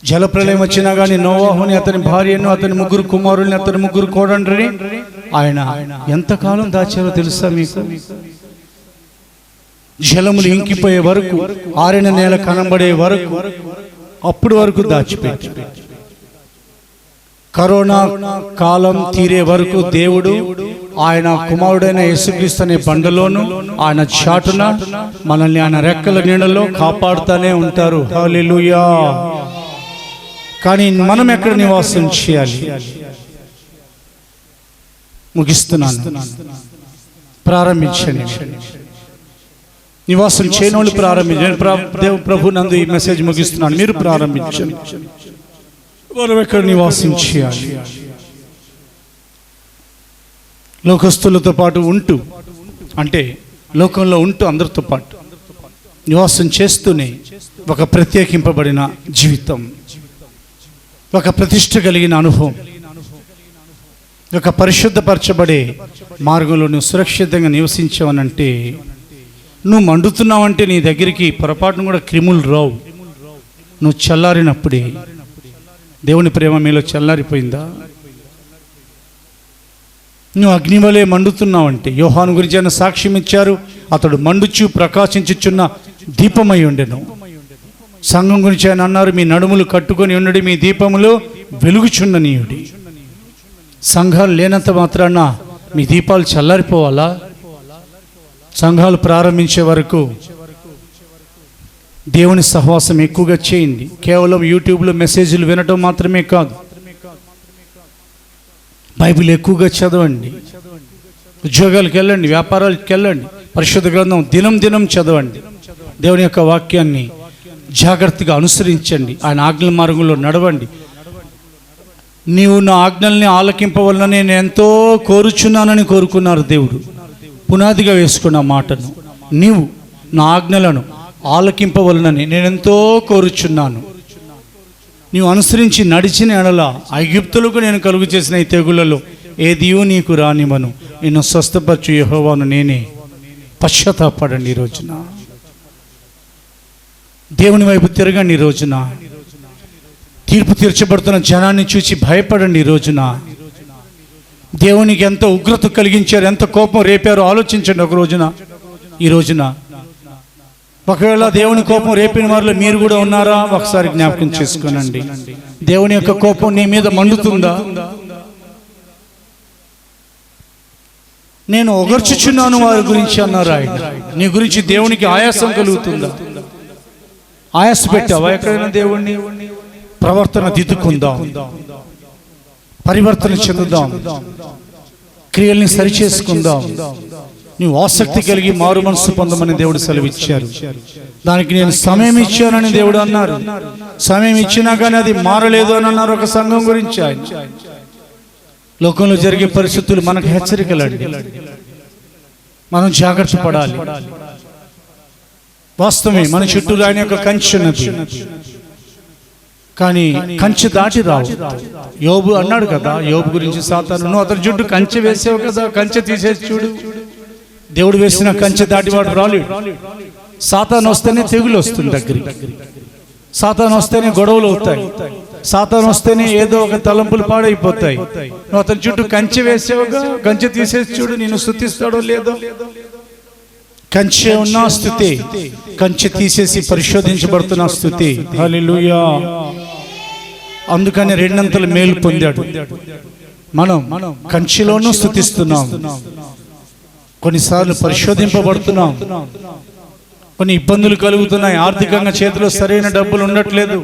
జలప్రలయం వచ్చినా కానీ నోవాహుని, అతని భార్యను, అతని ముగ్గురు కుమారుల్ని, అతని ముగ్గురు కోడండ్రిని ఆయన ఎంతకాలం దాచారో తెలుసా మీకు? జలములు ఇంకిపోయే వరకు, ఆరిన నేల కనబడే వరకు, అప్పుడు వరకు దాచిపెట్టారు. కరోనా కాలం తీరే వరకు దేవుడు ఆయన కుమారుడైన యేసుక్రీస్తు అనే బండలోను, ఆయన చాటున మనల్ని ఆయన రెక్కల నీడలో కాపాడుతూనే ఉంటారు. హల్లెలూయా. కానీ మనం ఎక్కడ నివాసం చేయాలి? ముగిస్తున్నాను, ప్రారంభించండి. నివాసం చేయని వాళ్ళు ప్రారంభించారు. ప్రభు నందు ఈ మెసేజ్ ముగిస్తున్నాను, మీరు ప్రారంభించండి. మనం ఎక్కడ నివాసం చేయాలి? లోకస్తులతో పాటు ఉంటూ, అంటే లోకంలో ఉంటూ అందరితో పాటు నివాసం చేస్తూనే ఒక ప్రత్యేకింపబడిన జీవితం, ఒక ప్రతిష్ట కలిగిన అనుభవం, ఒక పరిశుద్ధపరచబడే మార్గంలో నువ్వు సురక్షితంగా నివసించావనంటే, నువ్వు మండుతున్నావంటే నీ దగ్గరికి పొరపాటును కూడా క్రిములు రావు. నువ్వు చల్లారినప్పుడే దేవుని ప్రేమ మీలో చల్లారిపోయిందా? నువ్వు అగ్నివలే మండుతున్నావంటే, యోహాను గురించి ఆయన సాక్ష్యం ఇచ్చారు, అతడు మండుచు ప్రకాశించుచున్న దీపమై ఉండెను. సంఘం గురించి ఆయన అన్నారు, మీ నడుములు కట్టుకొని ఉండడి, మీ దీపములు వెలుగుచుండనీయుడి. సంఘాలు లేనంత మాత్రాన మీ దీపాలు చల్లారిపోవాలా? సంఘాలు ప్రారంభించే వరకు దేవుని సహవాసం ఎక్కువగా చేయండి. కేవలం యూట్యూబ్లో మెసేజ్లు వినటం మాత్రమే కాదు, బైబిల్ ఎక్కువగా చదవండి. ఉద్యోగాలకు వెళ్ళండి, వ్యాపారాలకు వెళ్ళండి, పరిశుద్ధ గ్రంథం దినం దినం చదవండి. దేవుని యొక్క వాక్యాన్ని జాగ్రత్తగా అనుసరించండి, ఆయన ఆజ్ఞల మార్గంలో నడవండి. నీవు నా ఆజ్ఞల్ని ఆలకింపవలనని నేను ఎంతో కోరుచున్నానని కోరుకున్నారు దేవుడు. పునాదిగా వేసుకున్న మాటను, నీవు నా ఆజ్ఞలను ఆలకింపవలనని నేనెంతో కోరుచున్నాను. నీవు అనుసరించి నడిచిన ఎడల ఐగుప్తులకు నేను కలుగు చేసిన ఈ తెగులలో ఏదియూ నీకు రానివ్వను, నిన్ను స్వస్థపరచు యెహోవాను నేనే. పశ్చాత్తాపడండి. ఈ రోజున దేవుని వైపు తిరగండి. ఈ రోజున తీర్పు తీర్చబడుతున్న జనాన్ని చూసి భయపడండి. ఈ రోజున దేవునికి ఎంత ఉగ్రత కలిగించారు, ఎంత కోపం రేపారో ఆలోచించండి. ఒక రోజున, ఈ రోజున ఒకవేళ దేవుని కోపం రేపిన వారిలో మీరు కూడా ఉన్నారా? ఒకసారి జ్ఞాపకం చేసుకోనండి. దేవుని యొక్క కోపం నీ మీద మండుతుందా? నేను ఒగర్చుచున్నాను వారి గురించి అన్నారు ఆయన. నీ గురించి దేవునికి ఆయాసం కలుగుతుందా? ఆయాస పెట్టావా ఎక్కడైనా దేవుణ్ణి? ప్రవర్తన దిద్దుకుందాం, పరివర్తన చెందుదాం, క్రియల్ని సరిచేసుకుందాం. నీవు ఆసక్తి కలిగి మారు మనసు పొందమని దేవుడు సెలవిచ్చారు. దానికి నేను సమయం ఇచ్చానని దేవుడు అన్నారు. సమయం ఇచ్చినా కానీ అది మారలేదు అని అన్నారు ఒక సంఘం గురించి ఆయన. లోకంలో జరిగే పరిస్థితులు మనకు హెచ్చరికలండి, మనం జాగ్రత్త పడాలి. వాస్తవమే, మన చుట్టూ ఆయన యొక్క కంచె ఉన్నది, కానీ కంచె దాటి రావు. యోబు అన్నాడు కదా, యోబు గురించి సాతాను, నువ్వు అతని చుట్టూ కంచె వేసావు కదా, కంచె తీసేసి చూడు. దేవుడు వేసిన కంచె దాటి వాడు రాలేడు. సాతాను వస్తేనే తెగులు వస్తుంది దగ్గరికి, సాతాను వస్తేనే గొడవలు అవుతాయి, సాతాను వస్తేనే ఏదో ఒక తలంపులు పాడైపోతాయి. నువ్వు అతని చుట్టూ కంచె వేసావుగా, కంచె తీసేసి చూడు, నిన్ను స్తుతిస్తాడో లేదో. కంచె ఉన్న స్తుతి, కంచె తీసేసి పరిశోధించబడుతున్న స్తుతి. హల్లెలూయా. అందుకని రెండంతల మేలు పొందాడు. మనం కంచెలోనూ స్తుతిస్తున్నాం, కొన్నిసార్లు పరిశోధింపబడుతున్నాం, కొన్ని ఇబ్బందులు కలుగుతున్నాయి. ఆర్థికంగా చేతిలో సరైన డబ్బులు ఉండట్లేదు,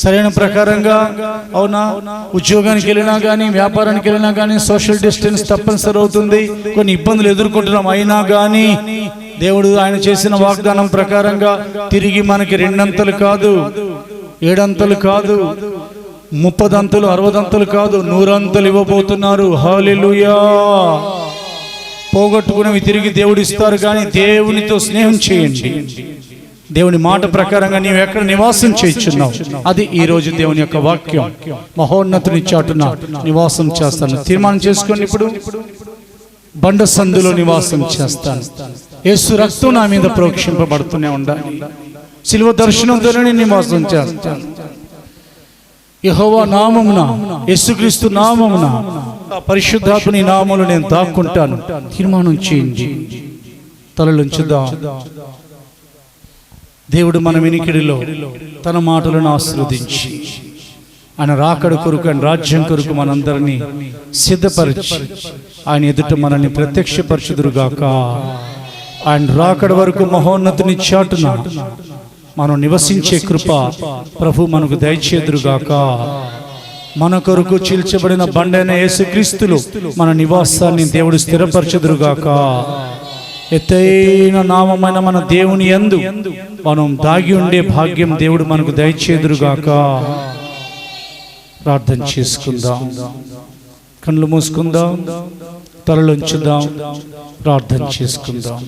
సరైన ప్రకారంగా అవునా, ఉద్యోగానికి వెళ్ళినా కానీ వ్యాపారానికి వెళ్ళినా కానీ సోషల్ డిస్టెన్స్ తప్పనిసరి అవుతుంది. కొన్ని ఇబ్బందులు ఎదుర్కొంటున్నాం. అయినా కానీ దేవుడు ఆయన చేసిన వాగ్దానం ప్రకారంగా తిరిగి మనకి 2 అంతలు కాదు, 7 అంతలు కాదు, 30 అంతలు, 60 అంతలు కాదు, 100 అంతలు ఇవ్వబోతున్నారు. హల్లెలూయా. పోగొట్టుకున్నవి తిరిగి దేవుడు ఇస్తారు. కానీ దేవునితో స్నేహం చేయండి. దేవుని మాట ప్రకారంగా నీవు ఎక్కడ నివాసం చేయించున్నావు, అది ఈ రోజు దేవుని యొక్క వాక్యం. మహోన్నతుని చాటున నివాసం చేస్తాను తీర్మానం చేసుకోండి. ఇప్పుడు బండ సందులో నివాసం చేస్తాను. యేసు రక్తం నా మీద ప్రోక్షింపబడుతూనే ఉండాలి. శిలువ దర్శనంతోనే నివాసం చేస్తాను. యెహోవా నామమున, యేసుక్రీస్తు నామమున, పరిశుద్ధాత్మని నామములో నేను దాక్కుంటాను. తీర్మానం చేయండి. తలలుంచుదాం. దేవుడు మన వినికిడిలో తన మాటలను ఆశీర్వదించి ఆయన రాకడ కొరకు, ఆయన రాజ్యం కొరకు మనందరినీ సిద్ధపరిచి ఆయన ఎదుట మనల్ని ప్రత్యక్షపరచుదురుగాక. ఆయన రాకడ వరకు మహోన్నతుని చాటున మనం నివసించే కృప ప్రభు మనకు దయచేదురుగాక. మన కొరకు చీల్చబడిన బండైన యేసుక్రీస్తులో మన నివాసాన్ని దేవుడు స్థిరపరచుదురుగాక. ఎత్తైన నామమైన మన దేవుని యందు మనం దాగి ఉండే భాగ్యం దేవుడు మనకు దయచేదురుగాక. ప్రార్థన చేసుకుందాం, కళ్ళు మూసుకుందాం, తలలుంచుదాం, ప్రార్థన చేసుకుందాం.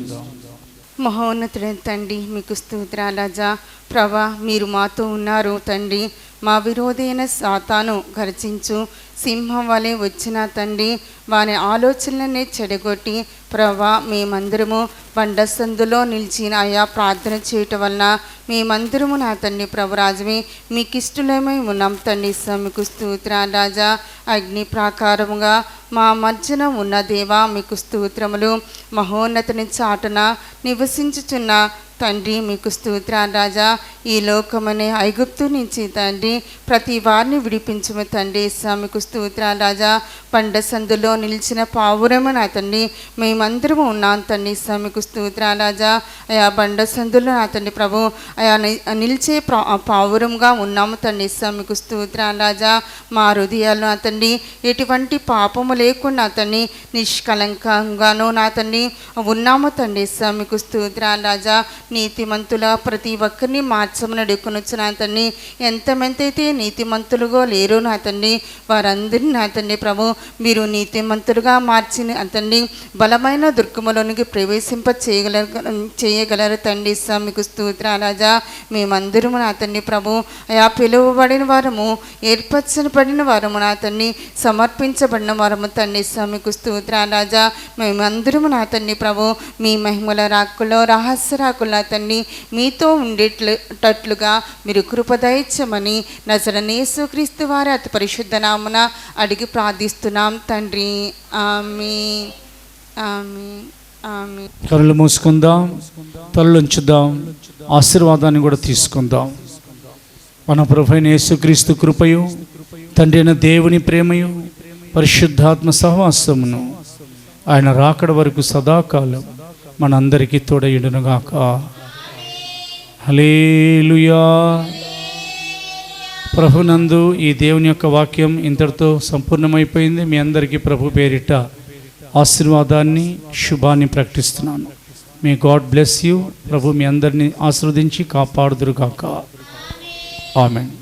మహోన్నతుడైన తండ్రి, మీకు స్తోత్రాలు రాజా. ప్రభా, మీరు మాతో ఉన్నారు తండ్రి. మా విరోధైన సాతాను గర్జించు సింహం వలె వచ్చిన తండ్రి, వాని ఆలోచనలనే చెడగొట్టి ప్రభా, మేమందరము బండసందులో నిలిచిన అయా ప్రార్థన చేయటం వలన మేమందరము నా తండ్రి ప్రభురాజమే మీకు ఇష్టమై ఉన్నాం తండ్రి. మీకు స్తోత్రాలు రాజా. అగ్ని ప్రాకారముగా మా మధ్యన ఉన్న దేవా, మీకు స్తోత్రములు. మహోన్నతుని చాటున నివసించుచున్న తండ్రి, మీకు స్తోత్రాలు రాజా. ఈ లోకమనే ఐగుప్తు నుంచి తండ్రి ప్రతి వారిని విడిపించము తండ్రి. మీకు స్తోత్రాలు రాజా. పండ సందులో నిలిచిన పావురము నా తండ్రి, మేమందరము ఉన్నాం తండ్రి. మీకు స్తోత్రాలు రాజా. అయా బండ సందులో నా తండ్రి ప్రభు, అయా నిలిచే పావురంగా ఉన్నాము తండ్రి. మీకు స్తోత్రాలు రాజా. మా హృదయాలు నా తండ్రి ఎటువంటి పాపము లేకుండా తండ్రి నిష్కలంకంగానూ నా తండ్రి ఉన్నాము తండ్రి. మీకు స్తోత్రాలు రాజా. నీతిమంతుల ప్రతి ఒక్కరిని మార్చమని అడుగుకొనొచ్చు నా తండ్రి. ఎంతమందైతే నీతిమంతులుగా లేరు నా తండ్రి, వారందరినీ నా తండ్రి ప్రభు మీరు నీతిమంతులుగా మార్చి తండ్రి బలమైన దుర్గములోనికి ప్రవేశింప చేయగలరు తండ్రి. మీకు స్తోత్రాలు రాజా. మేమందరము నా తండ్రి ప్రభు అయా పిలువబడిన వారము, ఏర్పరచబడిన వారము నా తండ్రి, సమర్పించబడిన వారము తండ్రి. మీకు స్తోత్రాలు రాజా. మేమందరము నా తండ్రి ప్రభు మీ మహిమల రాకులో రహస్య రాకుల తండ్రి మీతో ఉండేటట్లుగా మీరు కృపదయించమని నజరేయుడైన యేసుక్రీస్తు వారి అతి పరిశుద్ధ నామమున అడిగి ప్రార్థిస్తున్నాం తండ్రి. ఆమేన్, ఆమేన్, ఆమేన్. కళ్ళు మూసుకుందాం, తలలుంచుదాం, ఆశీర్వాదాన్ని కూడా తీసుకుందాం. మన ప్రభువైన యేసుక్రీస్తు కృపయు, తండ్రి అయిన దేవుని ప్రేమయు, పరిశుద్ధాత్మ సహవాసమును ఆయన రాకడ వరకు సదాకాలం మనందరికీ తోడయుడునుగాక. హల్లెలూయా. ప్రభునందు ఈ దేవుని యొక్క వాక్యం ఇంతటితో సంపూర్ణమైపోయింది. మీ అందరికీ ప్రభు పేరిట ఆశీర్వాదాన్ని, శుభాన్ని ప్రకటిస్తున్నాను. May God bless you. ప్రభు మీ అందరినీ ఆశీర్వదించి కాపాడుదురుగాక. ఆమేన్.